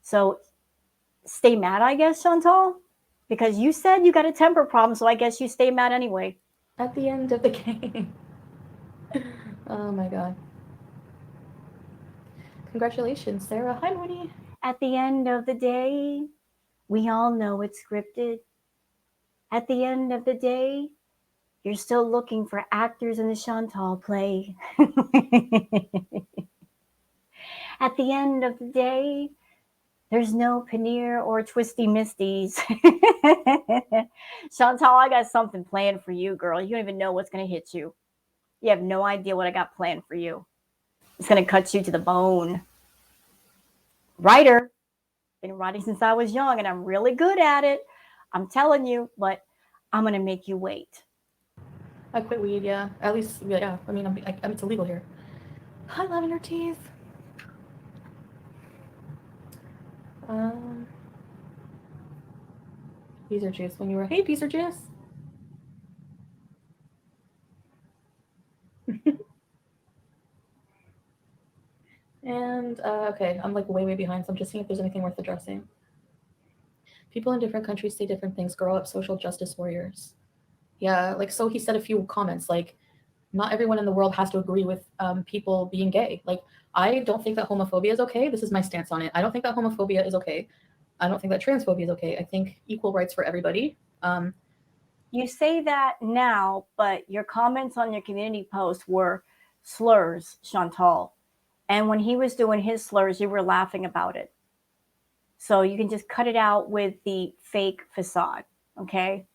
So stay mad, I guess, Chantal, because you said you got a temper problem. So I guess you stay mad anyway. At the end of the game. Oh my god. Congratulations, Sarah. Hi, Mooney. At the end of the day, we all know it's scripted. At the end of the day, you're still looking for actors in the Chantal play. At the end of the day, there's no paneer or twisty misties. Chantal, I got something planned for you, girl. You don't even know what's going to hit you. You have no idea what I got planned for you. It's going to cut you to the bone. Writer. Been writing since I was young, and I'm really good at it. I'm telling you, but I'm going to make you wait. I quit weed, yeah. At least, yeah. I mean, it's illegal here. Hi, Lavender Teeth. Beezer Juice when you were, hey, Beezer Juice. And, okay, I'm like way behind, so I'm just seeing if there's anything worth addressing. People in different countries say different things. Grow up social justice warriors. Yeah, like, so he said a few comments, like, not everyone in the world has to agree with people being gay. Like, I don't think that homophobia is okay. This is my stance on it. I don't think that homophobia is okay. I don't think that transphobia is okay. I think equal rights for everybody. You say that now, but your comments on your community post were slurs, Chantal. And when he was doing his slurs, you were laughing about it. So you can just cut it out with the fake facade, okay?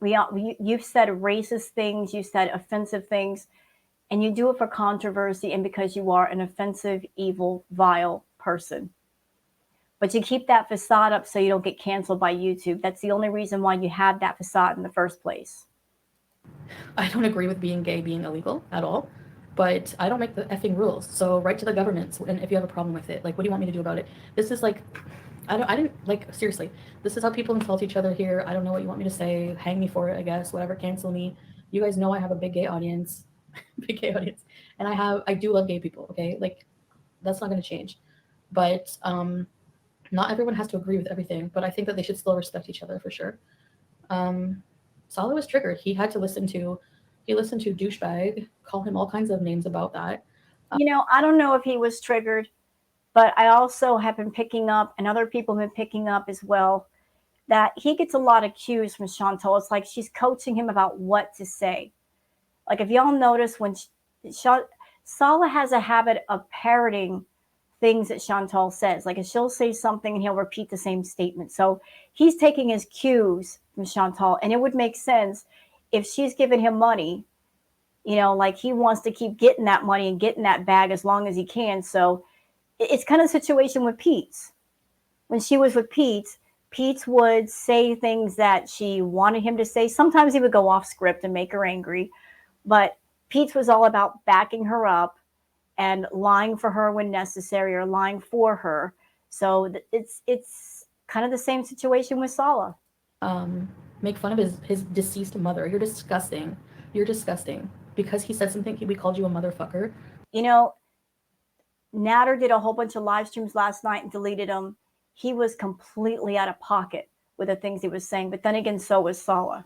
You've said racist things, you said offensive things, and you do it for controversy and because you are an offensive, evil, vile person. But you keep that facade up so you don't get canceled by YouTube. That's the only reason why you had that facade in the first place. I don't agree with being gay being illegal at all, but I don't make the effing rules. So write to the government, and if you have a problem with it, like, what do you want me to do about it? This is like, I didn't, like, seriously, this is how people insult each other here. I don't know what you want me to say. Hang me for it, I guess. Whatever, cancel me. You guys know I have a big gay audience, big gay audience, and I do love gay people. Okay, like, that's not going to change. But not everyone has to agree with everything. But I think that they should still respect each other for sure. Salo was triggered. He listened to douchebag, call him all kinds of names about that. You know, I don't know if he was triggered, but I also have been picking up, and other people have been picking up as well, that he gets a lot of cues from Chantal. It's like she's coaching him about what to say. Like, if y'all notice, when Sala has a habit of parroting things that Chantal says. Like, if she'll say something and he'll repeat the same statement. So he's taking his cues from Chantal, and it would make sense if she's giving him money, you know, like he wants to keep getting that money and getting that bag as long as he can. So it's kind of a situation with Pete's. When she was with Pete's would say things that she wanted him to say. Sometimes he would go off script and make her angry, but Pete's was all about backing her up and lying for her when necessary or lying for her. So it's kind of the same situation with Sala. Make fun of his deceased mother. You're disgusting. You're disgusting. Because he said something, we called you a motherfucker. You know, Nader did a whole bunch of live streams last night and deleted them. He was completely out of pocket with the things he was saying. But then again, so was Sala.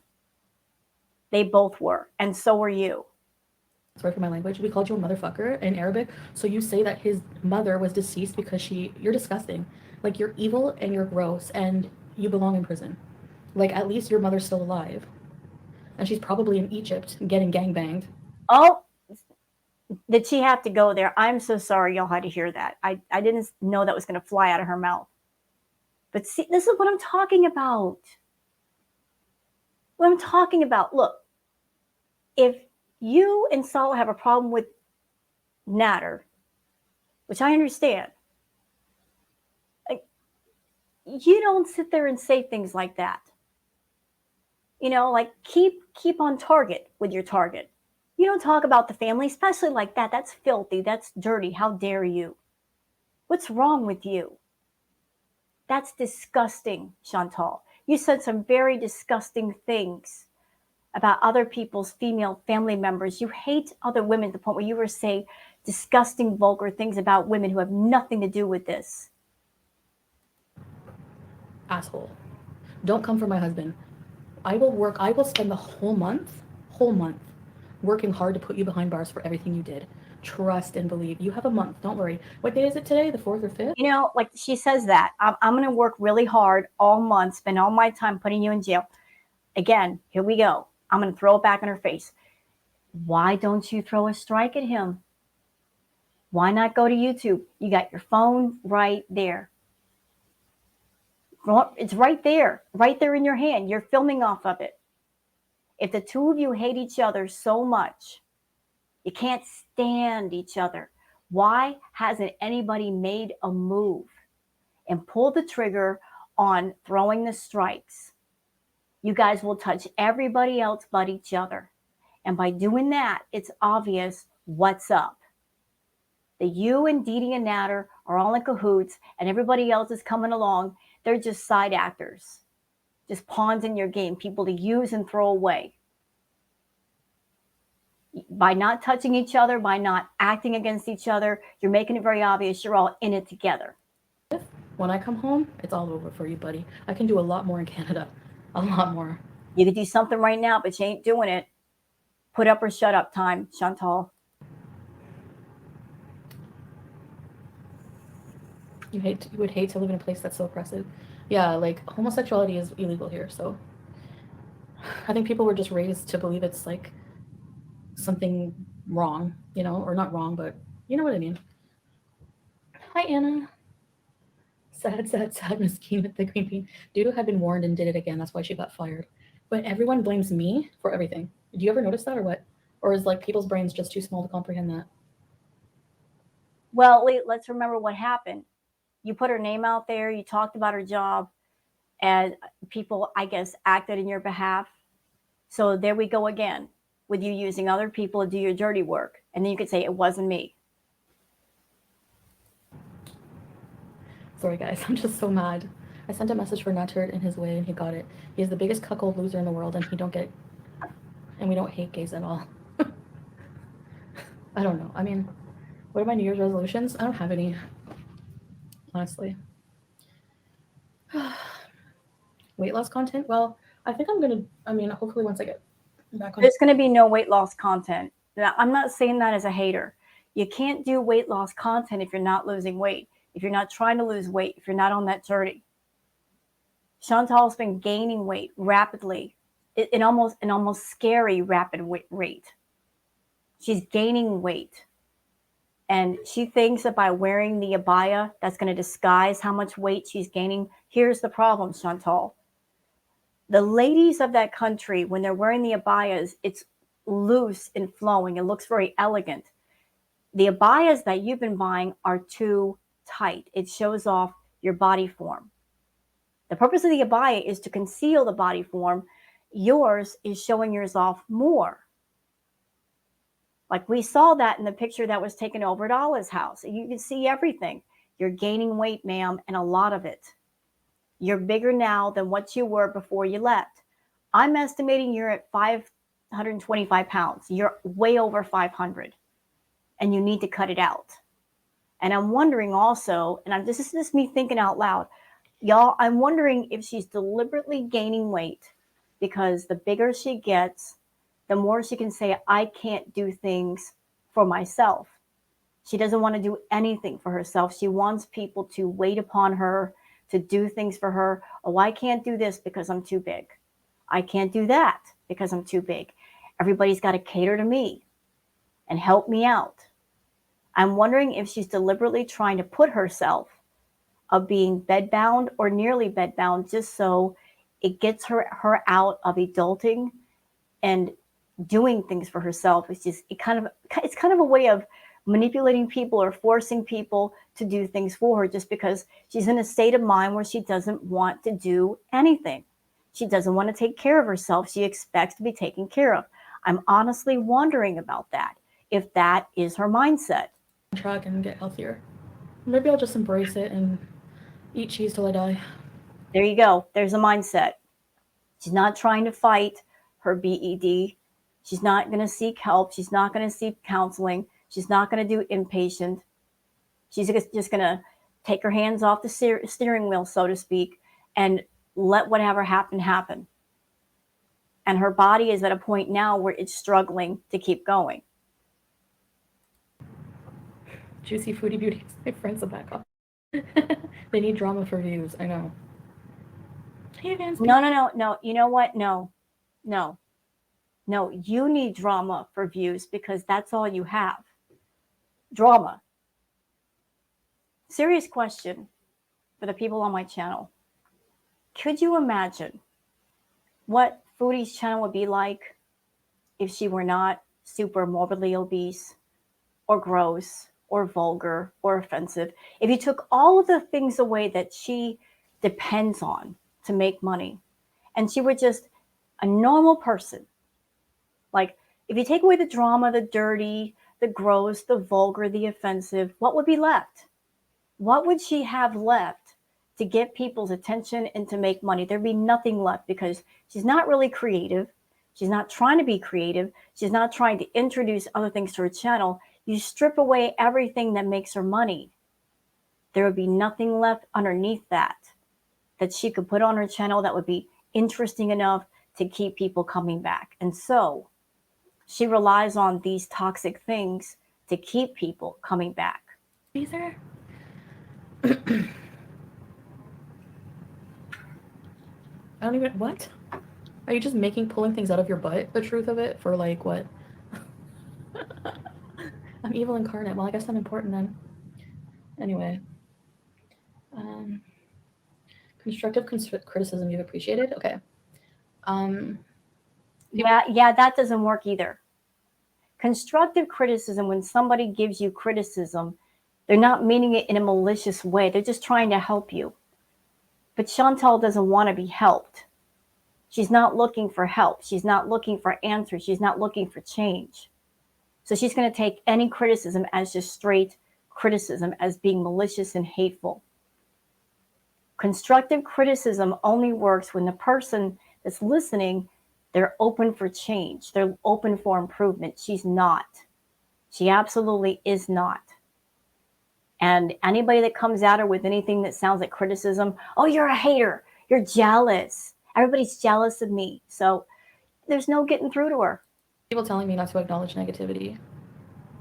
They both were. And so were you. Sorry for my language. We called you a motherfucker in Arabic. So you say that his mother was deceased because you're disgusting. Like, you're evil and you're gross and you belong in prison. Like, at least your mother's still alive. And she's probably in Egypt getting gangbanged. Oh, did she have to go there? I'm so sorry y'all had to hear that. I didn't know that was going to fly out of her mouth. But see, this is what I'm talking about. What I'm talking about. Look, if you and Saul have a problem with Nader, which I understand. You don't sit there and say things like that. You know, like keep on target with your target. You don't talk about the family, especially like that. That's filthy. That's dirty. How dare you? What's wrong with you? That's disgusting, Chantal. You said some very disgusting things about other people's female family members. You hate other women to the point where you were saying disgusting, vulgar things about women who have nothing to do with this. Asshole. Don't come for my husband. I will spend the whole month, working hard to put you behind bars for everything you did. Trust and believe. You have a month. Don't worry. What day is it today? The 4th or 5th? You know, like she says that. I'm going to work really hard all month, spend all my time putting you in jail. Again, here we go. I'm going to throw it back in her face. Why don't you throw a strike at him? Why not go to YouTube? You got your phone right there. It's right there in your hand. You're filming off of it. If the two of you hate each other so much, you can't stand each other, why hasn't anybody made a move and pulled the trigger on throwing the strikes? You guys will touch everybody else but each other. And by doing that, it's obvious what's up. That you and Didi and Nader are all in cahoots and everybody else is coming along. They're just side actors, just pawns in your game, people to use and throw away. By not touching each other, by not acting against each other, you're making it very obvious you're all in it together. When I come home, it's all over for you, buddy. I can do a lot more in Canada. A lot more. You could do something right now, but you ain't doing it. Put up or shut up time, Chantal. You would hate to live in a place that's so oppressive. Yeah, like homosexuality is illegal here, so I think people were just raised to believe it's like something wrong, you know, or not wrong, but you know what I mean. Hi, Anna. Sad, Miskeen with the green bean. Dudu had been warned and did it again. That's why she got fired. But everyone blames me for everything. Do you ever notice that or what? Or is like people's brains just too small to comprehend that? Well, let's remember what happened. You put her name out there, you talked about her job, and people, I guess, acted in your behalf. So there we go again, with you using other people to do your dirty work. And then you could say, it wasn't me. Sorry, guys, I'm just so mad. I sent a message for Nader in his way, and he got it. He is the biggest cuckold loser in the world, and he don't get... And we don't hate gays at all. I don't know. I mean, what are my New Year's resolutions? I don't have any. Honestly. Weight loss content? Well, I think I'm gonna, hopefully once I get back on... There's going to be no weight loss content. Now, I'm not saying that as a hater. You can't do weight loss content if you're not losing weight, if you're not trying to lose weight, if you're not on that journey. Chantal's been gaining weight rapidly, in almost scary rapid rate. She's gaining weight. And she thinks that by wearing the abaya, that's going to disguise how much weight she's gaining. Here's the problem, Chantal. The ladies of that country, when they're wearing the abayas, it's loose and flowing. It looks very elegant. The abayas that you've been buying are too tight. It shows off your body form. The purpose of the abaya is to conceal the body form. Yours is showing yours off more. Like we saw that in the picture that was taken over at Allah's house. You can see everything. You're gaining weight, ma'am, and a lot of it. You're bigger now than what you were before you left. I'm estimating you're at 525 pounds. You're way over 500, and you need to cut it out. And I'm wondering also, and this is just me thinking out loud, y'all, I'm wondering if she's deliberately gaining weight because the bigger she gets, the more she can say, I can't do things for myself. She doesn't want to do anything for herself. She wants people to wait upon her, to do things for her. Oh, I can't do this because I'm too big. I can't do that because I'm too big. Everybody's got to cater to me and help me out. I'm wondering if she's deliberately trying to put herself of being bedbound or nearly bedbound just so it gets her out of adulting and doing things for herself. It's kind of a way of manipulating people or forcing people to do things for her just because she's in a state of mind where she doesn't want to do anything. She doesn't want to take care of herself. She expects to be taken care of. I'm honestly wondering about that, if that is her mindset. Track and get healthier. Maybe I'll just embrace it and eat cheese till I die. There you go. There's a mindset. She's not trying to fight her BED. She's not going to seek help. She's not going to seek counseling. She's not going to do inpatient. She's just going to take her hands off the steering wheel, so to speak, and let whatever happen, happen. And her body is at a point now where it's struggling to keep going. Juicy Foodie Beauties. My friends will back off. They need drama for views. I know. Hey, Vance. No. You know what? No. You need drama for views because that's all you have. Drama. Serious question for the people on my channel. Could you imagine what Foodie's channel would be like if she were not super morbidly obese or gross or vulgar or offensive? If you took all of the things away that she depends on to make money and she were just a normal person, like if you take away the drama, the dirty, the gross, the vulgar, the offensive, what would be left? What would she have left to get people's attention and to make money? There'd be nothing left because she's not really creative. She's not trying to be creative. She's not trying to introduce other things to her channel. You strip away everything that makes her money. There would be nothing left underneath that she could put on her channel that would be interesting enough to keep people coming back. And so she relies on these toxic things to keep people coming back. Caesar? I don't even, what? Are you just pulling things out of your butt, the truth of it, for like what? I'm evil incarnate. Well, I guess I'm important then. Anyway. Constructive criticism you've appreciated? Okay. Yeah, that doesn't work either. Constructive criticism, when somebody gives you criticism, they're not meaning it in a malicious way. They're just trying to help you. But Chantal doesn't want to be helped. She's not looking for help. She's not looking for answers. She's not looking for change. So she's going to take any criticism as just straight criticism, as being malicious and hateful. Constructive criticism only works when the person that's listening, they're open for change. They're open for improvement. She's not. She absolutely is not. And anybody that comes at her with anything that sounds like criticism, oh, you're a hater. You're jealous. Everybody's jealous of me. So there's no getting through to her. People telling me not to acknowledge negativity.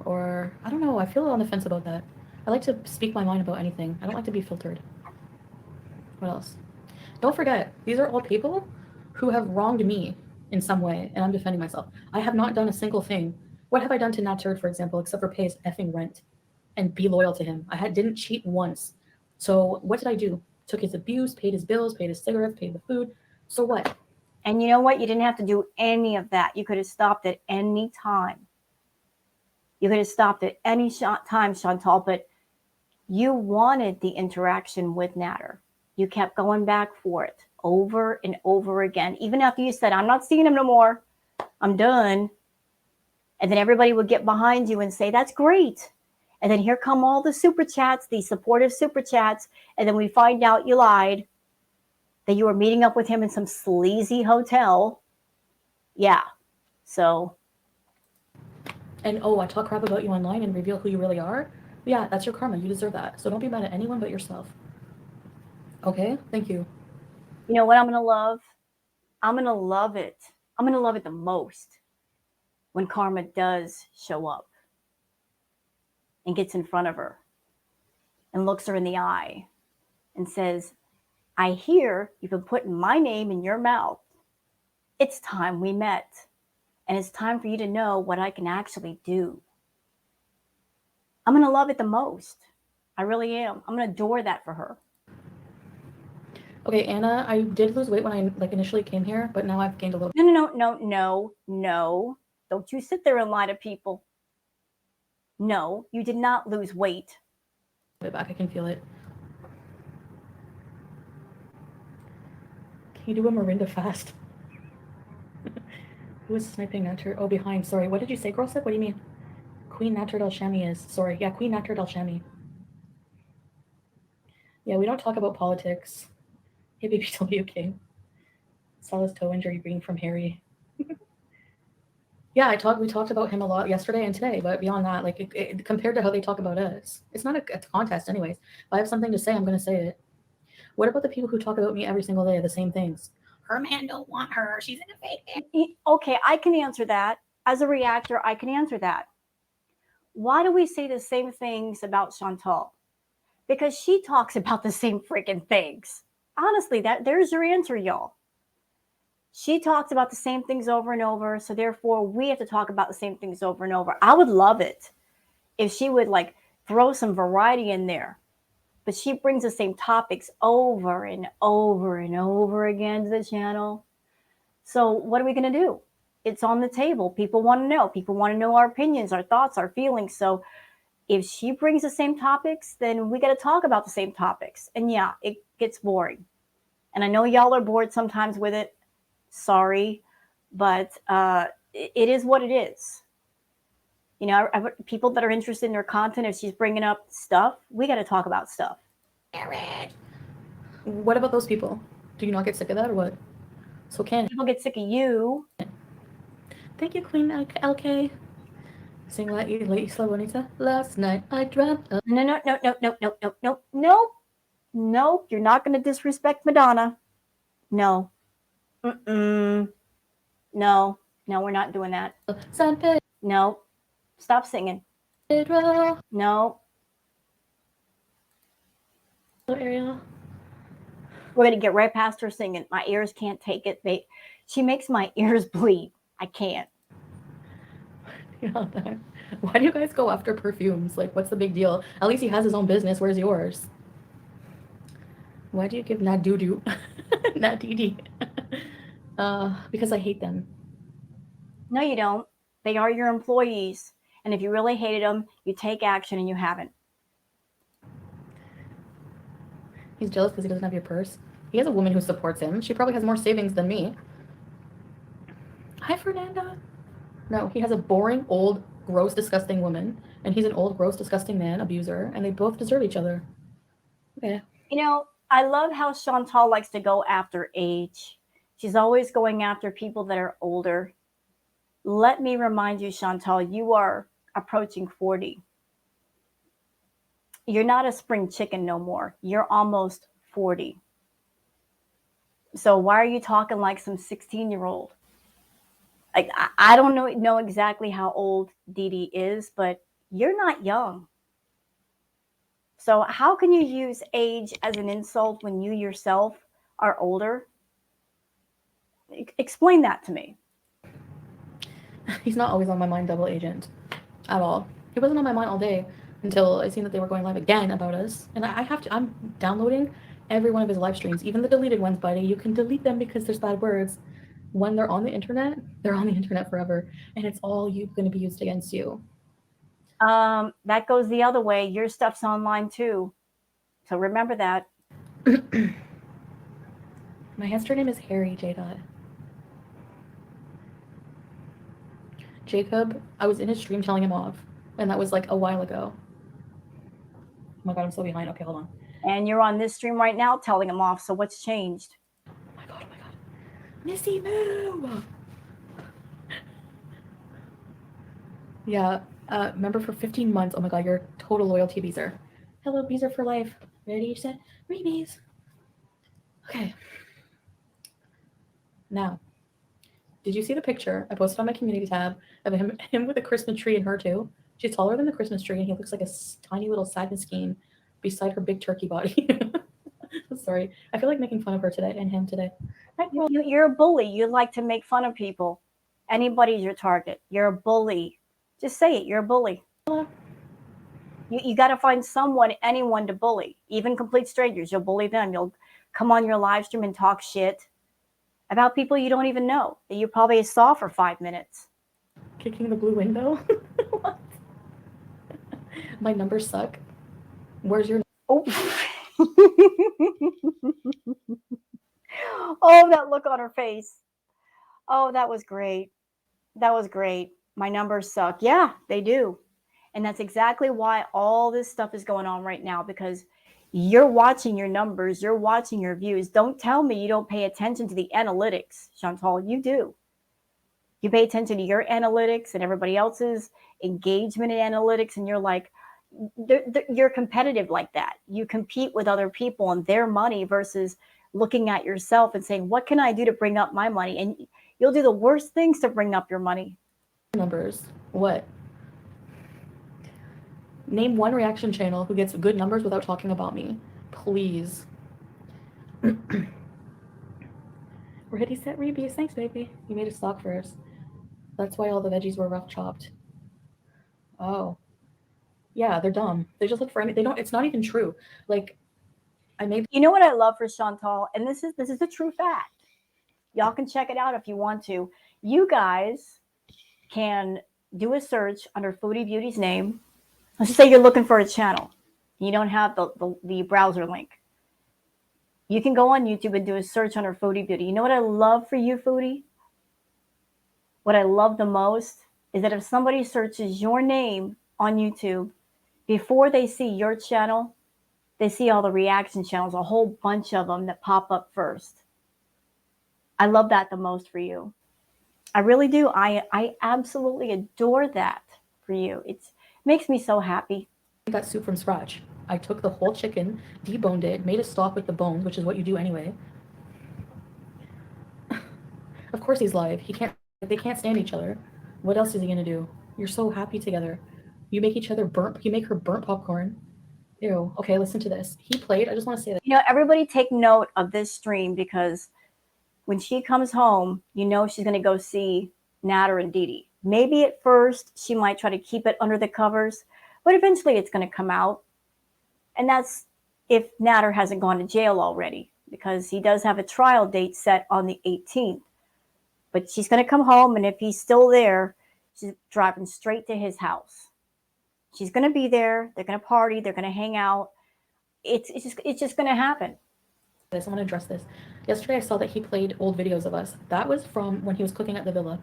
Or, I don't know, I feel on the fence about that. I like to speak my mind about anything. I don't like to be filtered. What else? Don't forget, these are all people who have wronged me in some way, and I'm defending myself. I have not done a single thing. What have I done to Nader, for example, except for pay his effing rent and be loyal to him? I didn't cheat once. So what did I do? Took his abuse, paid his bills, paid his cigarettes, paid the food. So what? And you know what? You didn't have to do any of that. You could have stopped at any time. You could have stopped at any time, Chantal, but you wanted the interaction with Nader. You kept going back for it over and over again, even after you said, I'm not seeing him no more. I'm done. And then everybody would get behind you and say, that's great. And then here come all the super chats, these supportive super chats. And then we find out you lied, that you were meeting up with him in some sleazy hotel. Yeah. So. And oh, I talk crap about you online and reveal who you really are. Yeah, that's your karma. You deserve that. So don't be mad at anyone but yourself. Okay, thank you. You know what I'm going to love? I'm going to love it. I'm going to love it the most when karma does show up and gets in front of her and looks her in the eye and says, I hear you've been putting my name in your mouth. It's time we met. And it's time for you to know what I can actually do. I'm going to love it the most. I really am. I'm going to adore that for her. Okay, Anna, I did lose weight when I initially came here, but now I've gained a little. No. Don't you sit there and lie to people. No, you did not lose weight. Way back, I can feel it. Can you do a Mirinda fast? Who is sniping Nader? Oh, behind. Sorry. What did you say, girl? What do you mean? Queen Nader Al Shami is. Sorry. Yeah, Queen Nader Al Shami. Yeah, we don't talk about politics. Hey, baby WK. Saw his toe injury being from Harry. Yeah, we talked about him a lot yesterday and today, but beyond that, like compared to how they talk about us, it's not a contest anyways. If I have something to say, I'm going to say it. What about the people who talk about me every single day, the same things? Her man don't want her. She's in a fake. Okay, I can answer that. As a reactor, I can answer that. Why do we say the same things about Chantal? Because she talks about the same freaking things. Honestly, there's your answer, y'all. She talks about the same things over and over, so therefore we have to talk about the same things over and over. I would love it if she would like throw some variety in there, but she brings the same topics over and over and over again to the channel. So what are we going to do? It's on the table. People want to know. People want to know our opinions, our thoughts, our feelings. So if she brings the same topics, then we got to talk about the same topics. And yeah, it gets boring. And I know y'all are bored sometimes with it. Sorry, but it is what it is. You know, people that are interested in her content, if she's bringing up stuff, we got to talk about stuff. What about those people? Do you not get sick of that or what? So can people get sick of you? Thank you, Queen LK. Sing La Isla Bonita. Last night I dreamt of... No, you're not going to disrespect Madonna. No. No, we're not doing that. No. Stop singing. No. Ariel. We're going to get right past her singing. My ears can't take it. She makes my ears bleed. I can't. Why do you guys go after perfumes? Like, what's the big deal? At least he has his own business. Where's yours? Why do you give Nat doo-doo? Nat dee because I hate them. No, you don't. They are your employees. And if you really hated them, you take action, and you haven't. He's jealous because he doesn't have your purse. He has a woman who supports him. She probably has more savings than me. Hi, Fernanda. No, he has a boring, old, gross, disgusting woman. And he's an old, gross, disgusting man, abuser. And they both deserve each other. Okay. You know, I love how Chantal likes to go after age. She's always going after people that are older. Let me remind you, Chantal, you are approaching 40. You're not a spring chicken no more. You're almost 40. So why are you talking like some 16-year-old? Like, I don't know exactly how old Dee Dee is, but you're not young. So how can you use age as an insult when you yourself are older? Explain that to me. He's not always on my mind, double agent, at all. He wasn't on my mind all day until I seen that they were going live again about us. And I'm downloading every one of his live streams, even the deleted ones, buddy. You can delete them because there's bad words. When they're on the internet, they're on the internet forever. And it's all going to be used against you. That goes the other way. Your stuff's online too. So remember that. My hamster name is Harry J. Jacob, I was in his stream telling him off. And that was like a while ago. Oh my god, I'm so behind. Okay, hold on. And you're on this stream right now telling him off. So what's changed? Oh my god. Missy, move! Yeah, member for 15 months. Oh my god, you're total loyalty Beezer. Hello, Beezer for life. Ready, set, rebees. Okay. Now, did you see the picture I posted on my community tab of him with a Christmas tree and her too? She's taller than the Christmas tree and he looks like a tiny little sadness scheme beside her big turkey body. Sorry. I feel like making fun of her today and him today. You're a bully. You like to make fun of people. Anybody's your target. You're a bully. Just say it. You're a bully. You got to find anyone to bully. Even complete strangers. You'll bully them. You'll come on your live stream and talk shit about people you don't even know that you probably saw for 5 minutes. Kicking the blue window? What? My numbers suck. Where's your Oh. Oh, that look on her face. Oh, that was great. That was great. My numbers suck. Yeah, they do. And that's exactly why all this stuff is going on right now, because you're watching your numbers, you're watching your views. Don't tell me you don't pay attention to the analytics, Chantal. You do. You pay attention to your analytics and everybody else's engagement in analytics, and you're like, you're competitive like that. You compete with other people and their money versus looking at yourself and saying, what can I do to bring up my money? And you'll do the worst things to bring up your money. numbers? What? Name one reaction channel who gets good numbers without talking about me. Please. Ready, set, rebeast. Thanks, baby. You made a stock first. That's why all the veggies were rough chopped. Oh. Yeah, they're dumb. They just look for any. They don't. It's not even true. Like, I made. You know what I love for Chantal, and this is the true fact. Y'all can check it out if you want to. You guys can do a search under Foodie Beauty's name. Let's just say you're looking for a channel. You don't have the browser link. You can go on YouTube and do a search under Foodie Beauty. You know what I love for you, Foodie? What I love the most is that if somebody searches your name on YouTube, before they see your channel, they see all the reaction channels, a whole bunch of them that pop up first. I love that the most for you. I really do. I absolutely adore that for you. It makes me so happy. that soup from scratch. I took the whole chicken, deboned it, made a stock with the bones, which is what you do anyway. Of course he's live. They can't stand each other. What else is he gonna do? You're so happy together. You make each other burnt. You make her burnt popcorn. Ew. Okay, listen to this. He played. I just want to say that. You know, everybody take note of this stream, because when she comes home, you know she's going to go see Nader and Didi. Maybe at first she might try to keep it under the covers, but eventually it's going to come out. And that's if Nader hasn't gone to jail already, because he does have a trial date set on the 18th. But she's going to come home, and if he's still there, she's driving straight to his house. She's going to be there. They're going to party. They're going to hang out. It's just going to happen. I want to address this. Yesterday I saw that he played old videos of us. That was from when he was cooking at the villa.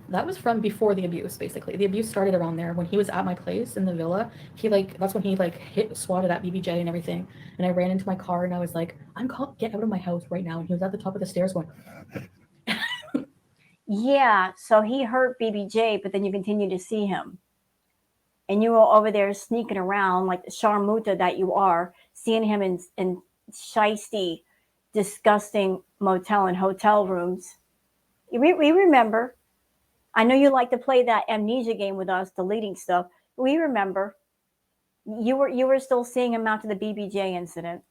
That was from before the abuse, basically. The abuse started around there. When he was at my place in the villa, that's when he swatted at BBJ and everything. And I ran into my car and I was like, get out of my house right now. And he was at the top of the stairs going, yeah, so he hurt BBJ, but then you continue to see him. And you were over there sneaking around like the sharmuta that you are, seeing him in shisty, disgusting motel and hotel rooms. We remember. I know you like to play that amnesia game with us, deleting stuff. We remember. You were still seeing him after the BBJ incident.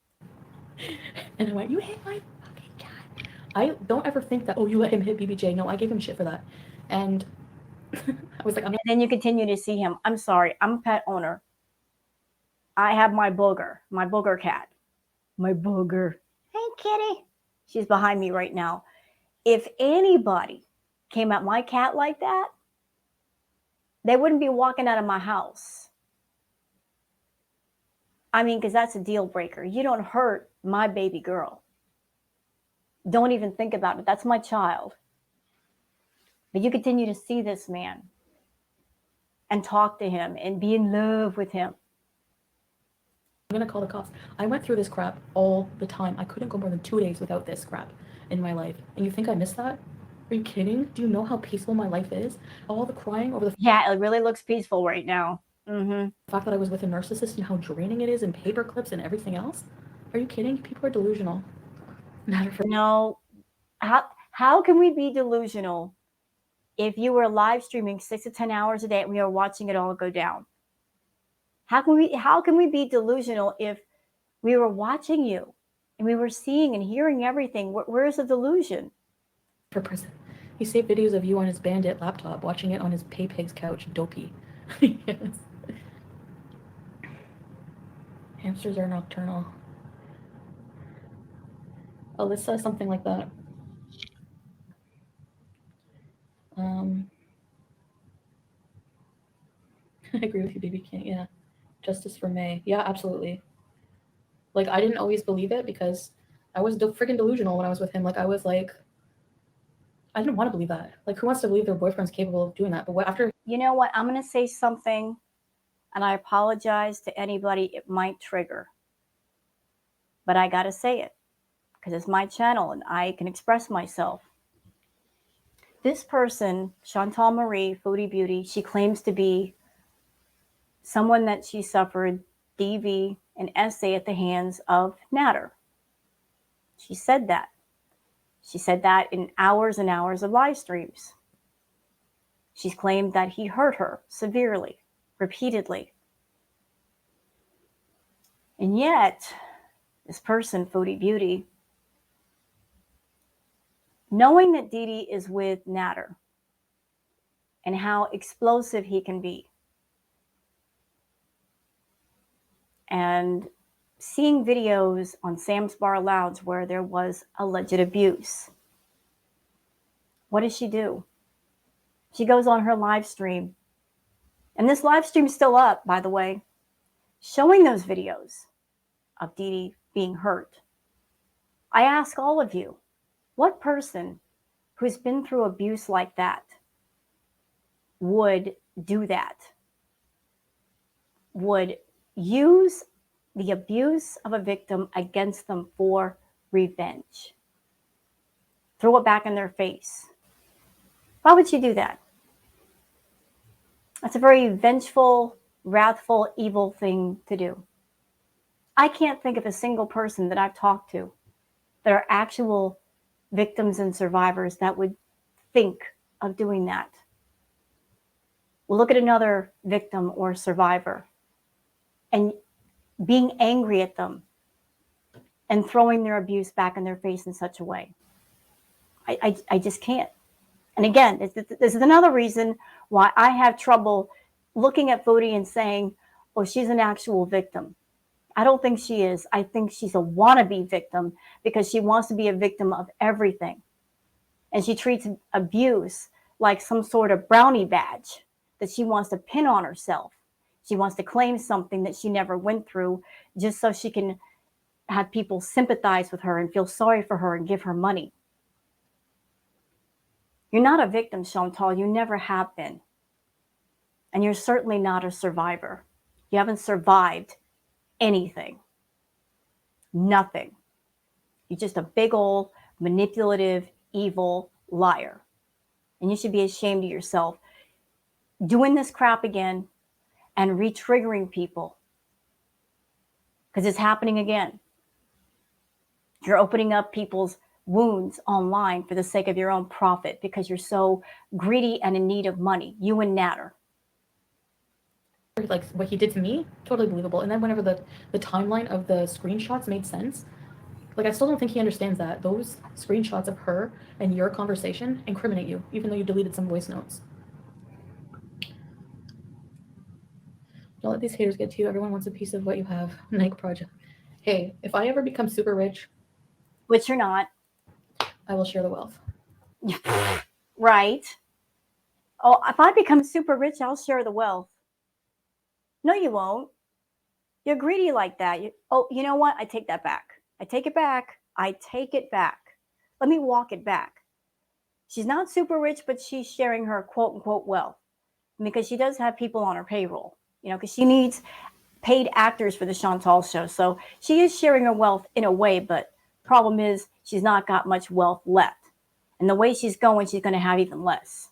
and I went, you hit my fucking cat. I don't ever think that, oh, you let him hit BBJ. No, I gave him shit for that. And I was like, and then you continue to see him. I'm sorry, I'm a pet owner. I have my booger cat. My booger. Hey, kitty. She's behind me right now. If anybody came at my cat like that, they wouldn't be walking out of my house. I mean, because that's a deal breaker. You don't hurt my baby girl. Don't even think about it. That's my child. But you continue to see this man and talk to him and be in love with him. I'm going to call the cops. I went through this crap all the time. I couldn't go more than 2 days without this crap in my life. And you think I missed that? Are you kidding? Do you know how peaceful my life is? All the crying over the... Yeah, it really looks peaceful right now. Mm-hmm. The fact that I was with a narcissist and how draining it is and paper clips and everything else. Are you kidding? People are delusional. No. How can we be delusional if you were live streaming 6 to 10 hours a day and we are watching it all go down? How can we be delusional if we were watching you and we were seeing and hearing everything? Where's the delusion? For prison. He saved videos of you on his bandit laptop, watching it on his pay pig's couch. Dopey. Yes. Hamsters are nocturnal. Alyssa, something like that. I agree with you, baby. Can't, yeah. Justice for May. Yeah, absolutely. Like, I didn't always believe it because I was freaking delusional when I was with him. Like, I was like, I didn't want to believe that. Like, who wants to believe their boyfriend's capable of doing that? But after... You know what? I'm going to say something, and I apologize to anybody it might trigger. But I got to say it because it's my channel and I can express myself. This person, Chantal Marie, Foodie Beauty, she claims to be someone that she suffered DV and SA at the hands of Nader. She said that. She said that in hours and hours of live streams. She's claimed that he hurt her severely, repeatedly. And yet, this person, Foodie Beauty, knowing that Didi is with Nader and how explosive he can be, and seeing videos on Sam's Bar Lounge where there was alleged abuse, what does she do? She goes on her live stream, and this live stream is still up, by the way, showing those videos of Didi being hurt. I ask all of you, what person who's been through abuse like that would do that? Would use the abuse of a victim against them for revenge? Throw it back in their face. Why would you do that? That's a very vengeful, wrathful, evil thing to do. I can't think of a single person that I've talked to that are actual victims and survivors that would think of doing that. We'll look at another victim or survivor and being angry at them and throwing their abuse back in their face in such a way. I just can't. And again, this is another reason why I have trouble looking at Foodie and saying, oh, she's an actual victim. I don't think she is. I think she's a wannabe victim because she wants to be a victim of everything. And she treats abuse like some sort of brownie badge that she wants to pin on herself. She wants to claim something that she never went through just so she can have people sympathize with her and feel sorry for her and give her money. You're not a victim, Chantal. You never have been. And you're certainly not a survivor. You haven't survived anything. Nothing. You're just a big old manipulative, evil liar. And you should be ashamed of yourself doing this crap again and re-triggering people. Because it's happening again. You're opening up people's wounds online for the sake of your own profit because you're so greedy and in need of money. You and Nader. Like, what he did to me, totally believable. And then whenever the timeline of the screenshots made sense, like, I still don't think he understands that those screenshots of her and your conversation incriminate you, even though you deleted some voice notes. Don't let these haters get to you. Everyone wants a piece of what you have. Nike project. Hey, if I ever become super rich, which you're not, I will share the wealth. Right. Oh, if I become super rich, I'll share the wealth. No, you won't. You're greedy like that. Oh, you know what? I take that back. I take it back. I take it back. Let me walk it back. She's not super rich, but she's sharing her quote unquote wealth because she does have people on her payroll, you know, because she needs paid actors for the Chantal show. So she is sharing her wealth in a way, but problem is she's not got much wealth left. And the way she's going, she's going to have even less.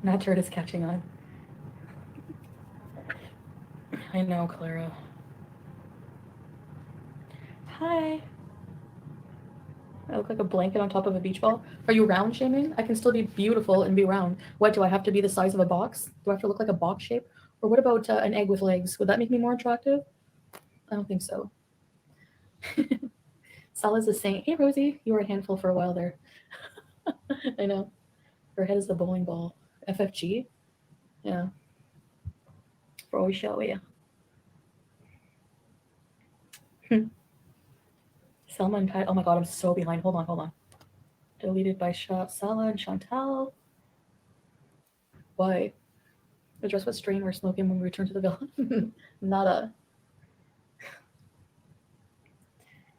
Nader is catching on. I know, Clara. Hi. I look like a blanket on top of a beach ball. Are you round shaming? I can still be beautiful and be round. What, do I have to be the size of a box? Do I have to look like a box shape? Or what about an egg with legs? Would that make me more attractive? I don't think so. Salah's a saint. Hey, Rosie, you were a handful for a while there. I know. Her head is the bowling ball. FFG? Yeah. For always show, yeah. Selma and Pat. Oh my god, I'm so behind. Hold on. Deleted by Salah and Chantal. Why? Address what strain we're smoking when we return to the villa. Nada.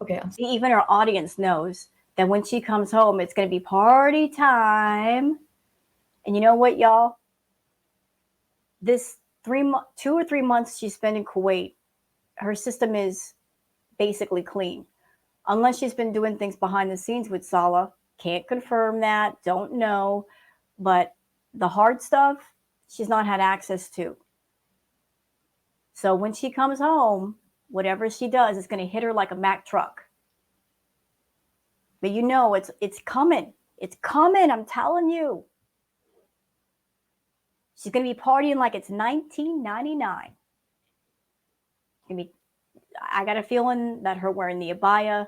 Okay. Even our audience knows that when she comes home, it's going to be party time. And you know what, y'all? This 2 or 3 months she spent in Kuwait, her system is basically clean. Unless she's been doing things behind the scenes with Salah. Can't confirm that, don't know. But the hard stuff, she's not had access to. So when she comes home, whatever she does is going to hit her like a Mack truck. But you know, it's coming. It's coming, I'm telling you. She's going to be partying like it's 1999. I got a feeling that her wearing the abaya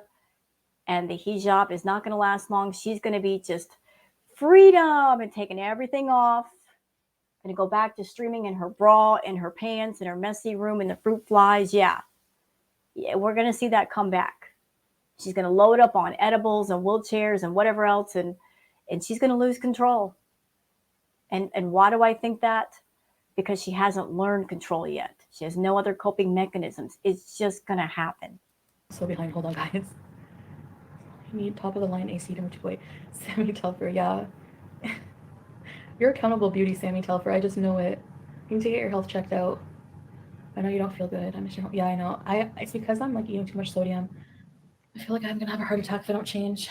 and the hijab is not going to last long. She's going to be just freedom and taking everything off. Going to go back to streaming in her bra and her pants and her messy room and the fruit flies. Yeah, we're going to see that come back. She's going to load up on edibles and wheelchairs and whatever else, and she's going to lose control. And why do I think that? Because she hasn't learned control yet. She has no other coping mechanisms. It's just going to happen. So behind, hold on, guys. I need top of the line AC to move to Kuwait. Sammy Telfer, yeah. You're accountable beauty, Sammy Telfer. I just know it. You need to get your health checked out. I know you don't feel good. I miss your health. Yeah, I know. It's because I'm like eating too much sodium. I feel like I'm gonna have a heart attack if I don't change.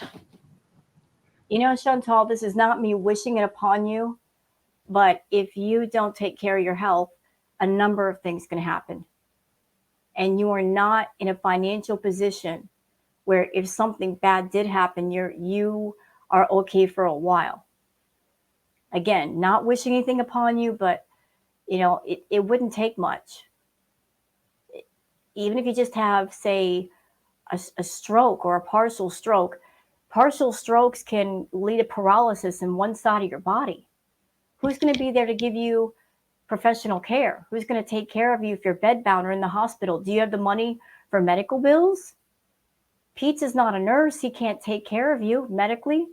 You know, Chantal, this is not me wishing it upon you, but if you don't take care of your health, a number of things can happen. And you are not in a financial position where if something bad did happen, you are okay for a while. Again, not wishing anything upon you, but you know, it wouldn't take much. Even if you just have, say, a stroke or a partial strokes can lead to paralysis in one side of your body. Who's going to be there to give you professional care? Who's going to take care of you if you're bedbound or in the hospital? Do you have the money for medical bills? Pete's is not a nurse. He can't take care of you medically.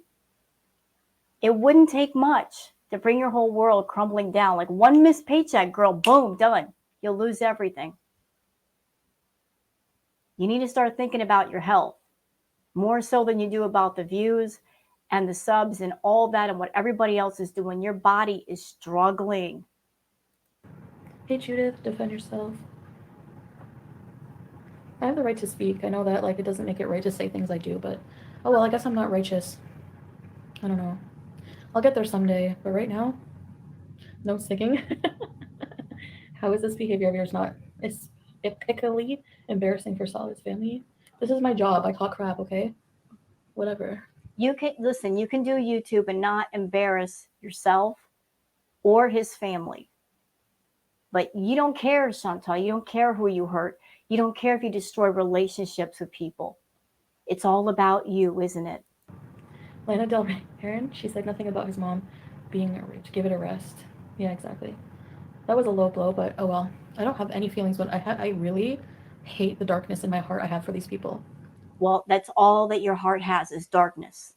It wouldn't take much to bring your whole world crumbling down. Like one missed paycheck, girl, boom, done. You'll lose everything. You need to start thinking about your health more so than you do about the views and the subs and all that and what everybody else is doing. Your body is struggling. Hey, Judith, defend yourself. I have the right to speak. I know that, like, it doesn't make it right to say things I do, but oh well, I guess I'm not righteous. I don't know. I'll get there someday, but right now, no sticking. How is this behavior of yours not? It's epically embarrassing for Salah's family. This is my job. I talk crap, okay? Whatever. You can listen, you can do YouTube and not embarrass yourself or his family. But you don't care, Chantal. You don't care who you hurt. You don't care if you destroy relationships with people. It's all about you, isn't it? Lana Del Rey, she said nothing about his mom being raped. Give it a rest. Yeah, exactly. That was a low blow, but oh well. I don't have any feelings, but I really hate the darkness in my heart I have for these people. Well, that's all that your heart has is darkness.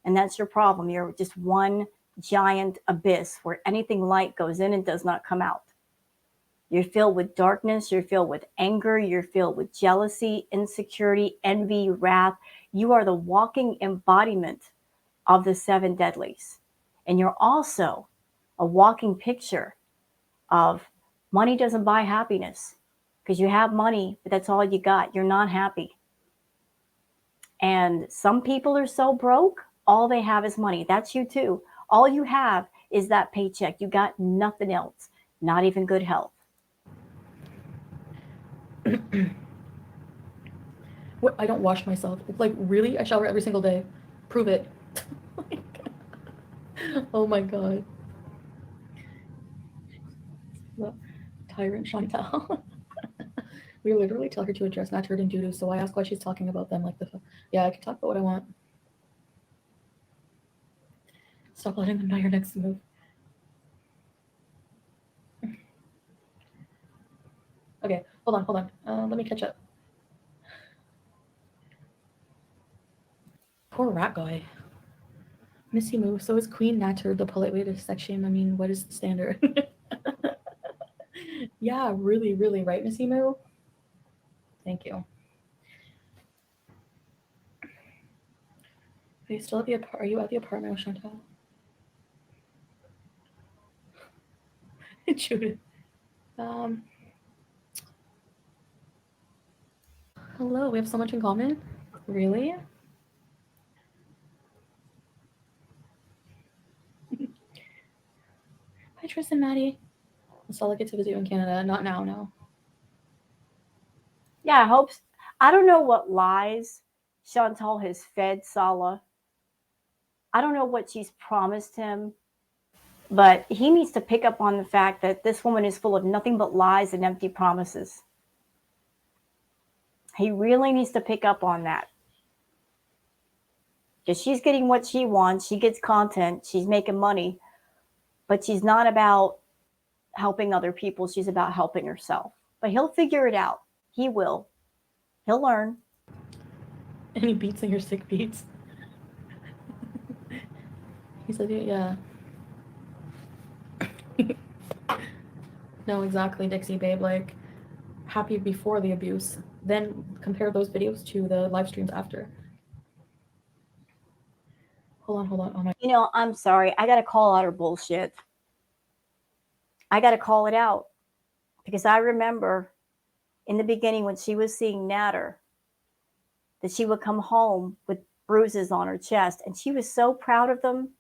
And that's your problem. You're just one giant abyss where anything light goes in and does not come out. You're filled with darkness. You're filled with anger. You're filled with jealousy, insecurity, envy, wrath. You are the walking embodiment of the 7 deadlies. And you're also a walking picture of money doesn't buy happiness because you have money, but that's all you got. You're not happy. And some people are so broke, all they have is money. That's you too. All you have is that paycheck. You got nothing else, not even good health. What? I don't wash myself. Like, really? I shower every single day. Prove it. Oh my god. Tyrant Chantal. We literally tell her to address Nader and Dudu, so I ask why she's talking about them like yeah, I can talk about what I want. Stop letting them know your next move. Okay, hold on. Let me catch up. Poor rat guy. Missy move. So is Queen Nader the polite way to sex shame? I mean, what is the standard? Yeah, really, really, right, Miss Emu? Thank you. Are you still at the are you at the apartment with Chantal? Judith. Um, hello, we have so much in common. Really? Hi, Tristan, Maddie. I'll get to visit you in Canada. Not now, no. Yeah, I hope. I don't know what lies Chantal has fed Salah. I don't know what she's promised him, but he needs to pick up on the fact that this woman is full of nothing but lies and empty promises. He really needs to pick up on that. Because she's getting what she wants, she gets content, she's making money, but she's not about helping other people, she's about helping herself. But he'll figure it out. He will. He'll learn. Any beats in your sick beats? He said, yeah. No, exactly, Dixie, babe. Like, happy before the abuse. Then compare those videos to the live streams after. Hold on. Oh my. You know, I'm sorry. I got to call out her bullshit. I got to call it out. Because I remember in the beginning when she was seeing Nader, that she would come home with bruises on her chest. And she was so proud of them.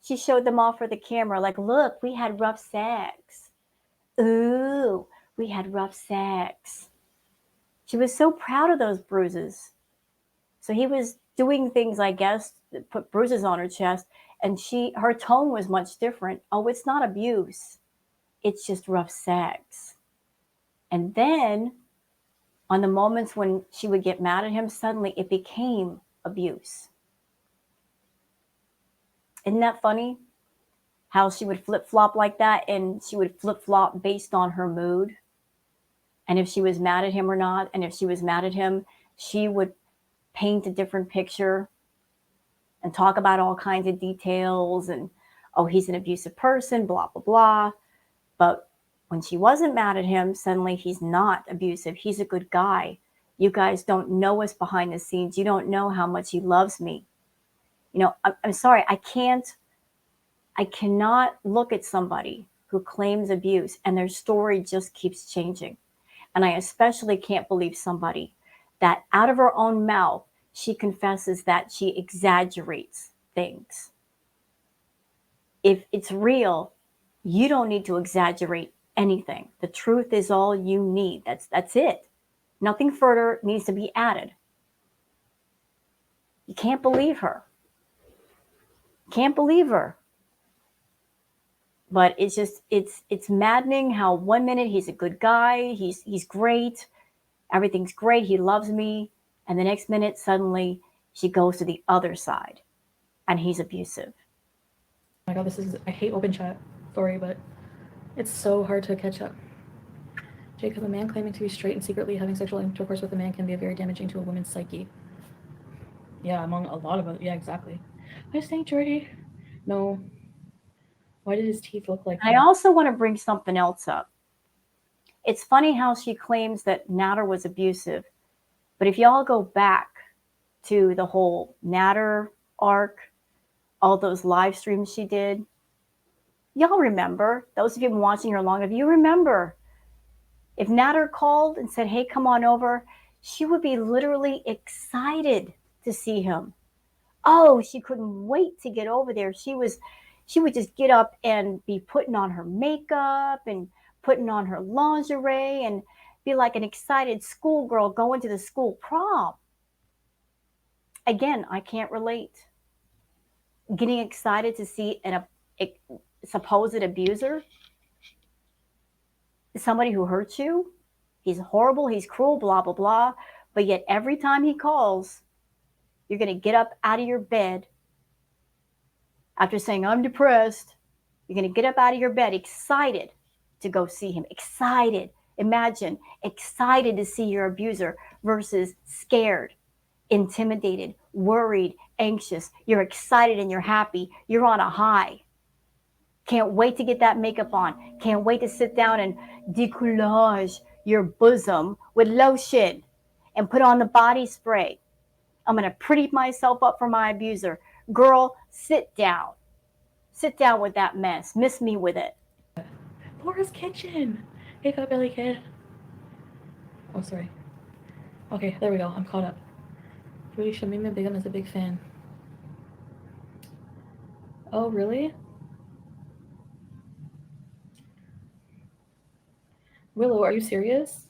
She showed them off for the camera, like, look, we had rough sex. Ooh, we had rough sex. She was so proud of those bruises. So he was doing things, I guess, that put bruises on her chest. And her tone was much different. Oh, it's not abuse. It's just rough sex. And then on the moments when she would get mad at him, suddenly it became abuse. Isn't that funny? How she would flip-flop like that, and she would flip-flop based on her mood. And if she was mad at him or not, and if she was mad at him, she would paint a different picture and talk about all kinds of details and, oh, he's an abusive person, blah, blah, blah. But when she wasn't mad at him, suddenly he's not abusive. He's a good guy. You guys don't know us behind the scenes. You don't know how much he loves me. You know, I'm sorry, I cannot look at somebody who claims abuse and their story just keeps changing. And I especially can't believe somebody that out of her own mouth, she confesses that she exaggerates things. If it's real, you don't need to exaggerate anything. The truth is all you need. That's it. Nothing further needs to be added. You can't believe her. Can't believe her. But it's just it's maddening how 1 minute he's a good guy, he's great, everything's great, he loves me, and the next minute suddenly she goes to the other side and he's abusive. Oh my god, I hate open chat. Sorry, but it's so hard to catch up. Jacob, a man claiming to be straight and secretly having sexual intercourse with a man can be very damaging to a woman's psyche. Yeah, among a lot of it. Yeah, exactly. I think Jordy. No. Why did his teeth look like that? I also want to bring something else up. It's funny how she claims that Nader was abusive, but if y'all go back to the whole Nader arc, all those live streams she did, y'all remember, those of you been watching her long enough, you remember, if Nader called and said, hey, come on over, she would be literally excited to see him. Oh, she couldn't wait to get over there. She would just get up and be putting on her makeup and putting on her lingerie and be like an excited schoolgirl going to the school prom. Again, I can't relate. Getting excited to see a supposed abuser, somebody who hurts you, he's horrible, he's cruel, blah, blah, blah. But yet every time he calls, you're going to get up out of your bed after saying, I'm depressed. You're going to get up out of your bed excited to go see him. Excited. Imagine, excited to see your abuser versus scared, intimidated, worried, anxious. You're excited and you're happy. You're on a high. Can't wait to get that makeup on. Can't wait to sit down and decollage your bosom with lotion and put on the body spray. I'm going to pretty myself up for my abuser. Girl, sit down. Sit down with that mess. Miss me with it. Laura's Kitchen. Hey, Fat Belly Kid. Oh, sorry. Okay, there we go. I'm caught up. Foodie Shamima Begum is a big fan. Oh, really? Willow, are you serious?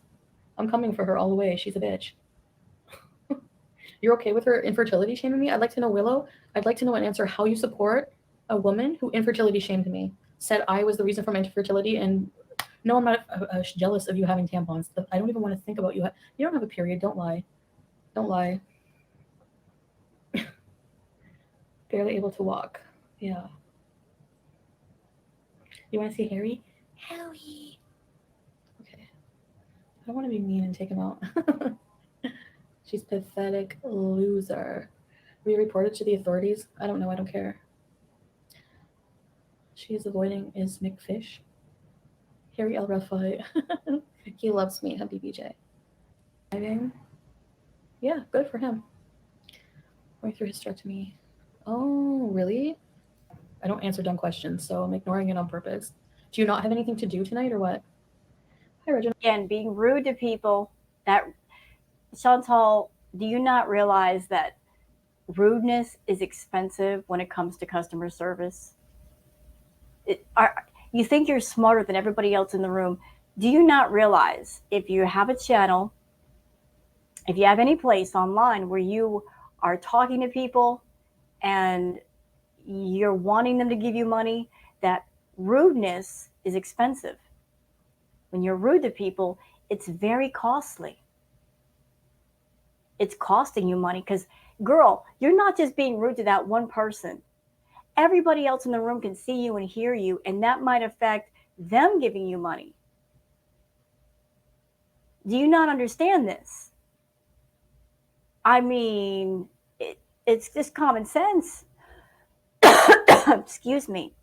I'm coming for her all the way. She's a bitch. You're okay with her infertility shaming me? I'd like to know, Willow. I'd like to know and answer how you support a woman who infertility shamed me. Said I was the reason for my infertility, and no, I'm not jealous of you having tampons. I don't even want to think about you. You don't have a period. Don't lie. Don't lie. Barely able to walk. Yeah. You want to see Harry? Harry. Okay. I don't want to be mean and take him out. She's pathetic loser. We reported to the authorities. I don't know. I don't care. She is avoiding is McFish. Harry El Rafai. He loves me, BBJ. Driving. Yeah, good for him. Going through hysterectomy. Oh, really? I don't answer dumb questions, so I'm ignoring it on purpose. Do you not have anything to do tonight or what? Hi, Reginald. Again, being rude to people. That Chantal, do you not realize that rudeness is expensive when it comes to customer service? You think you're smarter than everybody else in the room. Do you not realize if you have a channel, if you have any place online where you are talking to people and you're wanting them to give you money, that rudeness is expensive. When you're rude to people, it's very costly. It's costing you money because, girl, you're not just being rude to that one person. Everybody else in the room can see you and hear you, and that might affect them giving you money. Do you not understand this? I mean, it's just common sense. Excuse me.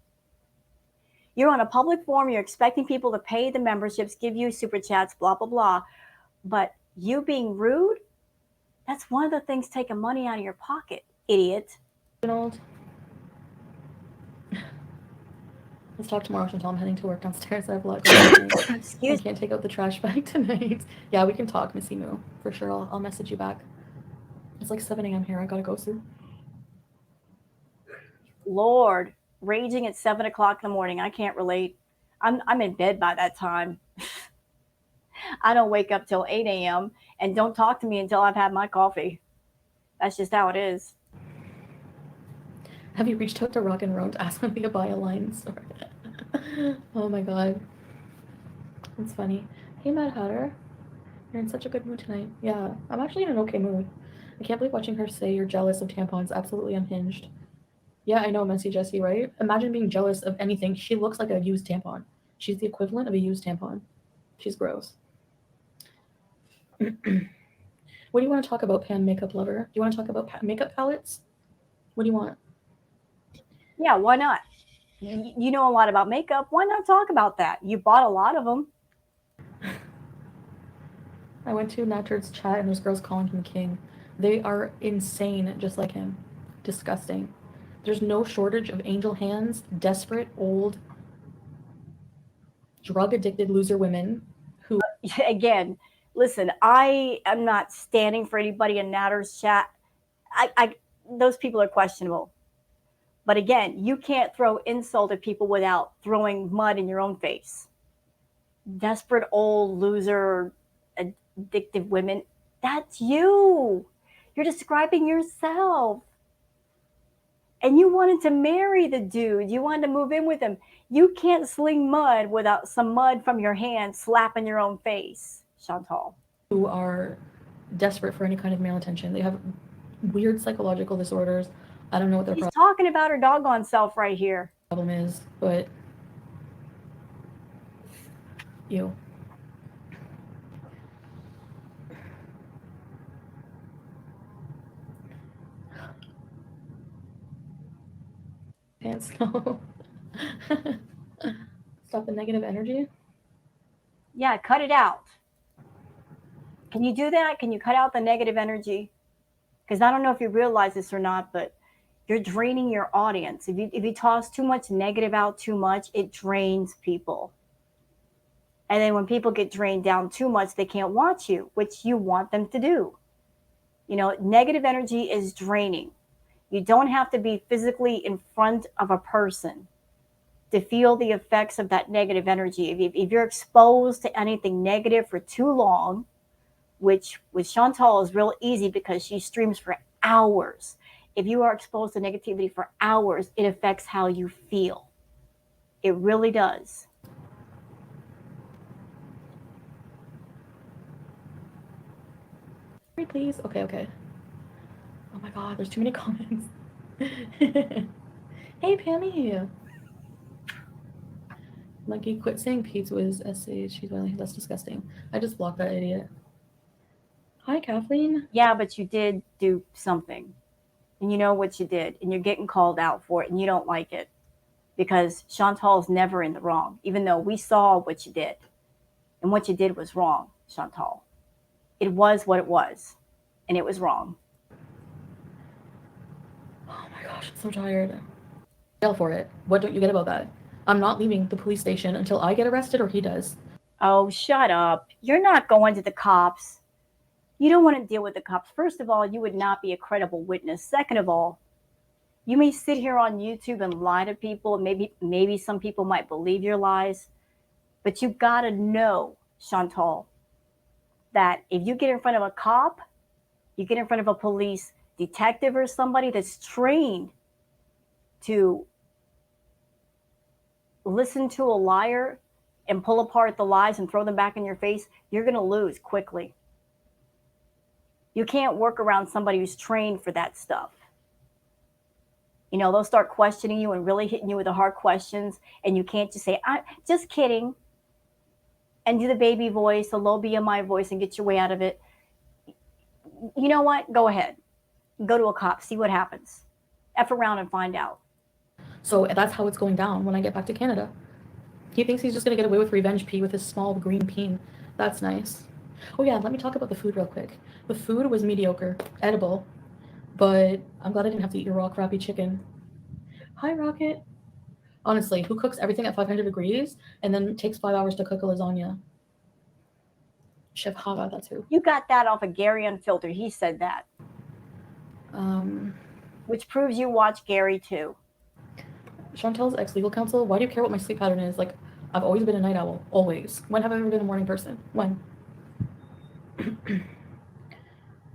You're on a public forum, you're expecting people to pay the memberships, give you super chats, blah, blah, blah. But you being rude, that's one of the things taking money out of your pocket, idiot. Let's talk tomorrow, Chantal. I'm heading to work downstairs. I have a lot going on. I can't take out the trash bag tonight. Yeah, we can talk, Missy Moo. For sure. I'll message you back. It's like 7 a.m. here. I gotta go soon. Lord, raging at 7 o'clock in the morning. I can't relate. I'm in bed by that time. I don't wake up till 8 a.m. and don't talk to me until I've had my coffee. That's just how it is. Have you reached out to Rock and Roll to ask them to buy a line store? Oh my god. That's funny. Hey, Mad Hatter. You're in such a good mood tonight. Yeah, I'm actually in an okay mood. I can't believe watching her say you're jealous of tampons. Absolutely unhinged. Yeah, I know, Messy Jessie, right? Imagine being jealous of anything. She looks like a used tampon. She's the equivalent of a used tampon. She's gross. What do you want to talk about, Pan Makeup Lover? Do you want to talk about makeup palettes? What do you want? Yeah, why not? You know a lot about makeup. Why not talk about that? You bought a lot of them. I went to Nader's chat and there's girls calling him king. They are insane, just like him. Disgusting. There's no shortage of angel hands, desperate, old, drug-addicted loser women who... Again, listen, I am not standing for anybody in Nader's chat. Those people are questionable. But again, you can't throw insult at people without throwing mud in your own face. Desperate old loser, addictive women, that's you. You're describing yourself. And you wanted to marry the dude. You wanted to move in with him. You can't sling mud without some mud from your hand slapping your own face, Chantal. Who are desperate for any kind of male attention. They have weird psychological disorders. I don't know what their She's talking about her doggone self right here. problem is, but you. Pants, no. Stop the negative energy. Yeah, cut it out. Can you do that? Can you cut out the negative energy? Because I don't know if you realize this or not, but you're draining your audience. If you toss too much negative out too much, it drains people. And then when people get drained down too much, they can't watch you, which you want them to do. You know, negative energy is draining. You don't have to be physically in front of a person to feel the effects of that negative energy. If you're exposed to anything negative for too long, which with Chantal is real easy because she streams for hours. If you are exposed to negativity for hours, it affects how you feel. It really does. Please. Okay, okay. Oh my god, there's too many comments. Hey, Pammy. Monkey, quit saying pizza was SH. She's violent. That's disgusting. I just blocked that idiot. Hi, Kathleen. Yeah, but you did do something. And you know what you did. And you're getting called out for it. And you don't like it. Because Chantal's never in the wrong. Even though we saw what you did. And what you did was wrong, Chantal. It was what it was. And it was wrong. Oh my gosh, I'm so tired. Jail for it. What don't you get about that? I'm not leaving the police station until I get arrested or he does. Oh, shut up. You're not going to the cops. You don't want to deal with the cops. First of all, you would not be a credible witness. Second of all, you may sit here on YouTube and lie to people. Maybe some people might believe your lies. But you got to know, Chantal, that if you get in front of a cop, you get in front of a police detective or somebody that's trained to listen to a liar and pull apart the lies and throw them back in your face, you're going to lose quickly. You can't work around somebody who's trained for that stuff. You know, they'll start questioning you and really hitting you with the hard questions, and you can't just say, I'm just kidding, and do the baby voice, the low BMI voice, and get your way out of it. You know what? Go ahead. Go to a cop. See what happens. F around and find out. So that's how it's going down when I get back to Canada. He thinks he's just going to get away with revenge pea with his small green peen. That's nice. Oh yeah, let me talk about the food real quick. The food was mediocre, edible, but I'm glad I didn't have to eat your raw crappy chicken. Hi, Rocket. Honestly, who cooks everything at 500 degrees and then takes 5 hours to cook a lasagna? Chef Hava, that's who. You got that off of Gary Unfiltered. He said that. Which proves you watch Gary too. Chantal's ex-legal counsel, why do you care what my sleep pattern is? Like, I've always been a night owl. Always. When have I ever been a morning person? When?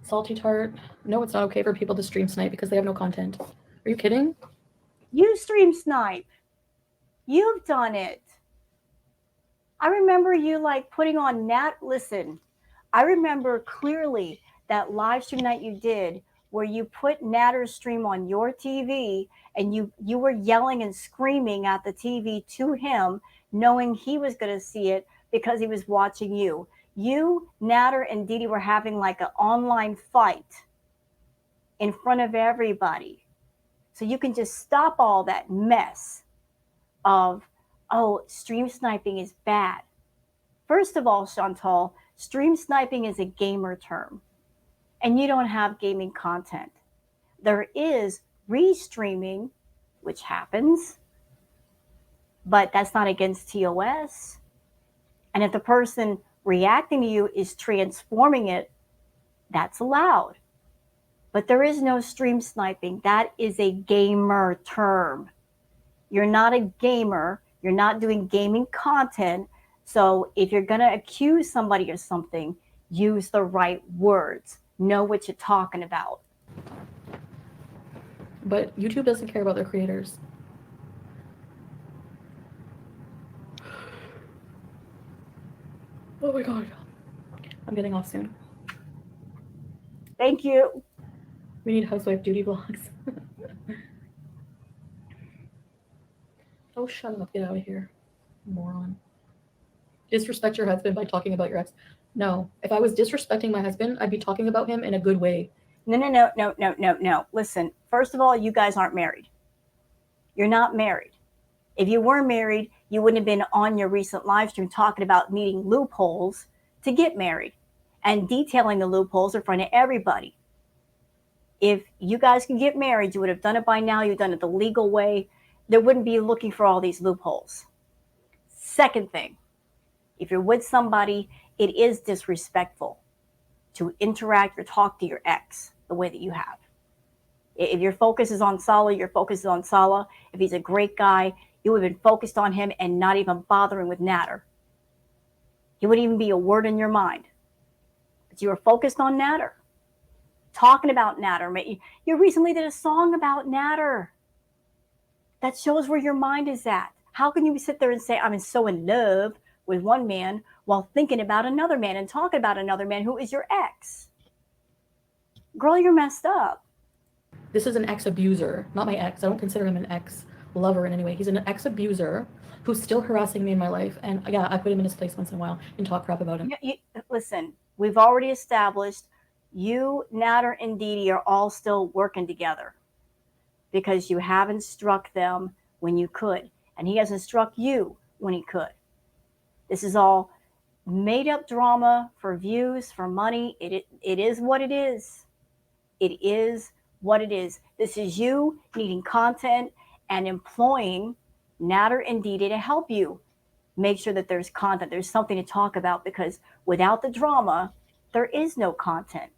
Salty tart. No, it's not okay for people to stream snipe because they have no content. Are you kidding? You stream snipe. You've done it. I remember you like putting on listen, I remember clearly that live stream that you did where you put Nader's stream on your TV and you were yelling and screaming at the TV to him, knowing he was going to see it because he was watching you. You, Nader, and Didi were having like an online fight in front of everybody. So you can just stop all that mess of, oh, stream sniping is bad. First of all, Chantal, stream sniping is a gamer term, and you don't have gaming content. There is restreaming, which happens, but that's not against TOS. And if the person reacting to you is transforming it, that's allowed. But there is no stream sniping. That is a gamer term. You're not a gamer. You're not doing gaming content. So if you're going to accuse somebody of something, use the right words. Know what you're talking about. But YouTube doesn't care about their creators. Oh my god. I'm getting off soon. Thank you. We need housewife duty vlogs. Oh, shut up. Get out of here. Moron. Disrespect your husband by talking about your ex. No. If I was disrespecting my husband, I'd be talking about him in a good way. No. Listen, first of all, you guys aren't married. You're not married. If you were married, you wouldn't have been on your recent live stream talking about needing loopholes to get married and detailing the loopholes in front of everybody. If you guys can get married, you would have done it by now. You've done it the legal way. There wouldn't be looking for all these loopholes. Second thing, if you're with somebody, it is disrespectful to interact or talk to your ex the way that you have. If your focus is on Salah, your focus is on Salah. If he's a great guy, you would have been focused on him and not even bothering with Nader. He wouldn't even be a word in your mind. But you were focused on Nader, talking about Nader. You recently did a song about Nader. That shows where your mind is at. How can you sit there and say, I'm so in love with one man while thinking about another man and talking about another man who is your ex? Girl, you're messed up. This is an ex-abuser, not my ex. I don't consider him an ex-lover in any way. He's an ex-abuser who's still harassing me in my life. And yeah, I put him in his place once in a while and talk crap about him. Listen, we've already established you, Nader, and Didi are all still working together because you haven't struck them when you could. And he hasn't struck you when he could. This is all made up drama for views, for money. It is what it is. It is what it is. This is you needing content and employing Nader and Didi to help you make sure that there's content. There's something to talk about, because without the drama, there is no content.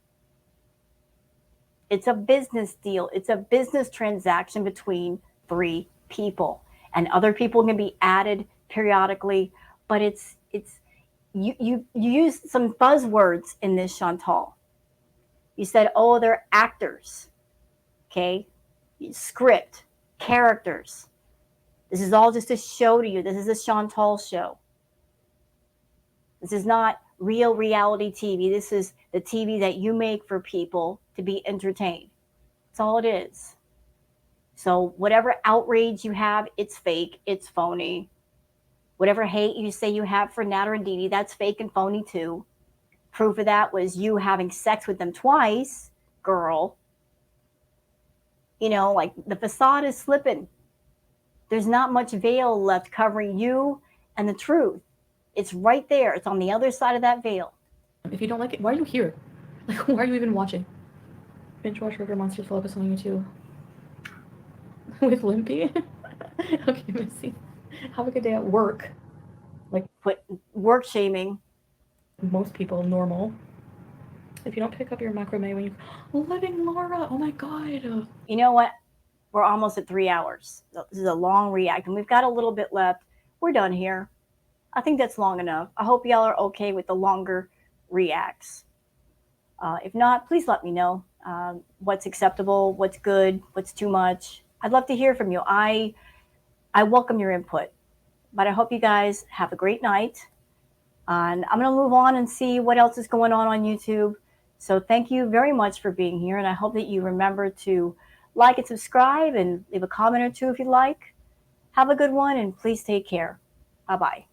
It's a business deal. It's a business transaction between three people, and other people can be added periodically, but you use some buzzwords in this, Chantal. You said, oh, they're actors. Okay? Script, characters. This is all just a show to you. This is a Chantal show. This is not real reality TV. This is the TV that you make for people to be entertained. That's all it is. So whatever outrage you have, it's fake, it's phony. Whatever hate you say you have for Nader and Didi, that's fake and phony too. Proof of that was you having sex with them twice, girl. You know, like, the facade is slipping. There's not much veil left covering you and the truth. It's right there. It's on the other side of that veil. If you don't like it, why are you here? Like, why are you even watching? Binge watch River Monsters Focus on YouTube. With Limpy? Okay, Missy. Have a good day at work. Like, Quit work shaming. most people, normal. If you don't pick up your macrame when you... Living Laura! Oh my god! You know what? We're almost at 3 hours. This is a long react, and we've got a little bit left. We're done here. I think that's long enough. I hope y'all are okay with the longer reacts. If not, please let me know what's acceptable, what's good, what's too much. I'd love to hear from you. I welcome your input. But I hope you guys have a great night. And I'm going to move on and see what else is going on YouTube. So thank you very much for being here. And I hope that you remember to like and subscribe and leave a comment or two if you'd like. Have a good one, and please take care. Bye-bye.